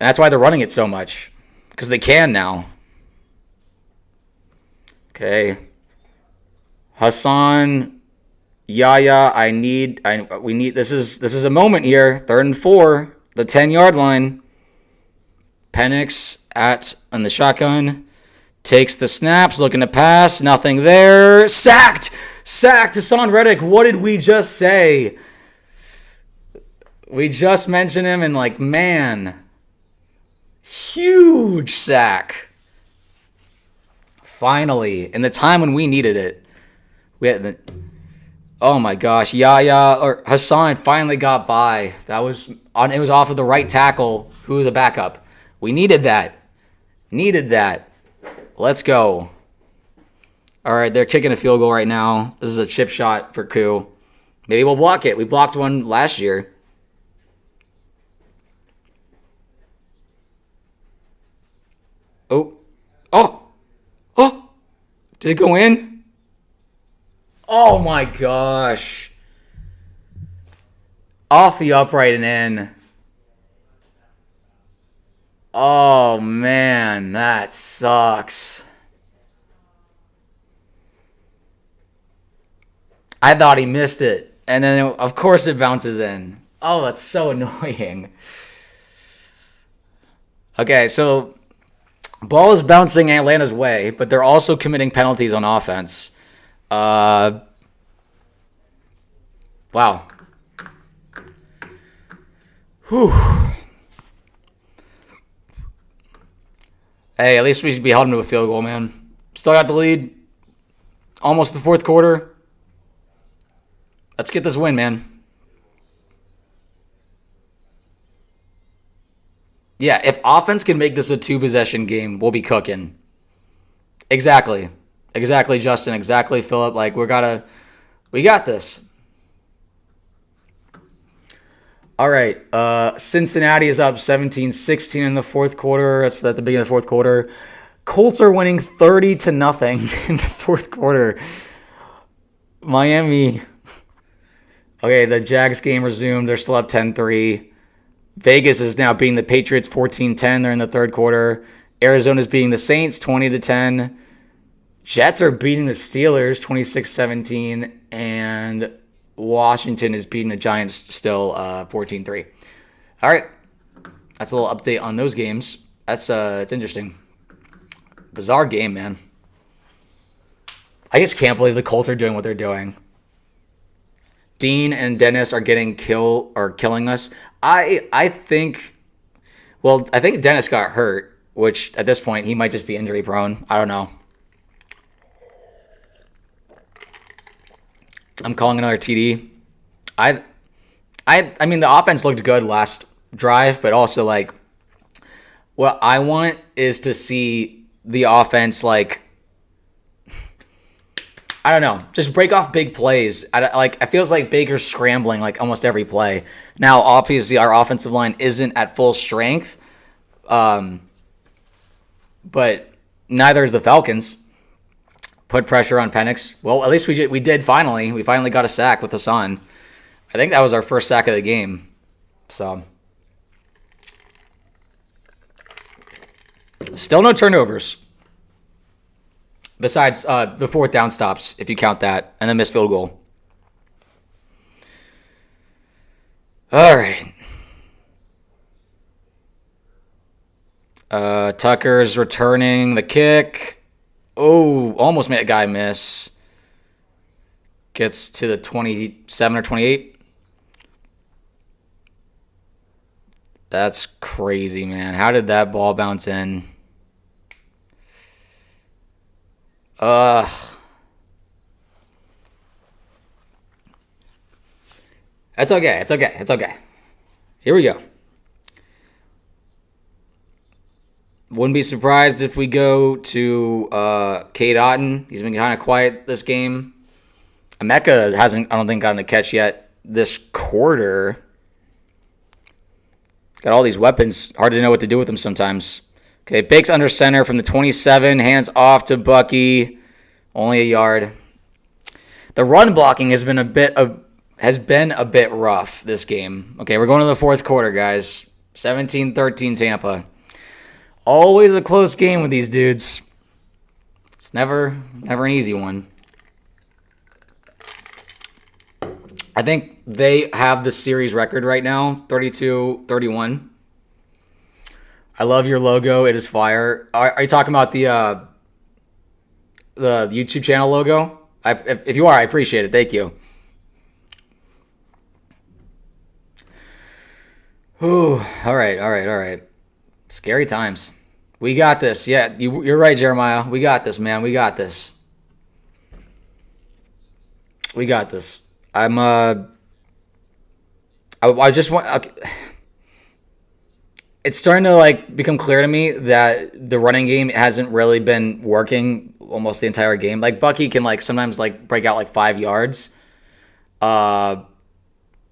And that's why they're running it so much. Because they can now. Okay. Hassan, Yaya, we need, this is a moment here. 3rd and 4, the 10-yard line. Penix on the shotgun. Takes the snaps, looking to pass, nothing there. Sacked! Sacked! Hassan Reddick, what did we just say? We just mentioned him and like, man, huge sack. Finally, in the time when we needed it. We had the, oh my gosh, Yaya or Hassan finally got by. That was on. It was off of the right tackle, who was a backup. We needed that. Needed that. Let's go. All right, they're kicking a field goal right now. This is a chip shot for Koo. Maybe we'll block it. We blocked one last year. Oh. Oh. Oh. Did it go in? Oh my gosh. Off the upright and in. Oh man, that sucks. I thought he missed it. And then, of course, it bounces in. Oh, that's so annoying. Okay, so ball is bouncing Atlanta's way, but they're also committing penalties on offense. Wow. Whew. Hey, at least we should be held to a field goal, man. Still got the lead. Almost the fourth quarter. Let's get this win, man. Yeah, if offense can make this a two-possession game, we'll be cooking. Exactly. Exactly, Justin. Exactly, Philip. Like, we got this. All right. Cincinnati is up 17-16 in the fourth quarter. That's at the beginning of the fourth quarter. Colts are winning 30-0 in the fourth quarter. Miami. Okay, the Jags game resumed. They're still up 10-3. Vegas is now beating the Patriots 14-10. They're in the third quarter. Arizona's beating the Saints 20-10. Jets are beating the Steelers 26-17. And Washington is beating the Giants still 14-3. All right. That's a little update on those games. It's interesting. Bizarre game, man. I just can't believe the Colts are doing what they're doing. Dean and Dennis are getting killing us. I think Dennis got hurt, which at this point he might just be injury prone. I don't know. I'm calling another TD. I mean the offense looked good last drive, but also like what I want is to see the offense like I don't know, just break off big plays. I feels like Baker's scrambling like almost every play. Now, obviously, our offensive line isn't at full strength, but neither is the Falcons. Put pressure on Penix. Well, at least we did finally. We finally got a sack with Hassan. I think that was our first sack of the game. So, still no turnovers. Besides the fourth down stops, if you count that, and the missed field goal. All right. Tucker's returning the kick. Oh, almost made a guy miss. Gets to the 27 or 28. That's crazy, man. How did that ball bounce in? It's okay. Here we go. Wouldn't be surprised if we go to Cade Otton. He's been kind of quiet this game. Emeka hasn't, I don't think, gotten a catch yet this quarter. Got all these weapons. Hard to know what to do with them sometimes. Okay, Bake's under center from the 27. Hands off to Bucky. Only a yard. The run blocking has been a bit rough this game. Okay, we're going to the fourth quarter, guys. 17-13 Tampa. Always a close game with these dudes. It's never an easy one. I think they have the series record right now, 32-31. I love your logo. It is fire. Are you talking about the the YouTube channel logo? If you are, I appreciate it. Thank you. Ooh, all right. Scary times. We got this. Yeah, you're right, Jeremiah. We got this, man. We got this. I just want. Okay. It's starting to like become clear to me that the running game hasn't really been working almost the entire game. Like Bucky can like sometimes like break out like 5 yards.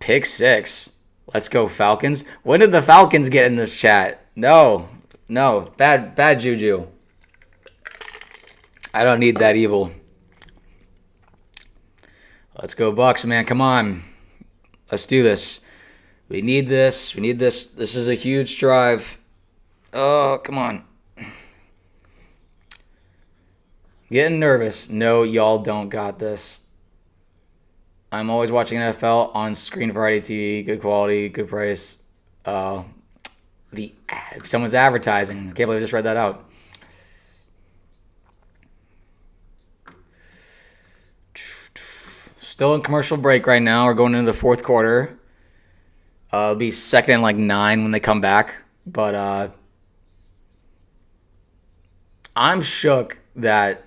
Pick 6. Let's go Falcons. When did the Falcons get in this chat? No. Bad juju. I don't need that evil. Let's go Bucs, man. Come on. Let's do this. We need this. This is a huge drive. Oh, come on. Getting nervous. No, y'all don't got this. I'm always watching NFL on screen variety TV. Good quality, good price. Someone's advertising. I can't believe I just read that out. Still in commercial break right now. We're going into the fourth quarter. It'll be second and like 9 when they come back. But I'm shook that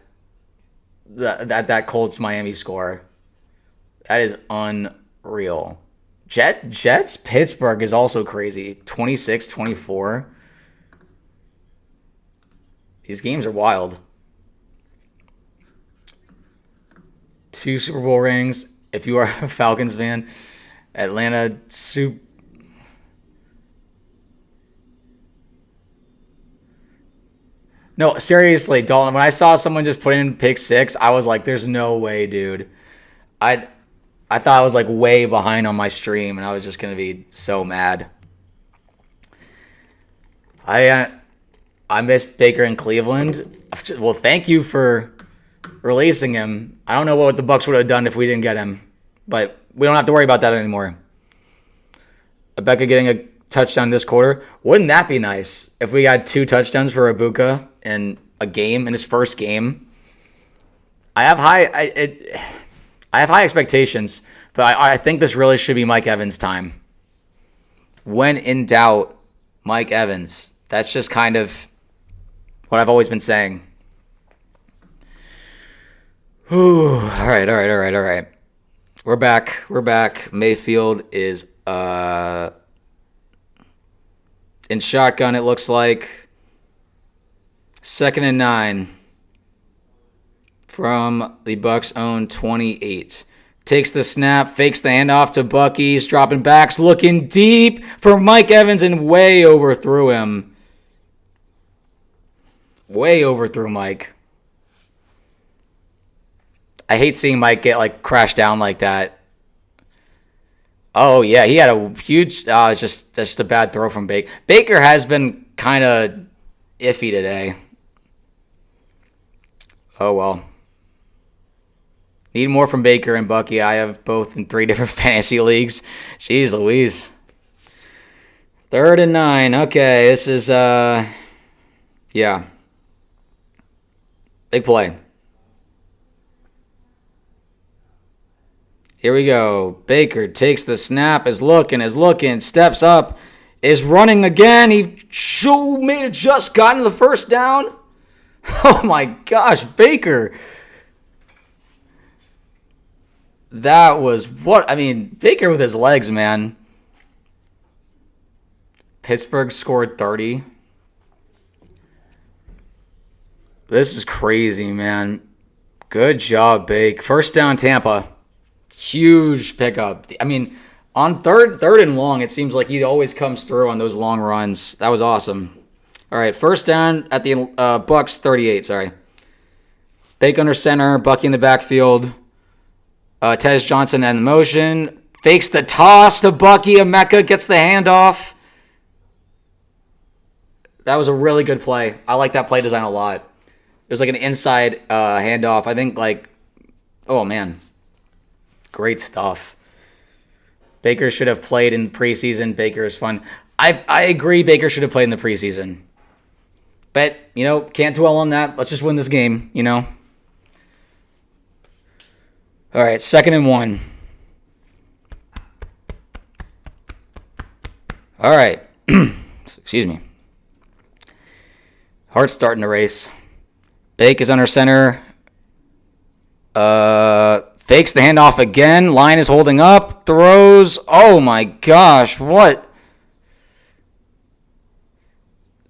Colts Miami score. That is unreal. Jets Pittsburgh is also crazy. 26-24. These games are wild. 2 Super Bowl rings. If you are a Falcons fan, Atlanta soup. No, seriously, Dalton, when I saw someone just put in pick 6, I was like, there's no way, dude. I thought I was like way behind on my stream, and I was just going to be so mad. I miss Baker in Cleveland. Well, thank you for releasing him. I don't know what the Bucs would have done if we didn't get him, but we don't have to worry about that anymore. Becca getting a touchdown this quarter. Wouldn't that be nice if we got 2 touchdowns for Ibuka in a game, in his first game? I have high expectations, but I think this really should be Mike Evans' time. When in doubt, Mike Evans. That's just kind of what I've always been saying. All right. We're back. Mayfield is in shotgun, it looks like. Second and 9 from the Bucs' own 28. Takes the snap, fakes the handoff to Bucky. He's dropping backs, looking deep for Mike Evans, and way overthrew him. Way overthrew Mike. I hate seeing Mike get like crashed down like that. Oh yeah, he had a huge. It's just a bad throw from Baker. Baker has been kind of iffy today. Oh well. Need more from Baker and Bucky. I have both in 3 different fantasy leagues. Jeez Louise. 3rd and 9. Okay, this is yeah. Big play. Here we go. Baker takes the snap, is looking, steps up, is running again. He may have just gotten the first down. Oh my gosh, Baker. That was Baker with his legs, man. Pittsburgh scored 30. This is crazy, man. Good job, Bake. First down, Tampa. Huge pickup. On third and long, it seems like he always comes through on those long runs. That was awesome. All right, first down at the Bucs 38, sorry. Bake under center, Bucky in the backfield. Tez Johnson in motion. Fakes the toss to Bucky. Emeka gets the handoff. That was a really good play. I like that play design a lot. It was like an inside handoff. I think oh man. Great stuff. Baker should have played in preseason. Baker is fun. I agree Baker should have played in the preseason. But, can't dwell on that. Let's just win this game, All right, 2nd and 1. All right. Excuse me. Heart's starting to race. Bake is under center. Fakes the handoff again. Line is holding up. Throws. Oh my gosh, what?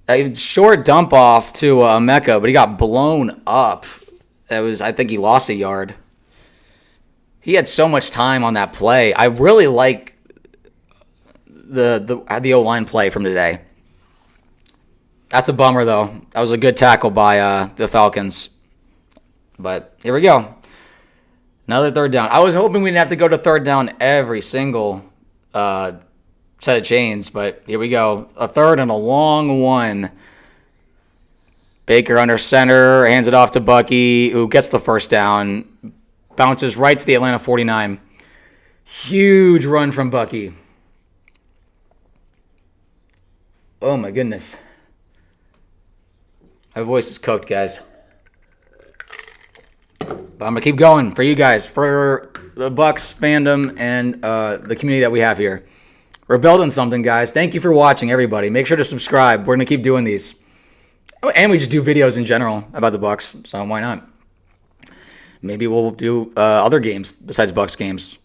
A short dump off to Mecca, but he got blown up. I think he lost a yard. He had so much time on that play. I really like the O-line play from today. That's a bummer, though. That was a good tackle by the Falcons. But here we go. Another 3rd down. I was hoping we didn't have to go to 3rd down every single set of chains, but here we go. A 3rd and a long one. Baker under center, hands it off to Bucky, who gets the 1st down. Bounces right to the Atlanta 49. Huge run from Bucky. Oh my goodness. My voice is cooked, guys. But I'm going to keep going for you guys, for the Bucs fandom and the community that we have here. We're building something, guys. Thank you for watching, everybody. Make sure to subscribe. We're going to keep doing these. And we just do videos in general about the Bucs, so why not? Maybe we'll do other games besides Bucs games.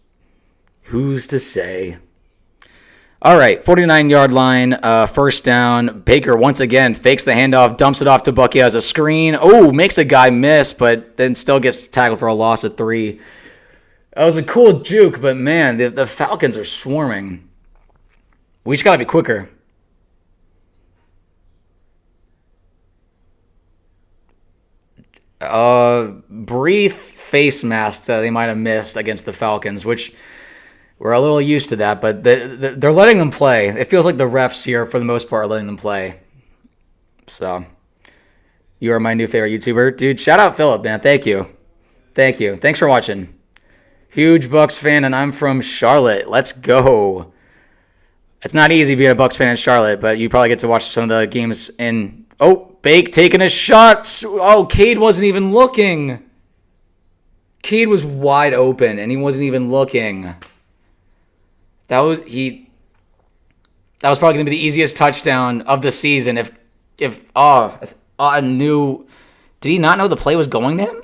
Who's to say? All right, 49-yard line, 1st down. Baker once again fakes the handoff, dumps it off to Bucky as a screen. Oh, makes a guy miss, but then still gets tackled for a loss of 3. That was a cool juke, but man, the Falcons are swarming. We just got to be quicker. Brief face mask that they might have missed against the Falcons, which we're a little used to that, but they're letting them play. It feels like the refs here, for the most part, are letting them play. So, you are my new favorite YouTuber. Dude, shout out Philip, man. Thank you. Thanks for watching. Huge Bucs fan, and I'm from Charlotte. Let's go. It's not easy being a Bucs fan in Charlotte, but you probably get to watch some of the games in... Oh, Bake taking a shot. Oh, Cade wasn't even looking. Cade was wide open, and he wasn't even looking. That was probably going to be the easiest touchdown of the season. If I knew, did he not know the play was going to him?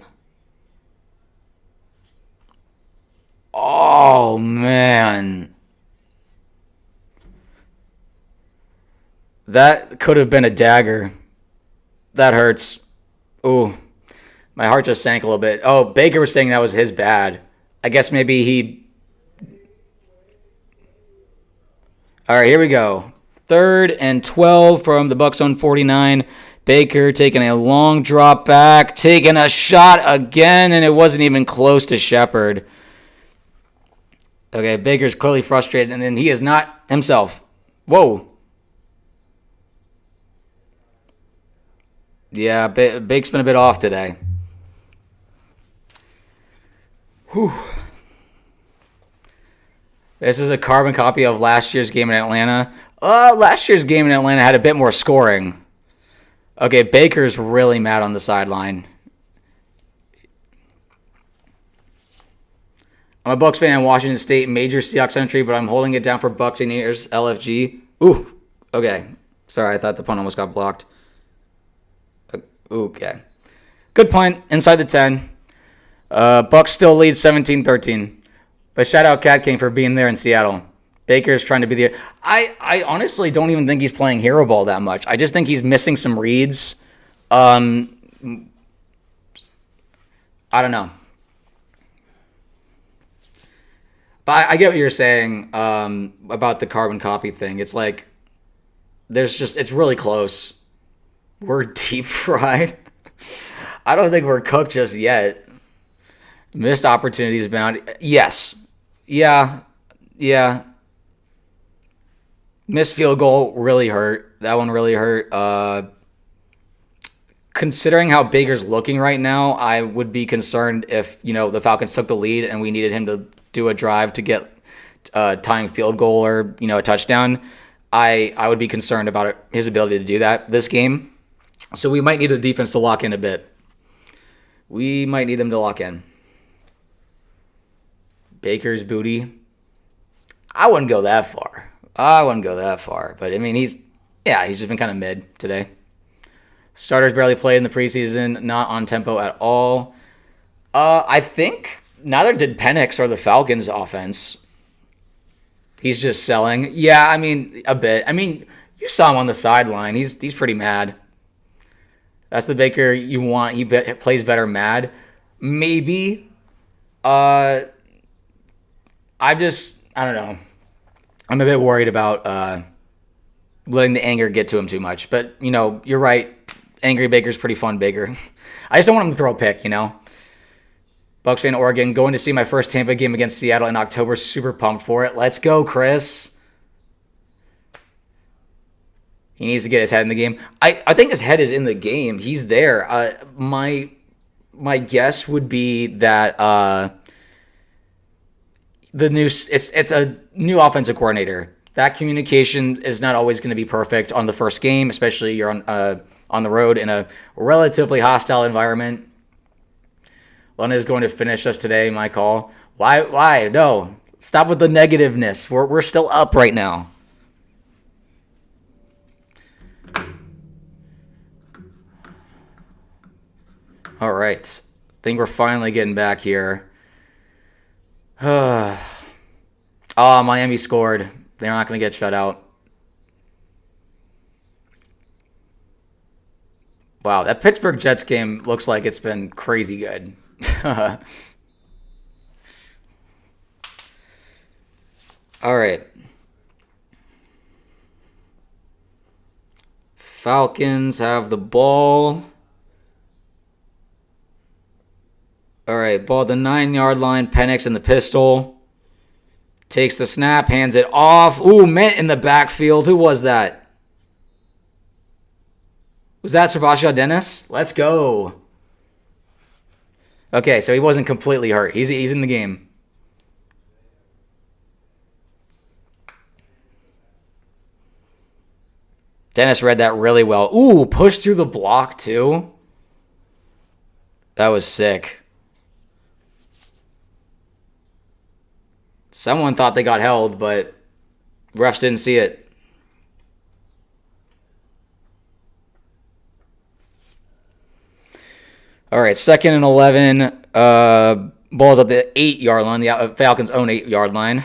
Oh man, that could have been a dagger. That hurts. Ooh, my heart just sank a little bit. Oh, Baker was saying that was his bad. I guess maybe he. All right, here we go. 3rd and 12 from the Bucs own 49. Baker taking a long drop back, taking a shot again, and it wasn't even close to Shepard. Okay, Baker's clearly frustrated, and then he is not himself. Whoa. Yeah, Bake's been a bit off today. Whew. This is a carbon copy of last year's game in Atlanta. Last year's game in Atlanta had a bit more scoring. Okay, Baker's really mad on the sideline. I'm a Bucs fan in Washington State, major Seahawks entry, but I'm holding it down for Buccaneers, LFG. Ooh, okay. Sorry, I thought the punt almost got blocked. Okay. Good punt, inside the 10. Bucs still lead 17-13. But shout out Cat King for being there in Seattle. Baker's trying to be the... I honestly don't even think he's playing hero ball that much. I just think he's missing some reads. I don't know. But I get what you're saying about the carbon copy thing. It's like, it's really close. We're deep fried. I don't think we're cooked just yet. Missed opportunities bound. Yes. Yeah. Missed field goal really hurt. That one really hurt. Considering how Baker's looking right now, I would be concerned if, the Falcons took the lead and we needed him to do a drive to get a tying field goal or, a touchdown. I would be concerned about his ability to do that this game. So we might need the defense to lock in a bit. We might need them to lock in. Baker's booty. I wouldn't go that far. But I mean, he's just been kind of mid today. Starters barely played in the preseason, not on tempo at all. I think neither did Penix or the Falcons offense. He's just selling. Yeah, I mean, a bit. I mean, you saw him on the sideline. He's pretty mad. That's the Baker you want. He plays better mad. Maybe. I don't know. I'm a bit worried about letting the anger get to him too much. But, you're right. Angry Baker's pretty fun, Baker. I just don't want him to throw a pick, Bucs fan, Oregon. Going to see my first Tampa game against Seattle in October. Super pumped for it. Let's go, Chris. He needs to get his head in the game. I think his head is in the game. He's there. My guess would be that it's a new offensive coordinator. That communication is not always going to be perfect on the first game, especially you're on the road in a relatively hostile environment. Luna is going to finish us today, my call. Why? No. Stop with the negativeness. We're still up right now. All right. I think we're finally getting back here. Miami scored. They're not going to get shut out. Wow, that Pittsburgh Jets game looks like it's been crazy good. All right. Falcons have the ball. All right, ball at the 9-yard line. Penix in the pistol. Takes the snap, hands it off. Ooh, Mint in the backfield. Who was that? Was that Sebastian Dennis? Let's go. Okay, so he wasn't completely hurt. He's in the game. Dennis read that really well. Ooh, pushed through the block too. That was sick. Someone thought they got held, but refs didn't see it. All right, 2nd and 11. Ball's at the 8-yard line, the Falcons' own 8-yard line.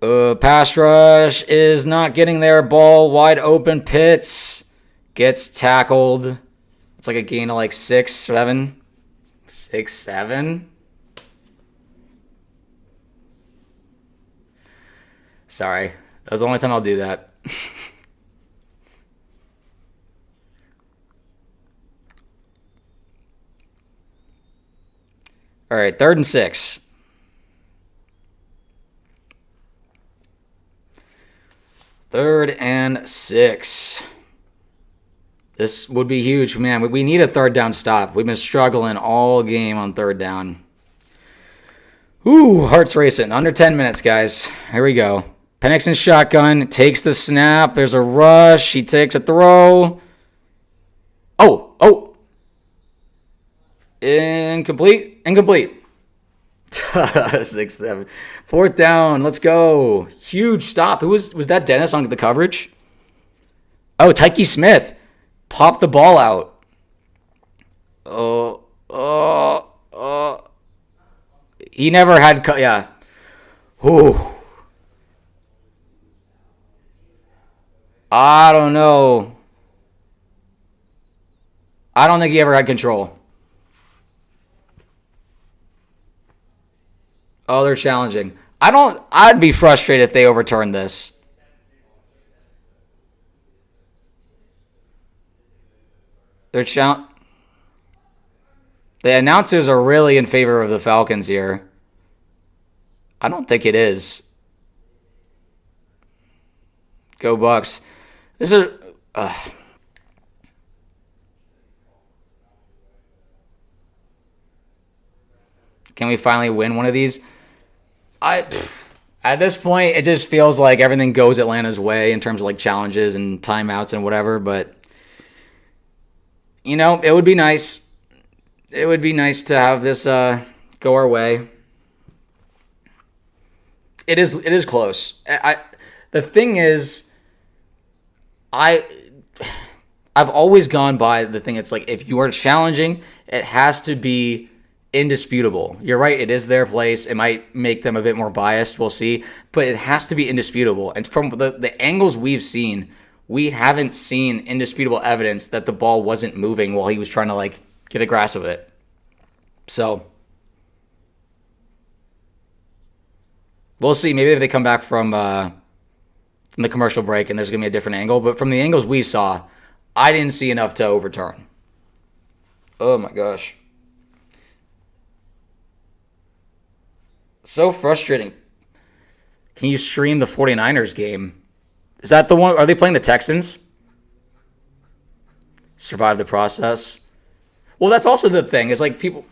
Pass rush is not getting there. Ball wide open. Pitts gets tackled. It's like a gain of 6, 7. 6, 7. Sorry. That was the only time I'll do that. All right, 3rd and 6. Third and 6. This would be huge, man. We need a 3rd down stop. We've been struggling all game on 3rd down. Ooh, heart's racing. Under 10 minutes, guys. Here we go. Penix in shotgun. Takes the snap. There's a rush. He takes a throw. Oh. Incomplete. 6, 7. 4th down. Let's go. Huge stop. Who was that? Dennis on the coverage? Oh, Tyke Smith. Popped the ball out. He never had... Yeah. Ooh. I don't know. I don't think he ever had control. Oh, they're challenging. I'd be frustrated if they overturned this. The announcers are really in favor of the Falcons here. I don't think it is. Go Bucs. This is... Can we finally win one of these? At this point, it just feels like everything goes Atlanta's way in terms of challenges and timeouts and whatever. But, it would be nice. It would be nice to have this go go our way. It is close. The thing is, I've always gone by the thing. It's like if you are challenging, it has to be indisputable. You're right. It is their place. It might make them a bit more biased. We'll see. But it has to be indisputable. And from the angles we've seen, we haven't seen indisputable evidence that the ball wasn't moving while he was trying to like get a grasp of it. So we'll see. Maybe if they come back from the commercial break and there's going to be a different angle. But from the angles we saw, I didn't see enough to overturn. Oh my gosh. So frustrating. Can you stream the 49ers game? Is that the one? Are they playing the Texans? Survive the process. Well, that's also the thing. Is like people...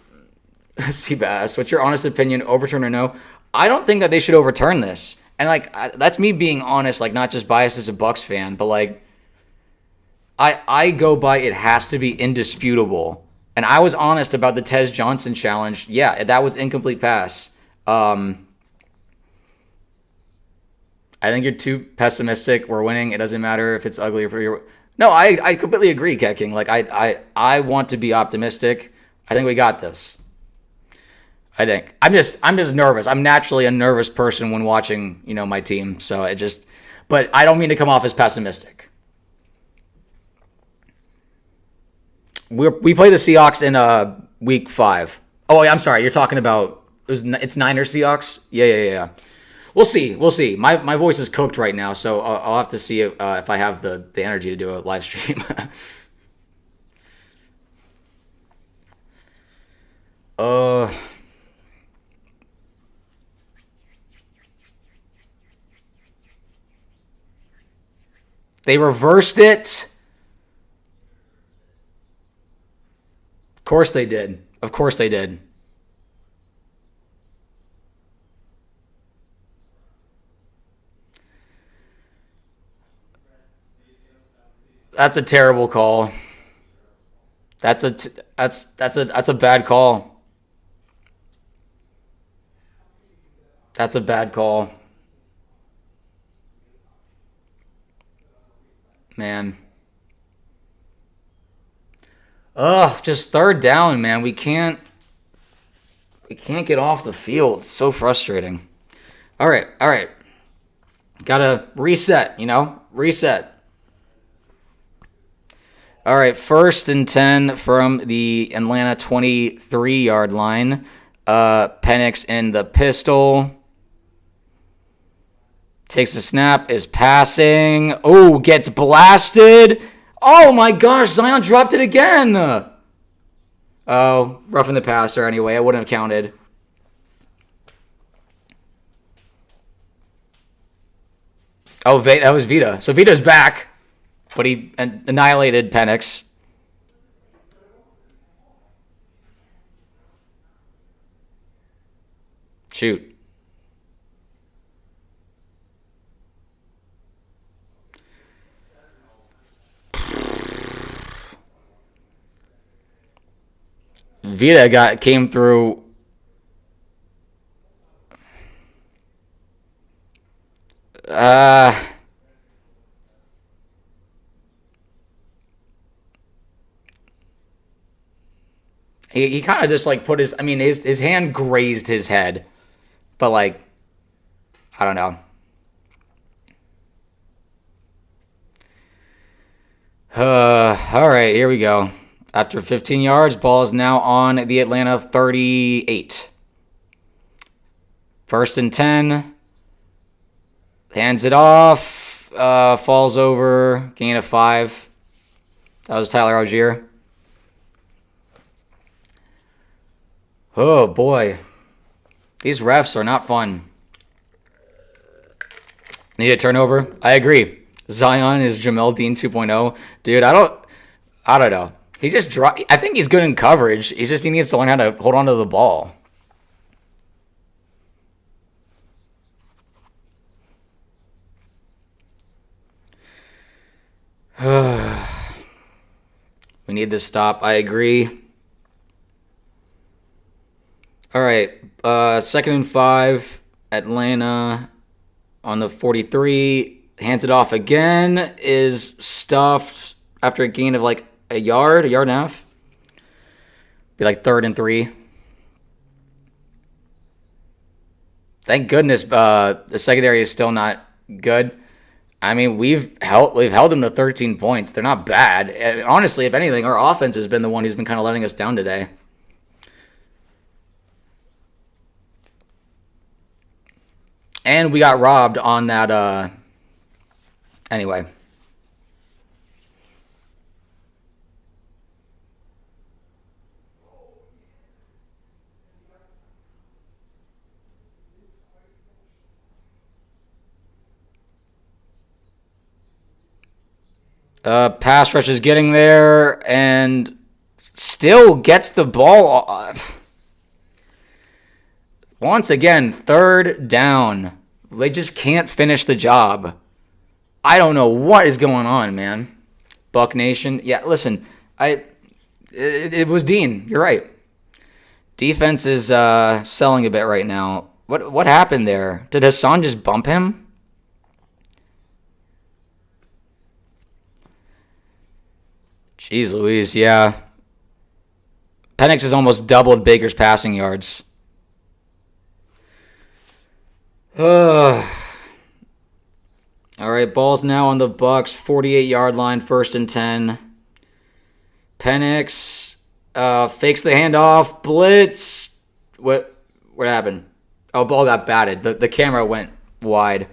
Seabass, what's your honest opinion, overturn or no? I don't think that they should overturn this. And like that's me being honest, like not just biased as a Bucs fan, but like I go by it has to be indisputable. And I was honest about the Tez Johnson challenge. Yeah, that was incomplete pass. I think you're too pessimistic. We're winning. It doesn't matter if it's ugly or pretty. No, I completely agree, Keking. Like I want to be optimistic. I think we got this. I think I'm just nervous. I'm naturally a nervous person when watching, my team. So but I don't mean to come off as pessimistic. We play the Seahawks in week 5. Oh, I'm sorry. You're talking about it's Niners Seahawks. Yeah. We'll see. My voice is cooked right now, so I'll have to see if I have the energy to do a live stream. They reversed it. Of course they did. That's a terrible call. That's a bad call. That's a bad call. Man. Just third down, man. We can't get off the field. It's so frustrating. All right. Gotta reset, reset. All right, 1st and 10 from the Atlanta 23-yard line. Penix in the pistol. Takes a snap, is passing. Oh, gets blasted. Oh my gosh, Zion dropped it again. Oh, roughing the passer anyway. It wouldn't have counted. Oh, that was Vita. So Vita's back, but he annihilated Penix. Shoot. Vita came through. He kind of just like put his hand grazed his head, but like I don't know. All right, here we go. After 15 yards, ball is now on the Atlanta 38. 1st and 10. Hands it off. Falls over. Gain of 5. That was Tyler Algier. Oh, boy. These refs are not fun. Need a turnover? I agree. Zion is Jamel Dean 2.0. Dude, I don't know. He just dropped. I think he's good in coverage. He needs to learn how to hold on to the ball. We need this stop. I agree. All right. 2nd and 5. Atlanta on the 43. Hands it off again. Is stuffed after a gain of like a yard and a half. Be like 3rd and 3. Thank goodness the secondary is still not good. I mean, we've held them to 13 points. They're not bad. And honestly, if anything, our offense has been the one who's been kind of letting us down today. And we got robbed on that. Anyway. Pass rush is getting there and still gets the ball off. Once again, 3rd down. They just can't finish the job. I don't know what is going on, man. Buck Nation. Yeah, listen, it was Dean. You're right. Defense is selling a bit right now. What happened there? Did Hassan just bump him? Jeez Louise, yeah. Penix has almost doubled Baker's passing yards. All right, ball's now on the Bucs 48-yard line, 1st and 10. Penix fakes the handoff, blitz. What happened? Oh, ball got batted. The camera went wide.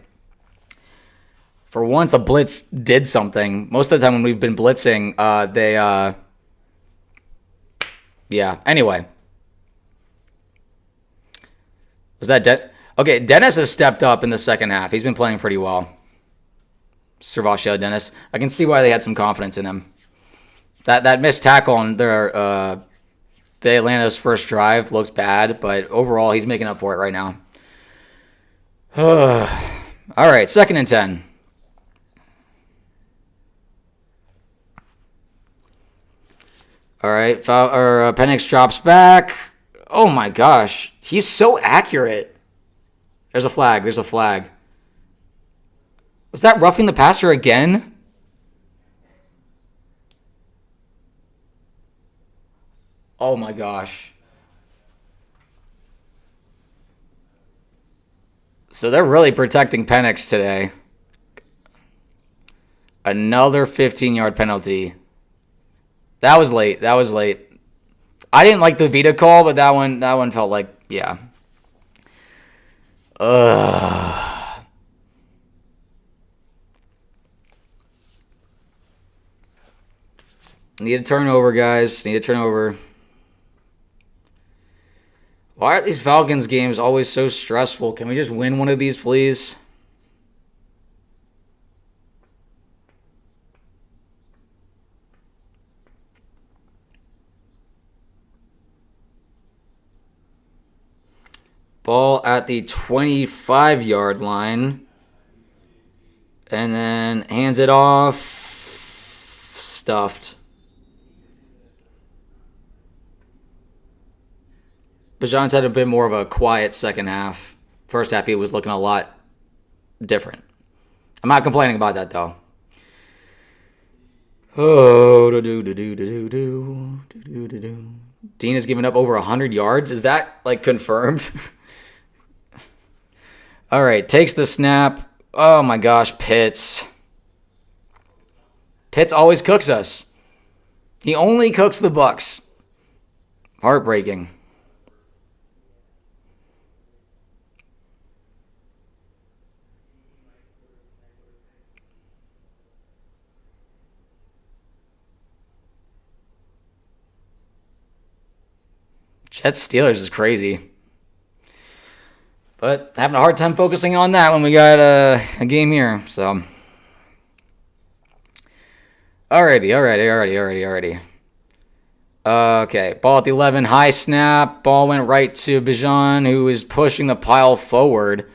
For once, a blitz did something. Most of the time when we've been blitzing, yeah. Anyway. Was that Okay, Dennis has stepped up in the second half. He's been playing pretty well. Servacio Dennis. I can see why they had some confidence in him. That missed tackle on the Atlanta's first drive looks bad, but overall he's making up for it right now. All right, 2nd and 10. All right, Penix drops back. Oh my gosh, he's so accurate. There's a flag. Was that roughing the passer again? Oh my gosh. So they're really protecting Penix today. Another 15-yard penalty. That was late. I didn't like the Vita call, but that one felt like, yeah. Need a turnover, guys. Why are these Falcons games always so stressful? Can we just win one of these, please? Ball at the 25-yard line. And then hands it off. Stuffed. Bajan's had a bit more of a quiet second half. First half, he was looking a lot different. I'm not complaining about that, though. Dean has given up over 100 yards. Is that, like, confirmed? All right, takes the snap. Oh, my gosh, Pitts. Pitts always cooks us. He only cooks the Bucs. Heartbreaking. Jets Steelers is crazy. But having a hard time focusing on that when we got a game here. So, alrighty. Okay, ball at the 11, high snap. Ball went right to Bijan, who is pushing the pile forward.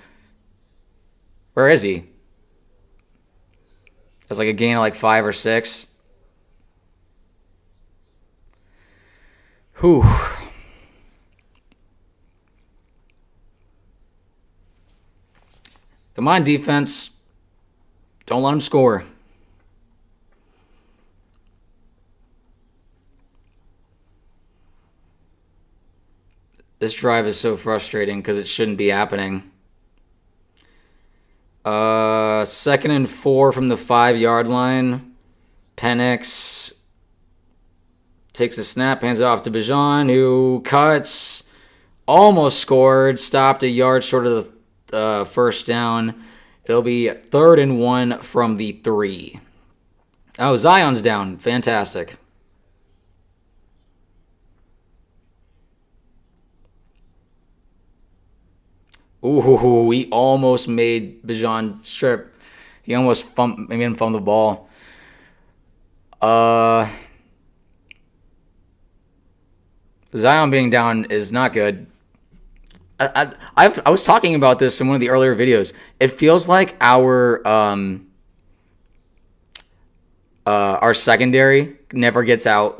Where is he? That's like a gain of like 5 or 6. Whew. Come on, defense. Don't let them score. This drive is so frustrating because it shouldn't be happening. 2nd and 4 from the 5-yard line. Penix takes a snap, hands it off to Bijan, who cuts. Almost scored. Stopped a yard short of the first down. It'll be 3rd and 1 from the 3. Oh, Zion's down. Fantastic. Ooh, he almost made Bijan strip. He almost made him fumble the ball. Zion being down is not good. I was talking about this in one of the earlier videos. It feels like our secondary never gets out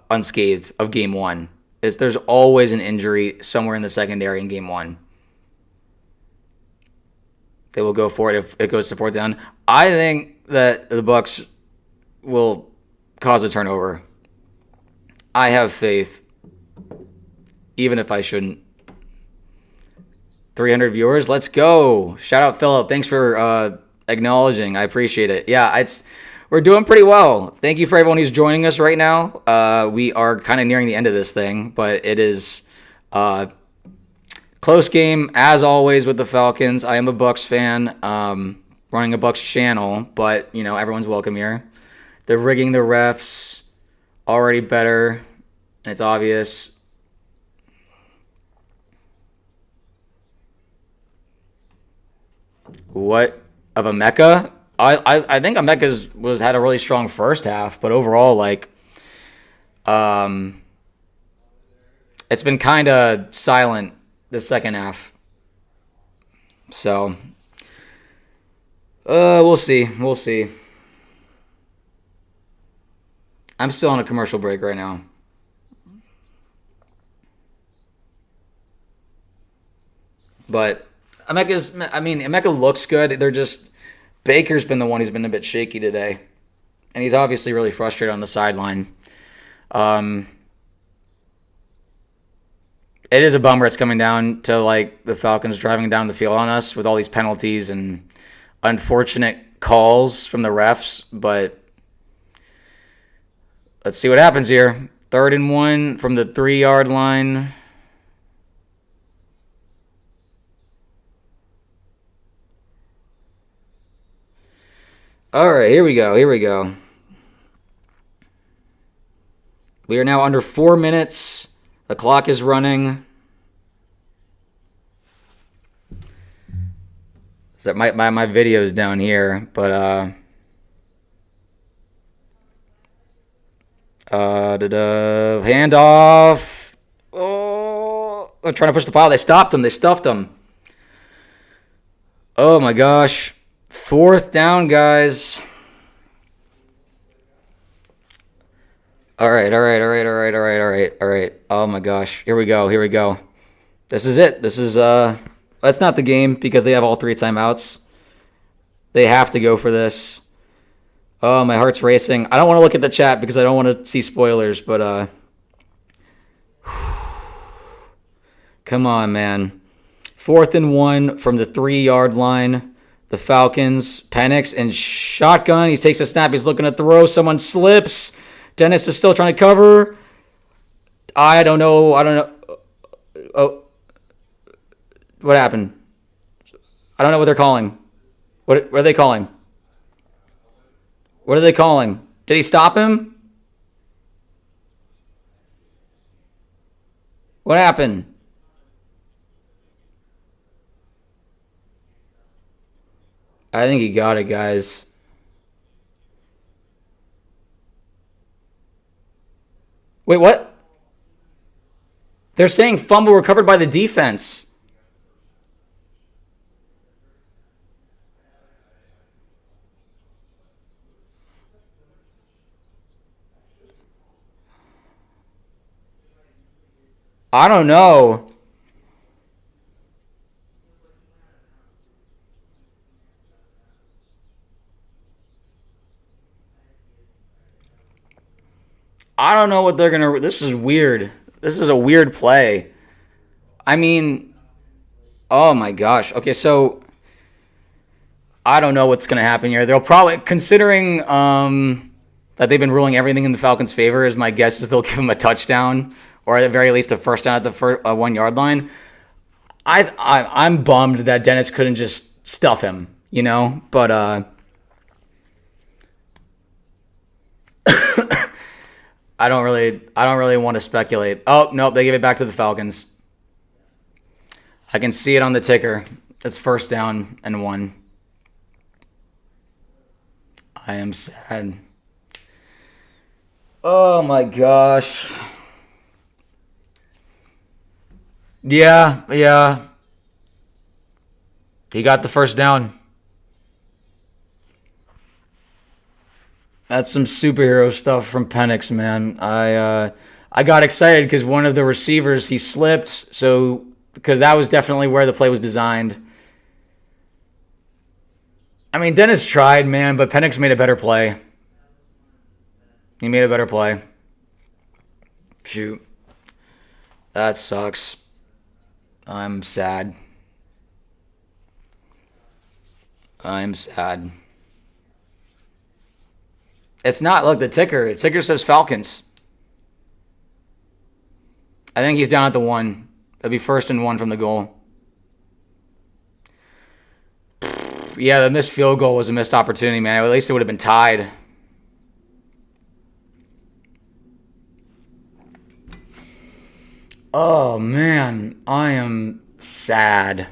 unscathed of game one. There's always an injury somewhere in the secondary in game one. They will go for it if it goes to 4th down. I think that the Bucs will cause a turnover. I have faith, even if I shouldn't. 300 viewers, let's go. Shout out Philip. Thanks for acknowledging. I appreciate it. Yeah, we're doing pretty well. Thank you for everyone who's joining us right now. We are kind of nearing the end of this thing, but it is close game as always with the Falcons. I am a Bucs fan, running a Bucs channel, but everyone's welcome here. They're rigging the refs already better, and it's obvious. What of Emeka? I think Emeka had a really strong first half, but overall, it's been kind of silent the second half. So, we'll see. We'll see. I'm still on a commercial break right now. But Emeka looks good. Baker's been the one who's been a bit shaky today. And he's obviously really frustrated on the sideline. It is a bummer it's coming down to the Falcons driving down the field on us with all these penalties and unfortunate calls from the refs, but let's see what happens here. 3rd and 1 from the 3-yard line. All right, here we go. We are now under 4 minutes. The clock is running. So my video is down here, but handoff. Oh, they're trying to push the pile. They stopped him. They stuffed him. Oh my gosh. 4th down, guys. All right. Oh my gosh. Here we go. This is it. That's not the game because they have all 3 timeouts. They have to go for this. Oh, my heart's racing. I don't want to look at the chat because I don't want to see spoilers, but come on, man. 4th and 1 from the 3-yard line. The Falcons, Penix and shotgun. He takes a snap. He's looking to throw. Someone slips. Dennis is still trying to cover. I don't know. Oh, what happened? I don't know what they're calling. What are they calling? What are they calling? Did he stop him? What happened? I think he got it, guys. Wait, what? They're saying fumble recovered by the defense. I don't know. I don't know what they're going to. This is weird. This is a weird play. I mean, oh my gosh. Okay, so I don't know what's going to happen here. They'll probably, considering that they've been ruling everything in the Falcons' favor, is my guess is they'll give him a touchdown or at the very least a first down at the 1 yard line. I'm bummed that Dennis couldn't just stuff him, you know, but I don't really want to speculate. Oh nope, they gave it back to the Falcons. I can see it on the ticker. It's first down and 1. I am sad. Oh my gosh. Yeah. He got the first down. That's some superhero stuff from Penix, man. I got excited because one of the receivers, he slipped, so because that was definitely where the play was designed. I mean, Dennis tried, man, but Penix made a better play. He made a better play. Shoot. That sucks. I'm sad. It's not, look, the ticker. The ticker says Falcons. I think he's down at the 1. That'd be first and 1 from the goal. Yeah, the missed field goal was a missed opportunity, man. At least it would have been tied. Oh, man. I am sad.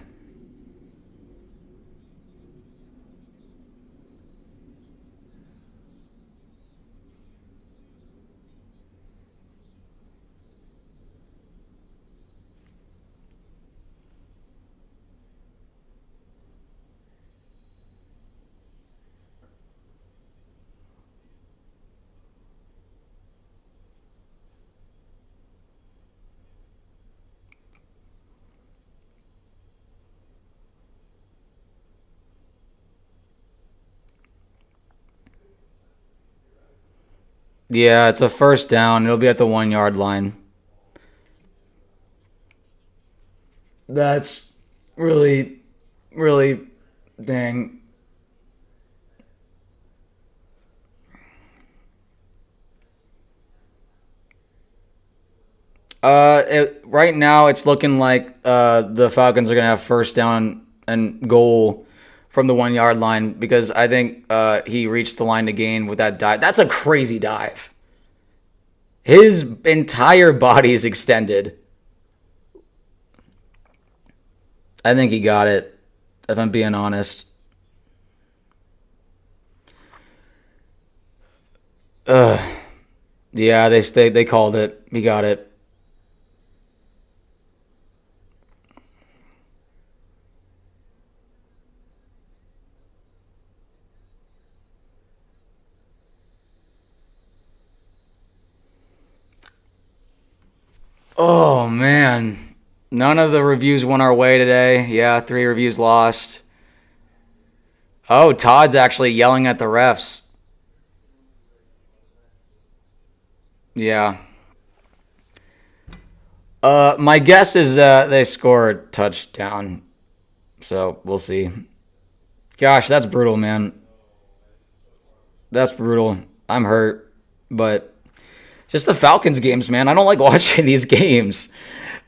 Yeah, it's a first down. It'll be at the 1 yard line. That's really, really, dang. Right now it's looking like the Falcons are gonna have first down and goal from the 1 yard line because I think he reached the line to gain with that dive. That's a crazy dive. His entire body is extended. I think he got it, if I'm being honest. Yeah, they called it. He got it. Oh man. None of the reviews went our way today. Yeah, 3 reviews lost. Oh, Todd's actually yelling at the refs. Yeah. My guess is they score a touchdown. So we'll see. Gosh, that's brutal, man. That's brutal. I'm hurt, but just the Falcons games, man. I don't like watching these games.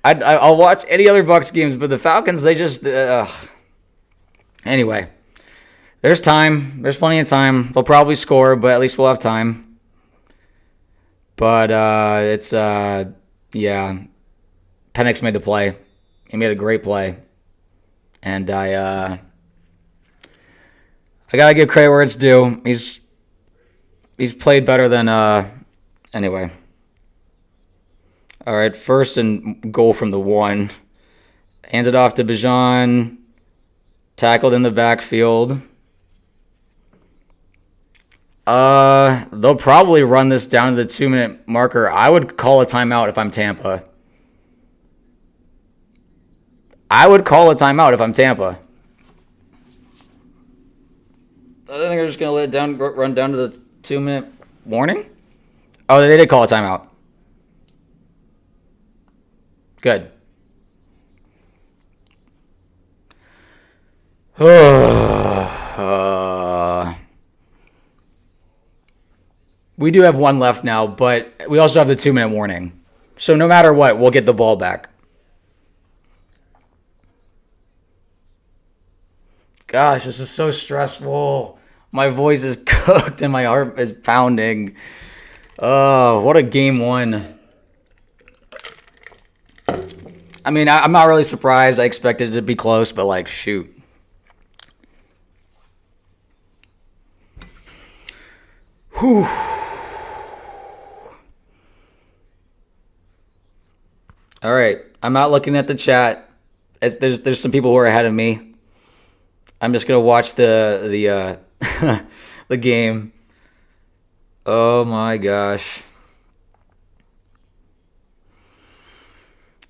I'll watch any other Bucs games, but the Falcons, they just. Anyway, there's time. There's plenty of time. They'll probably score, but at least we'll have time. But it's yeah. Penix made the play. He made a great play, and I gotta give credit where it's due. He's played better than anyway. All right, first and goal from the 1. Hands it off to Bijan. Tackled in the backfield. They'll probably run this down to the 2-minute marker. I would call a timeout if I'm Tampa. I think they're just gonna let it run down to the 2-minute warning. Oh, they did call a timeout. Good. We do have one left now, but we also have the 2-minute warning. So no matter what, we'll get the ball back. Gosh, this is so stressful. My voice is cooked and my heart is pounding. Oh, what a game one. I mean, I'm not really surprised. I expected it to be close, but like, shoot. Whew. All right, I'm not looking at the chat. There's some people who are ahead of me. I'm just gonna watch the the game. Oh my gosh.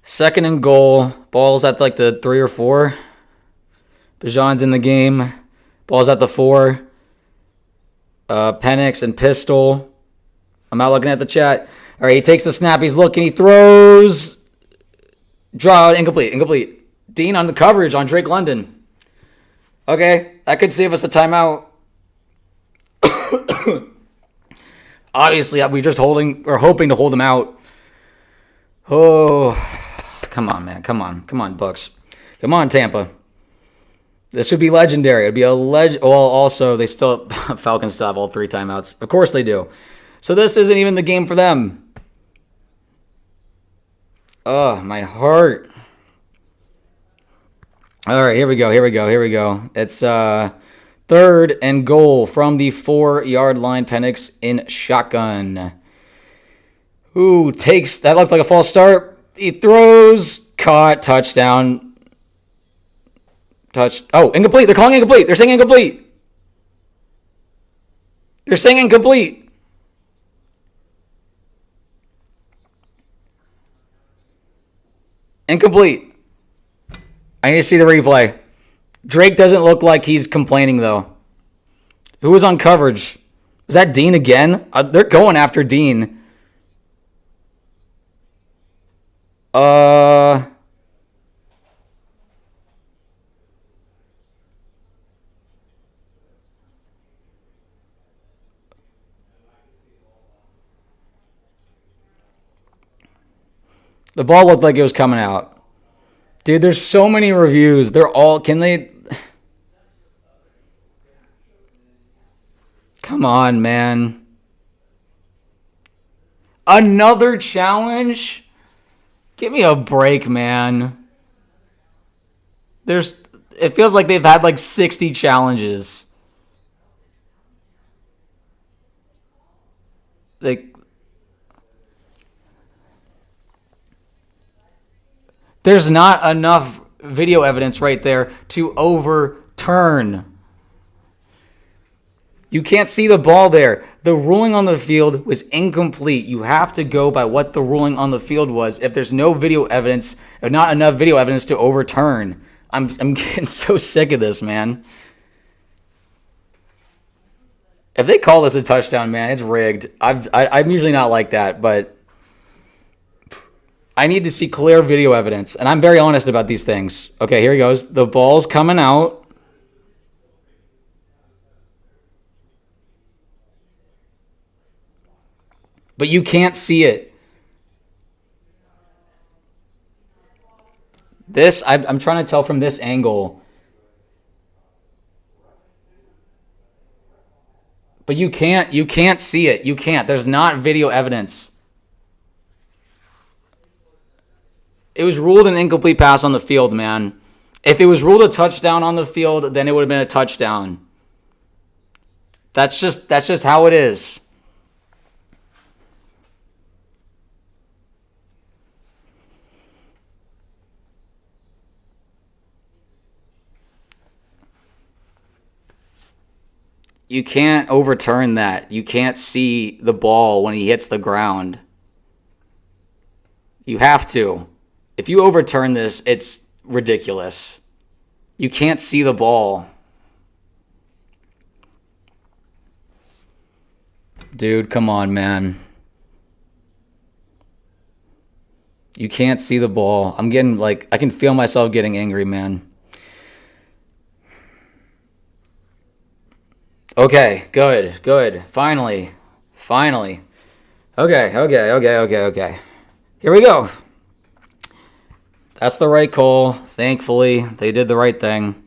2nd and goal. Ball's at like the 3 or 4. Bijan's in the game. Ball's at the 4. Penix and pistol. I'm not looking at the chat. All right, he takes the snap. He's looking. He throws. Draw out. Incomplete. Dean on the coverage on Drake London. Okay, that could save us a timeout. Obviously, we're hoping to hold them out. Oh, come on, man. Come on, Bucs. Come on, Tampa. This would be legendary. It'd be a Well, also, Falcons still have all 3 timeouts. Of course they do. So this isn't even the game for them. Oh, my heart. All right, here we go. It's 3rd and goal from the 4-yard line. Penix in shotgun. Ooh, that looks like a false start. He throws, caught, touchdown. Incomplete. They're calling incomplete. They're saying incomplete. Incomplete. I need to see the replay. Drake doesn't look like he's complaining, though. Who was on coverage? Was that Dean again? They're going after Dean. The ball looked like it was coming out. Dude, there's so many reviews. Come on, man. Another challenge? Give me a break, man. It feels like they've had like 60 challenges. There's not enough video evidence right there to overturn. You can't see the ball there. The ruling on the field was incomplete. You have to go by what the ruling on the field was. If there's no video evidence, or not enough video evidence to overturn, I'm getting so sick of this, man. If they call this a touchdown, man, it's rigged. I'm usually not like that, but I need to see clear video evidence, and I'm very honest about these things. Okay, here he goes. The ball's coming out. But you can't see it. I'm trying to tell from this angle. But you can't see it. You can't. There's not video evidence. It was ruled an incomplete pass on the field, man. If it was ruled a touchdown on the field, then it would have been a touchdown. That's just how it is. You can't overturn that. You can't see the ball when he hits the ground. You have to. If you overturn this, it's ridiculous. You can't see the ball. Dude, come on, man. You can't see the ball. I'm getting like, I can feel myself getting angry, man. Okay, good. Finally. Okay. Here we go. That's the right call. Thankfully, they did the right thing.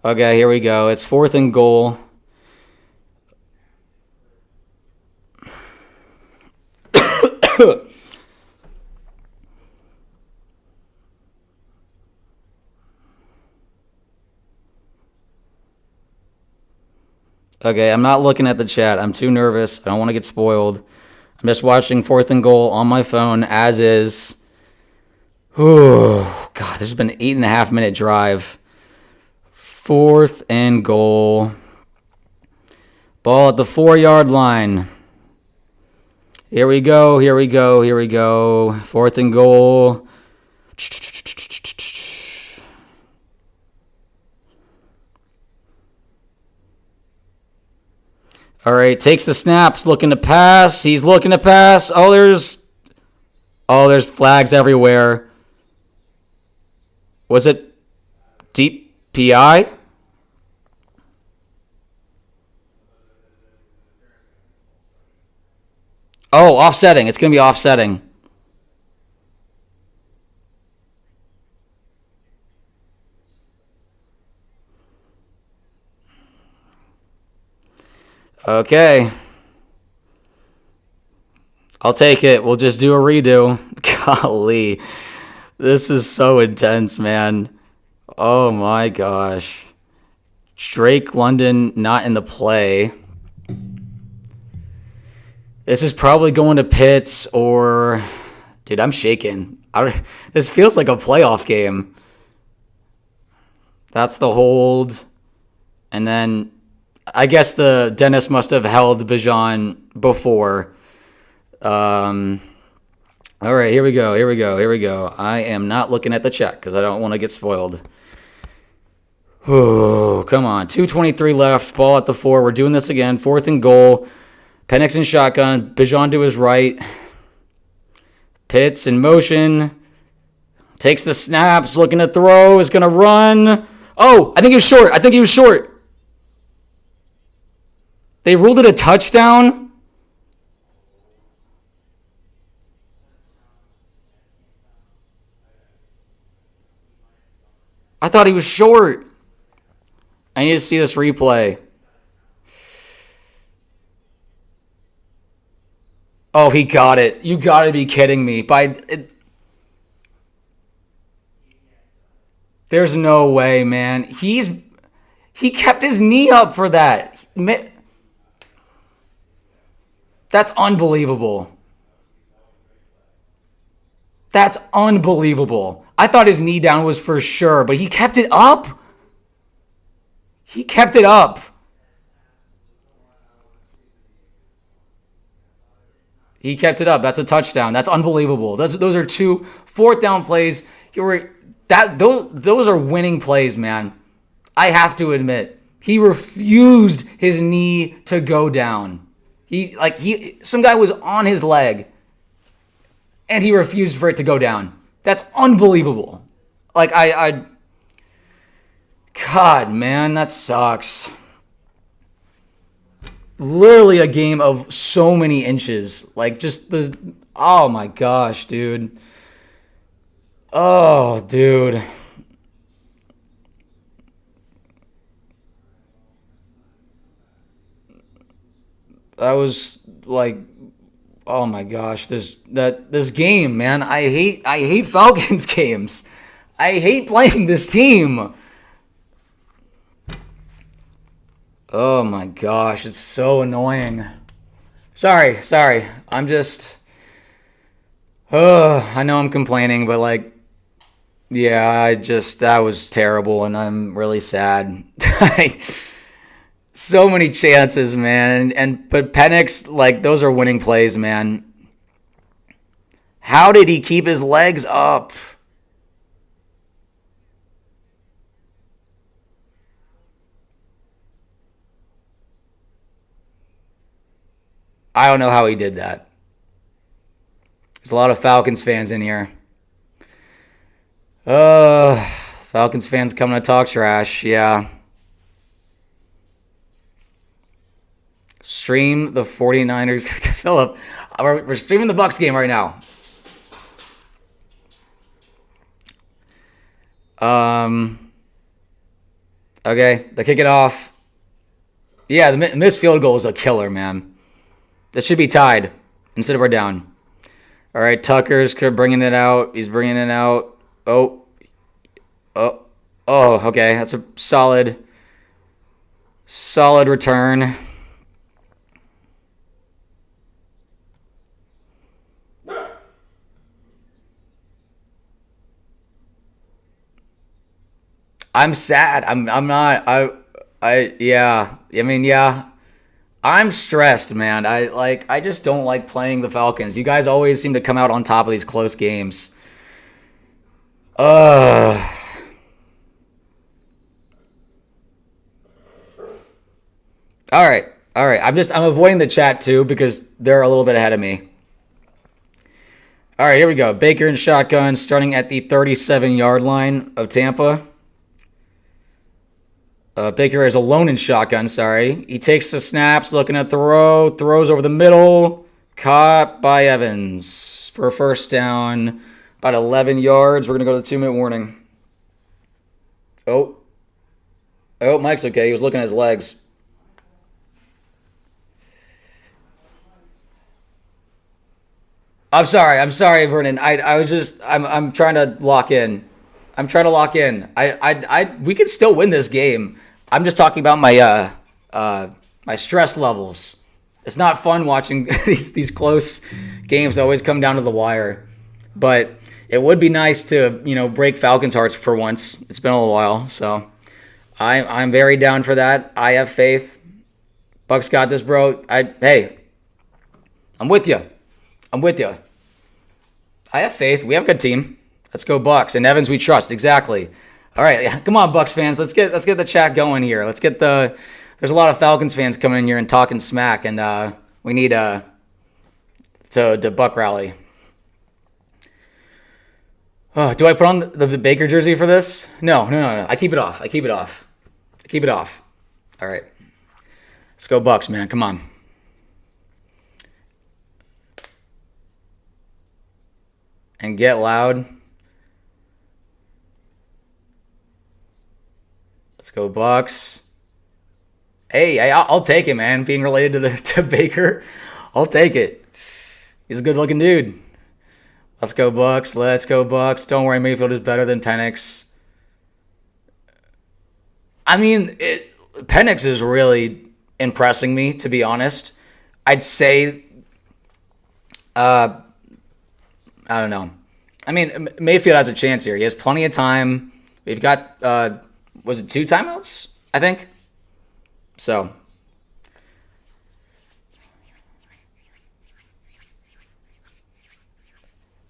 Okay, here we go. It's 4th and goal. Okay, I'm not looking at the chat. I'm too nervous. I don't want to get spoiled. I'm just watching 4th and goal on my phone as is. Oh, God, this has been an 8.5-minute drive. 4th and goal. Ball at the 4-yard line. Here we go. 4th and goal. All right, takes the snaps, looking to pass. He's looking to pass. Oh, there's flags everywhere. Was it deep PI? Oh, offsetting. It's going to be offsetting. Okay. I'll take it. We'll just do a redo. Golly. This is so intense, man. Oh my gosh. Drake London not in the play. This is probably going to Pitts or... Dude, I'm shaking. This feels like a playoff game. That's the hold. And then I guess the dentist must have held Bijan before. All right, here we go. I am not looking at the check because I don't want to get spoiled. Oh, come on. 2:23 left. Ball at the 4. We're doing this again. 4th and goal. Penix in shotgun. Bijan to his right. Pitts in motion. Takes the snaps. Looking to throw. Is going to run. Oh, I think he was short. They ruled it a touchdown. I thought he was short. I need to see this replay. Oh, he got it. You got to be kidding me. There's no way, man. He kept his knee up for that. That's unbelievable. That's unbelievable. I thought his knee down was for sure, but he kept it up. He kept it up. That's a touchdown. That's unbelievable. Those are 2 4th down plays. Those are winning plays, man. I have to admit, he refused his knee to go down. Some guy was on his leg, and he refused for it to go down. That's unbelievable. God, man, that sucks. Literally a game of so many inches. Oh my gosh, dude. Oh, dude. That was oh my gosh, this game, man. I hate Falcons games. I hate playing this team. Oh my gosh, it's so annoying. Sorry. I'm just I know I'm complaining, but yeah, that was terrible and I'm really sad. So many chances, man. But Penix, those are winning plays, man. How did he keep his legs up? I don't know how he did that. There's a lot of Falcons fans in here. Falcons fans coming to talk trash. Yeah. Stream the 49ers. Philip, we're streaming the Bucs game right now. Okay, they kick it off. Yeah, the missed field goal is a killer, man. That should be tied instead of we're down. All right, Tucker's bringing it out. He's bringing it out. Oh, okay. That's a solid return. I'm sad. I'm not. Yeah. I mean, yeah. I'm stressed, man. I just don't like playing the Falcons. You guys always seem to come out on top of these close games. All right. I'm avoiding the chat too because they're a little bit ahead of me. All right, here we go. Baker and shotgun starting at the 37-yard line of Tampa. Baker is alone in shotgun, sorry. He takes the snaps, looking at the row, throws over the middle, caught by Evans for a first down, about 11 yards. We're going to go to the 2-minute warning. Oh, Mike's okay. He was looking at his legs. I'm sorry, Vernon. I'm trying to lock in. We can still win this game. I'm just talking about my stress levels. It's not fun watching these close games that always come down to the wire. But it would be nice to, break Falcons' hearts for once. It's been a little while, so I'm very down for that. I have faith. Bucs got this, bro. Hey, I'm with you. I have faith. We have a good team. Let's go Bucs. And Evans we trust. Exactly. All right, come on, Bucs fans. Let's get the chat going here. There's a lot of Falcons fans coming in here and talking smack, and we need to Buck rally. Oh, do I put on the Baker jersey for this? No. I keep it off. All right. Let's go Bucs, man. Come on. And get loud. Let's go Bucs. Hey, I'll take it, man. Being related to Baker, I'll take it. He's a good-looking dude. Let's go Bucs. Don't worry, Mayfield is better than Penix. I mean, Penix is really impressing me, to be honest. I'd say, I don't know. I mean, Mayfield has a chance here. He has plenty of time. We've got, was it 2 timeouts? I think. So.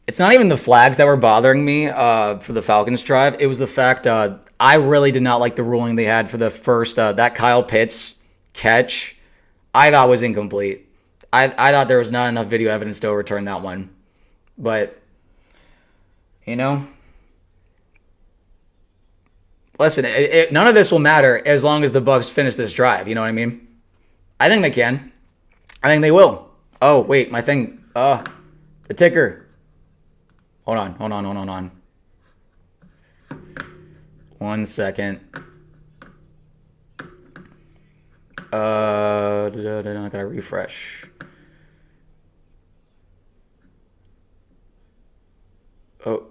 It's not even the flags that were bothering me for the Falcons drive. It was the fact I really did not like the ruling they had for the first, that Kyle Pitts catch. I thought was incomplete. I thought there was not enough video evidence to overturn that one. But, listen, none of this will matter as long as the Bucs finish this drive. You know what I mean? I think they can. I think they will. Oh, wait, my thing. The ticker. Hold on. 1 second. I gotta refresh. Oh.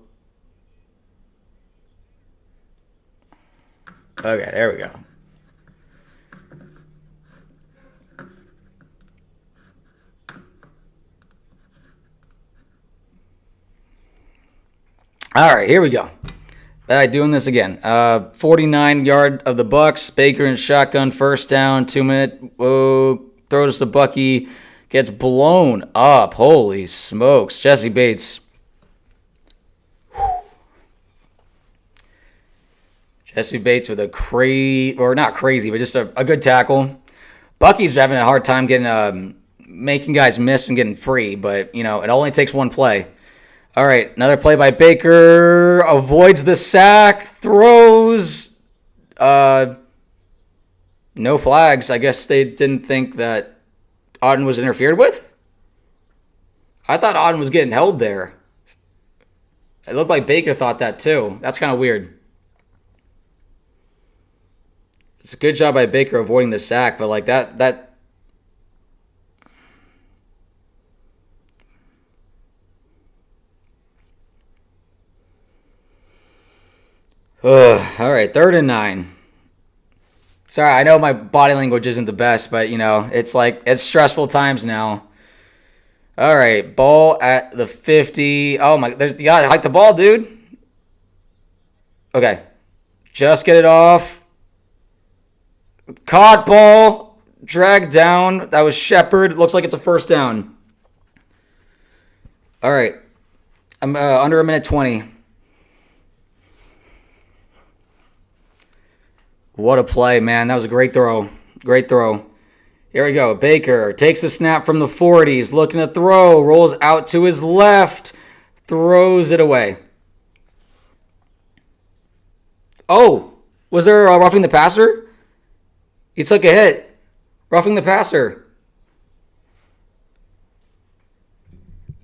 Okay, there we go. All right, here we go. All right, doing this again. 49-yard of the Bucs. Baker in shotgun, first down, 2-minute. Whoa, throws to Bucky. Gets blown up. Holy smokes. Jesse Bates. Jesse Bates with not crazy, but just a good tackle. Bucky's having a hard time getting making guys miss and getting free, but, it only takes one play. All right, another play by Baker. Avoids the sack. Throws. No flags. I guess they didn't think that Auden was interfered with. I thought Auden was getting held there. It looked like Baker thought that too. That's kind of weird. It's a good job by Baker avoiding the sack, but like that. Ugh. All right, 3rd and 9. Sorry, I know my body language isn't the best, but it's stressful times now. All right, ball at the 50. Oh my, you gotta hike the ball, dude. Okay, just get it off. Caught ball, dragged down. That was Shepard. Looks like it's a first down. All right, I'm under a minute 20. What a play, man. That was a great throw. Great throw. Here we go. Baker takes the snap from the 40s, looking to throw, rolls out to his left, throws it away. Oh, was there a roughing the passer? He took a hit. Roughing the passer.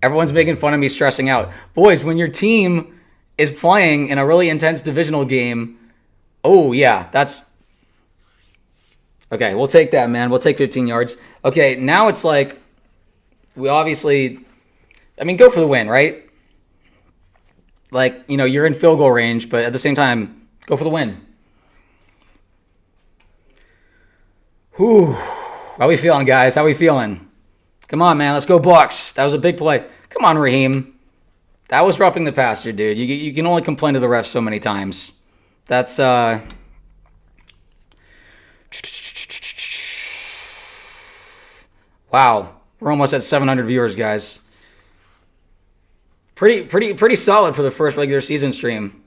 Everyone's making fun of me stressing out. Boys, when your team is playing in a really intense divisional game, oh, yeah, that's... Okay, we'll take that, man. We'll take 15 yards. Okay, now it's like, we obviously... I mean, go for the win, right? Like, you're in field goal range, but at the same time, go for the win. Whew. How we feeling, guys? How we feeling? Come on, man. Let's go Bucs. That was a big play. Come on, Raheem. That was roughing the passer, dude. You can only complain to the refs so many times. That's, wow. We're almost at 700 viewers, guys. Pretty solid for the first regular season stream.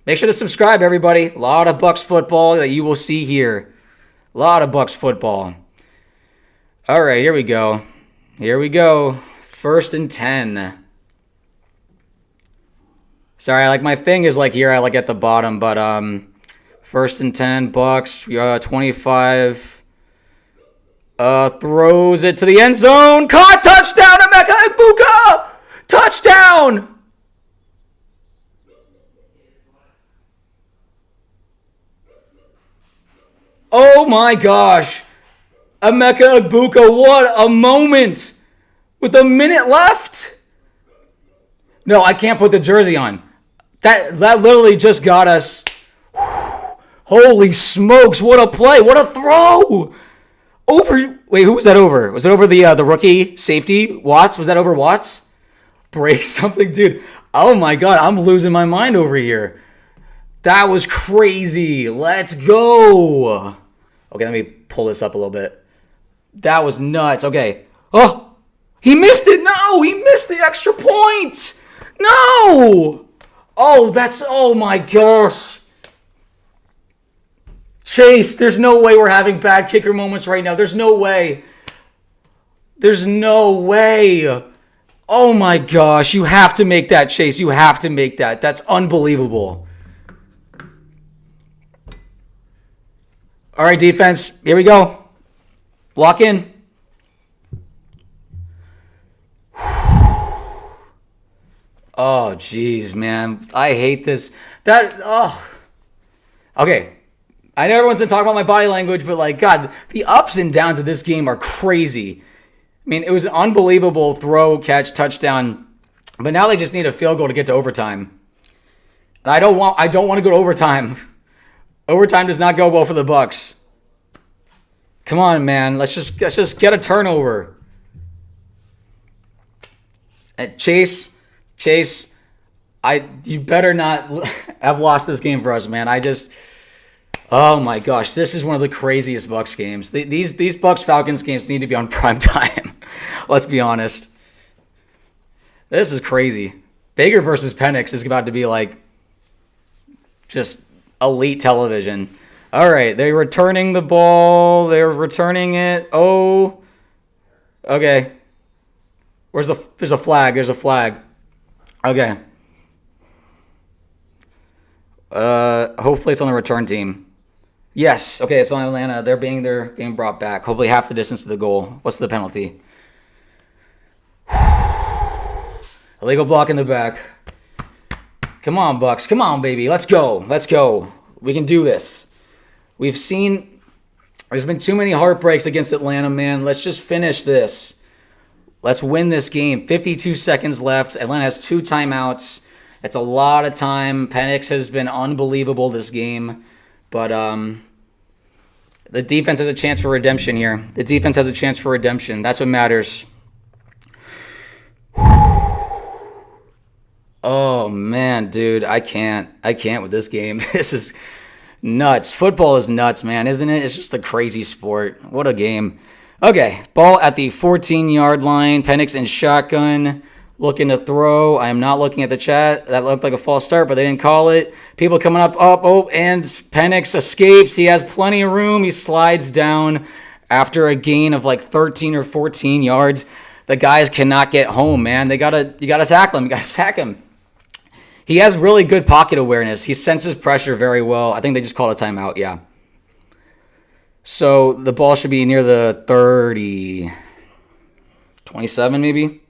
Make sure to subscribe, everybody. A lot of Bucs football that you will see here. A lot of Bucs football. All right, here we go. Here we go. 1st and 10. Sorry, like my thing is like here, I like at the bottom, but 1st and 10, Bucs, 25. Throws it to the end zone. Caught, touchdown, Emeka Egbuka! Touchdown! Oh my gosh. Emeka Egbuka, what a moment. With a minute left. No, I can't put the jersey on. That literally just got us. Holy smokes, what a play. What a throw. Wait, who was that over? Was it over the rookie safety, Watts? Was that over Watts? Break something, dude. Oh my God, I'm losing my mind over here. That was crazy. Let's go. Okay, let me pull this up a little bit. That was nuts. Okay. Oh, he missed it. No, he missed the extra point. No. Oh my gosh. Chase, there's no way we're having bad kicker moments right now. There's no way. There's no way. Oh my gosh, you have to make that, Chase. You have to make that. That's unbelievable. All right, defense, here we go. Lock in. Oh, jeez, man. I hate this. Okay. I know everyone's been talking about my body language, but like, God, the ups and downs of this game are crazy. I mean, it was an unbelievable throw, catch, touchdown, but now they just need a field goal to get to overtime. And I don't want to go to overtime. Overtime does not go well for the Bucs. Come on, man. Let's just get a turnover. And Chase, you better not have lost this game for us, man. Oh my gosh, this is one of the craziest Bucs games. These Bucs Falcons games need to be on prime time. Let's be honest. This is crazy. Baker versus Penix is about to be like just elite television. All right, they're returning the ball. They're returning it. Oh, okay. There's a flag. There's a flag. Okay. Hopefully it's on the return team. Yes. Okay, it's on Atlanta. They're being brought back. Hopefully half the distance to the goal. What's the penalty? Illegal block in the back. Come on, Bucs. Come on, baby. Let's go. Let's go. We can do this. There's been too many heartbreaks against Atlanta, man. Let's just finish this. Let's win this game. 52 seconds left. Atlanta has 2 timeouts. It's a lot of time. Penix has been unbelievable this game. But the defense has a chance for redemption here. The defense has a chance for redemption. That's what matters. Oh, man, dude. I can't with this game. This is nuts. Football is nuts, man, isn't it? It's just a crazy sport. What a game. Okay, ball at the 14-yard line. Penix in shotgun. Looking to throw. I am not looking at the chat. That looked like a false start, but they didn't call it. People coming up. And Penix escapes. He has plenty of room. He slides down after a gain of like 13 or 14 yards. The guys cannot get home, man. You gotta tackle him. You gotta sack him. He has really good pocket awareness. He senses pressure very well. I think they just called a timeout, yeah. So the ball should be near the 30, 27 maybe.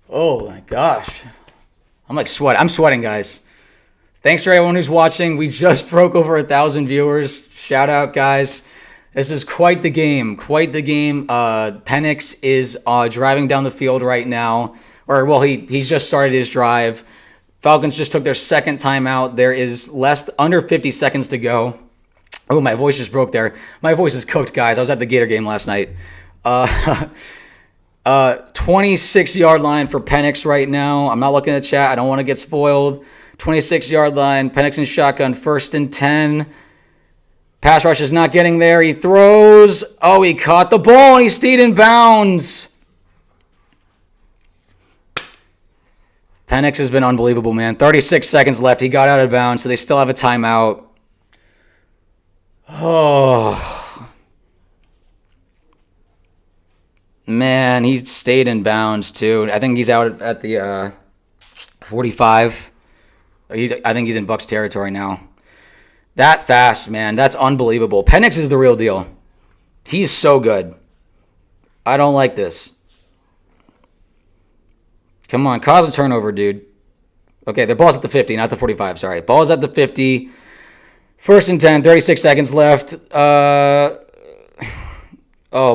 Oh my gosh. I'm sweating, guys. Thanks for everyone who's watching. We just broke over 1,000 viewers. Shout out, guys. This is quite the game. Quite the game. Penix is driving down the field right now. He's just started his drive. Falcons just took their second timeout. There is under 50 seconds to go. Oh, my voice just broke there. My voice is cooked, guys. I was at the Gator game last night. 26-yard line for Penix right now. I'm not looking at the chat. I don't want to get spoiled. 26-yard line. Penix in shotgun. 1st and 10. Pass rush is not getting there. He throws. Oh, he caught the ball and he stayed in bounds. Penix has been unbelievable, man. 36 seconds left. He got out of bounds, so they still have a timeout. Oh. Man, he stayed in bounds, too. I think he's out at the 45. I think he's in Bucs territory now. That fast, man. That's unbelievable. Penix is the real deal. He's so good. I don't like this. Come on, cause a turnover, dude. Okay, the ball's at the 50, not the 45. Sorry. Ball's at the 50. 1st and 10, 36 seconds left.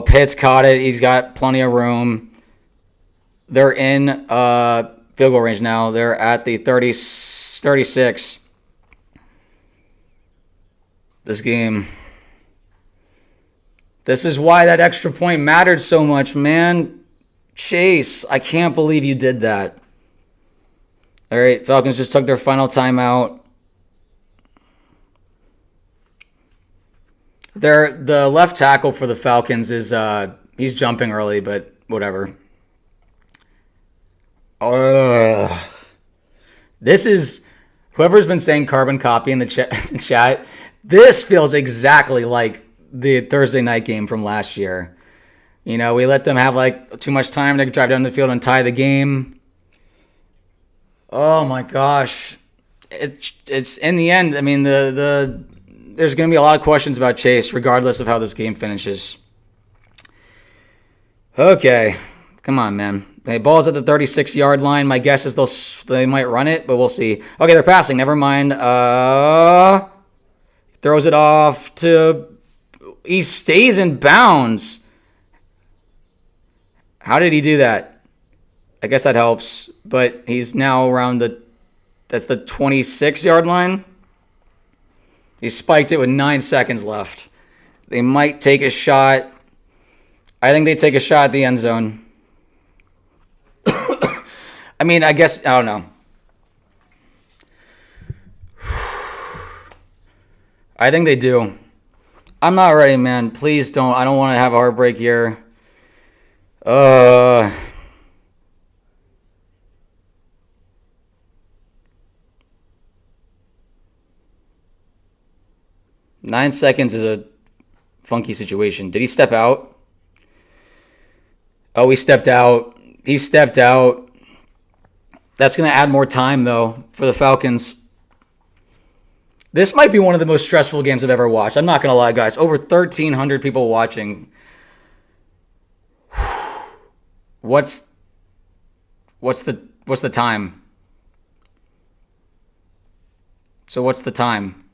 Pitts caught it. He's got plenty of room. They're in field goal range now. They're at the 36. This game. This is why that extra point mattered so much, man. Chase, I can't believe you did that. All right, Falcons just took their final timeout. The left tackle for the Falcons is he's jumping early, but whatever. This is whoever's been saying carbon copy in the chat. This feels exactly like the Thursday night game from last year. You know, we let them have like too much time to drive down the field and tie the game. Oh my gosh. It's in the end, I mean, there's going to be a lot of questions about Chase regardless of how this game finishes. Okay. Come on, man. The ball's at the 36-yard line. My guess is they might run it, but we'll see. Okay, they're passing. Never mind. Throws it off to... He stays in bounds. How did he do that? I guess that helps. But he's now around that's the 26-yard line. He spiked it with 9 seconds left. They might take a shot. I think they take a shot at the end zone. I mean, I guess, I don't know. I think they do. I'm not ready, man. Please don't. I don't want to have a heartbreak here. 9 seconds is a funky situation. Did he step out? Oh, he stepped out. He stepped out. That's going to add more time, though, for the Falcons. This might be one of the most stressful games I've ever watched. I'm not going to lie, guys. Over 1,300 people watching. What's the time? So what's the time?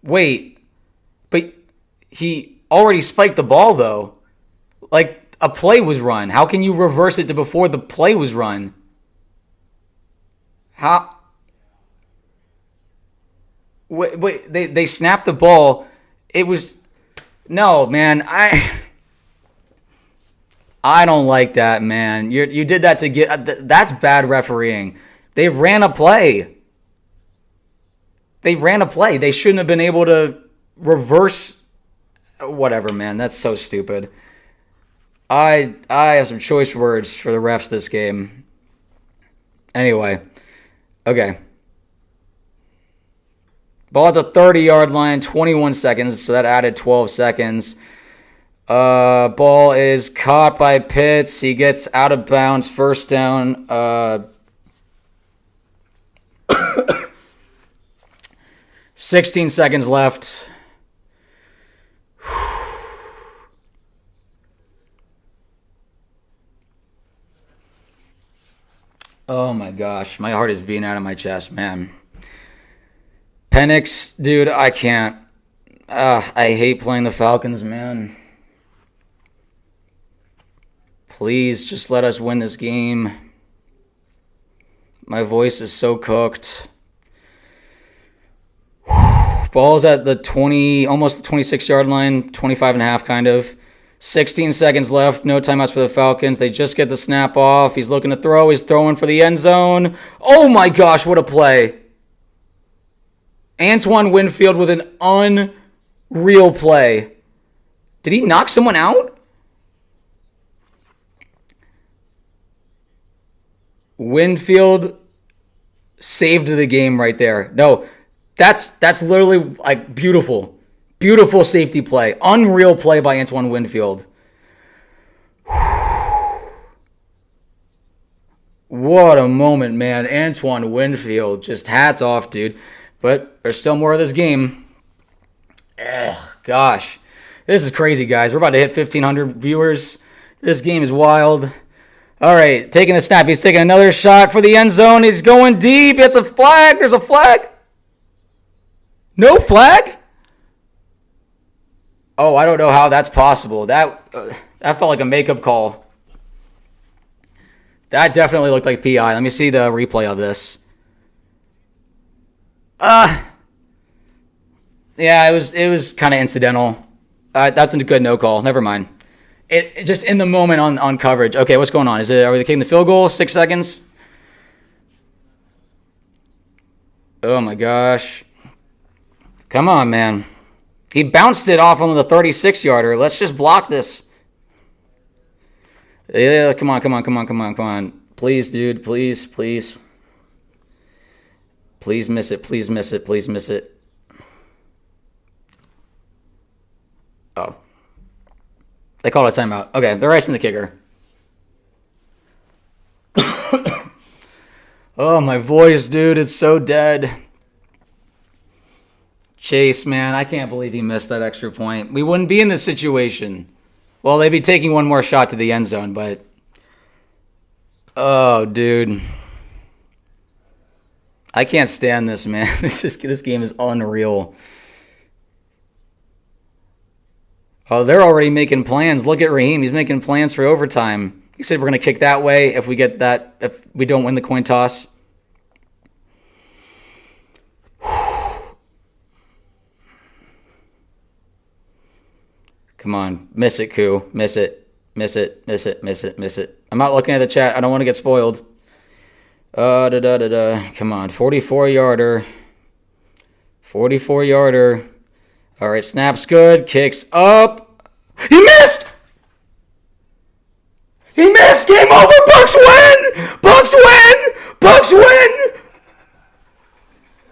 Wait, but he already spiked the ball, though. Like, a play was run. How can you reverse it to before the play was run? How? Wait, they snapped the ball. It was... No, man, I don't like that, man. You did that to get... That's bad refereeing. They ran a play. They shouldn't have been able to reverse... Whatever, man. That's so stupid. I have some choice words for the refs this game. Anyway. Okay. Ball at the 30-yard line, 21 seconds, so that added 12 seconds. Ball is caught by Pitts. He gets out of bounds, first down. 16 seconds left. Oh my gosh, my heart is beating out of my chest, man. Penix, dude, I can't. I hate playing the Falcons, man. Please, just let us win this game. My voice is so cooked. Ball's at the 20, almost the 26-yard line, 25 and a half kind of. 16 seconds left, no timeouts for the Falcons. They just get the snap off. He's looking to throw. He's throwing for the end zone. Oh my gosh, what a play. Antoine Winfield with an unreal play. Did he knock someone out? Winfield saved the game right there. No, that's literally like beautiful. Beautiful safety play. Unreal play by Antoine Winfield. What a moment, man. Antoine Winfield. Just hats off, dude. But there's still more of this game. Ugh, gosh. This is crazy, guys. We're about to hit 1,500 viewers. This game is wild. All right, taking the snap. He's taking another shot for the end zone. He's going deep. It's a flag. There's a flag. No flag? Oh, I don't know how that's possible. That felt like a makeup call. That definitely looked like PI. Let me see the replay of this. Yeah, it was kind of incidental. That's a good no call. Never mind. It just in the moment on coverage. Okay, what's going on? Are we kicking the field goal? 6 seconds. Oh my gosh. Come on, man. He bounced it off on the 36-yarder. Let's just block this. Yeah, come on. Please, dude. Please. Please miss it. Please miss it. Oh. They called a timeout. Okay, they're icing the kicker. Oh, my voice, dude. It's so dead. Chase, man, I can't believe he missed that extra point. We wouldn't be in this situation. Well, they'd be taking one more shot to the end zone, but... Oh, dude. I can't stand this, man. This game is unreal. Oh, they're already making plans. Look at Raheem. He's making plans for overtime. He said we're going to kick that way if we don't win the coin toss. Come on. Miss it, Koo. Miss it. I'm not looking at the chat. I don't want to get spoiled. Come on. 44-yarder. 44-yarder. All right, snap's good. Kicks up. He missed! He missed! Game over! Bucs win! Bucs win! Bucs win!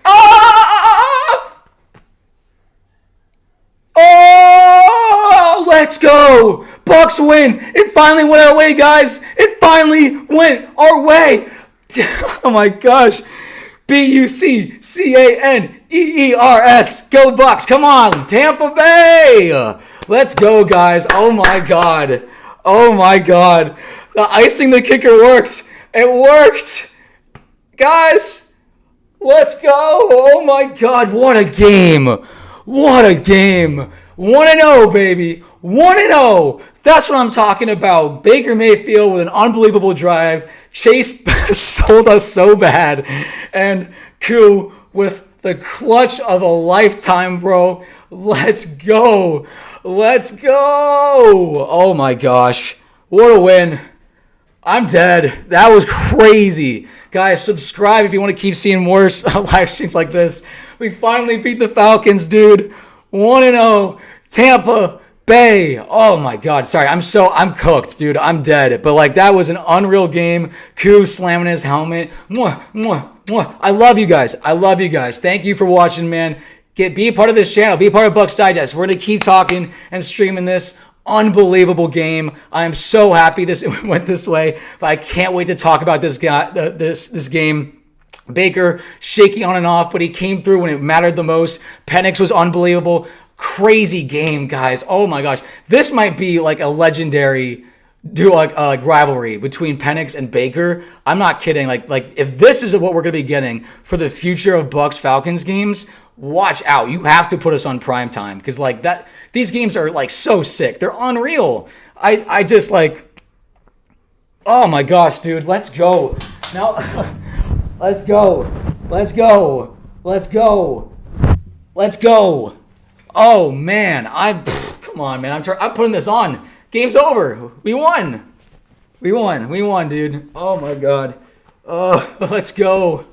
Oh! Let's go! Bucs win. It finally went our way, guys. It finally went our way. Oh my gosh. Buccaneers. Go Bucs. Come on, Tampa Bay. Let's go, guys. Oh my God. Oh my God. The icing the kicker worked. It worked. Guys, let's go. Oh my God. What a game. What a game. 1-0, baby. 1-0. That's what I'm talking about. Baker Mayfield with an unbelievable drive. Chase sold us so bad. And Koo with the clutch of a lifetime, bro. Let's go. Let's go. Oh my gosh. What a win. I'm dead. That was crazy. Guys, subscribe if you want to keep seeing more live streams like this. We finally beat the Falcons, dude. 1-0. Tampa Bay. Oh my God. Sorry. I'm cooked, dude. I'm dead. But like, that was an unreal game. Koo slamming his helmet. Mwah, mwah, mwah. I love you guys. I love you guys. Thank you for watching, man. Be a part of this channel. Be a part of Bucs Digest. We're going to keep talking and streaming this unbelievable game. I am so happy this went this way, but I can't wait to talk about this game. Baker shaky on and off, but he came through when it mattered the most. Penix was unbelievable. Crazy game, guys. Oh my gosh. This might be like a legendary rivalry between Penix and Baker. I'm not kidding. Like if this is what we're going to be getting for the future of Bucs Falcons games, watch out. You have to put us on prime time because like that. These games are like so sick. They're unreal. I just like, oh my gosh, dude. Let's go. Now, let's go. Let's go. Let's go. Let's go. Oh man, come on, man. I'm putting this on. Game's over. We won. We won, dude. Oh my God. Oh, let's go.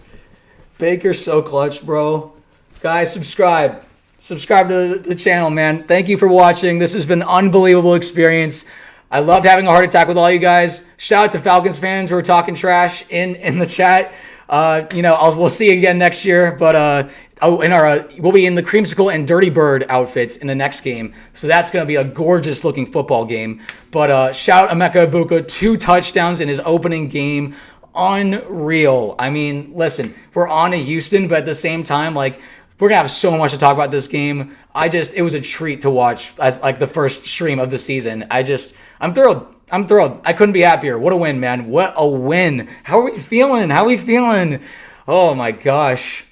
Baker's so clutch, bro. Guys, subscribe. Subscribe to the channel, man. Thank you for watching. This has been an unbelievable experience. I loved having a heart attack with all you guys. Shout out to Falcons fans who are talking trash in the chat. We'll see you again next year. But we'll be in the creamsicle and Dirty Bird outfits in the next game. So that's going to be a gorgeous looking football game. But shout out Emeka Egbuka, 2 touchdowns in his opening game. Unreal. I mean, listen, we're on to Houston, but at the same time, like, we're going to have so much to talk about this game. It was a treat to watch as like the first stream of the season. I'm thrilled. I couldn't be happier. What a win, man. What a win. How are we feeling? Oh my gosh.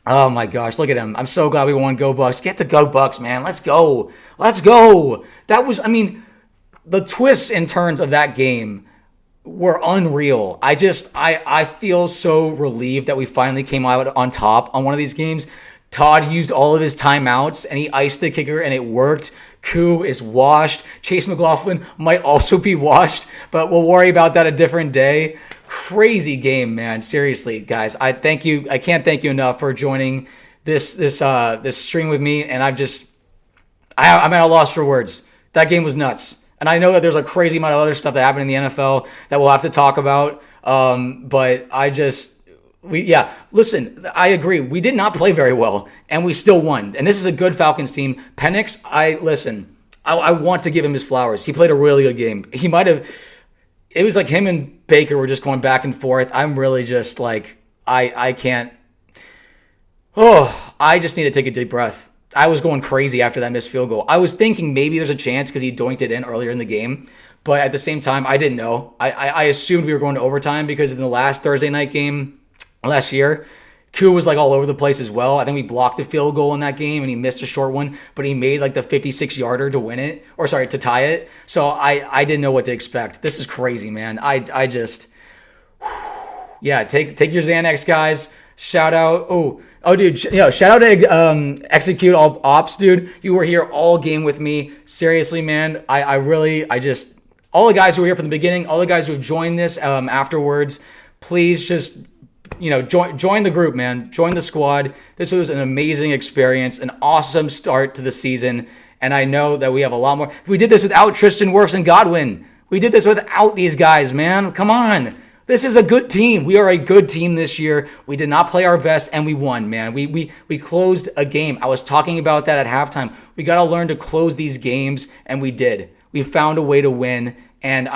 Oh my gosh. Look at him. I'm so glad we won. Go Bucs. Get the Go Bucs, man. Let's go. That was, the twists and turns of that game were unreal. I feel so relieved that we finally came out on top on one of these games. Todd used all of his timeouts and he iced the kicker and it worked. Koo is washed. Chase McLaughlin might also be washed, but we'll worry about that a different day. Crazy game, man. Seriously, guys. I thank you. I can't thank you enough for joining this stream with me. And I'm at a loss for words. That game was nuts. And I know that there's a crazy amount of other stuff that happened in the NFL that we'll have to talk about. But listen, I agree. We did not play very well, and we still won. And this is a good Falcons team. Penix, I want to give him his flowers. He played a really good game. It was like him and Baker were just going back and forth. I'm really just like, I can't. Oh, I just need to take a deep breath. I was going crazy after that missed field goal. I was thinking maybe there's a chance because he doinked it in earlier in the game. But at the same time, I didn't know. I assumed we were going to overtime because in the last Thursday night game last year, Koo was like all over the place as well. I think we blocked a field goal in that game and he missed a short one, but he made like the 56-yarder to win it, to tie it. So I didn't know what to expect. This is crazy, man. I just, yeah, take your Xanax, guys. Shout out. Oh, dude, shout out to Execute All Ops, dude. You were here all game with me. Seriously, man. All the guys who were here from the beginning, all the guys who have joined this afterwards, please just, join the group, man. Join the squad. This was an amazing experience, an awesome start to the season. And I know that we have a lot more. We did this without Tristan Wirfs and Godwin. We did this without these guys, man. Come on. This is a good team. We are a good team this year. We did not play our best, and we won, man. We closed a game. I was talking about that at halftime. We got to learn to close these games, and we did. We found a way to win. And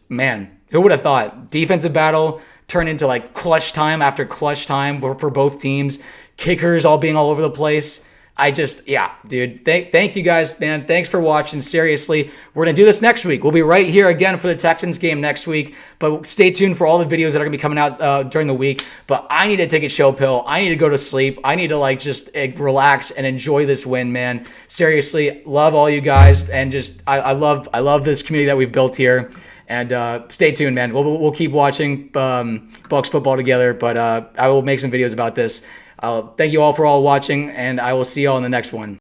man, who would have thought? Defensive battle turned into like clutch time after clutch time for both teams. Kickers all being all over the place. Yeah, dude. Thank you guys, man. Thanks for watching. Seriously, we're going to do this next week. We'll be right here again for the Texans game next week. But stay tuned for all the videos that are going to be coming out during the week. But I need to take a chill pill. I need to go to sleep. I need to just relax and enjoy this win, man. Seriously, love all you guys. And I love this community that we've built here. And stay tuned, man. We'll keep watching Bucs football together. But I will make some videos about this. Thank you all for watching, and I will see you all in the next one.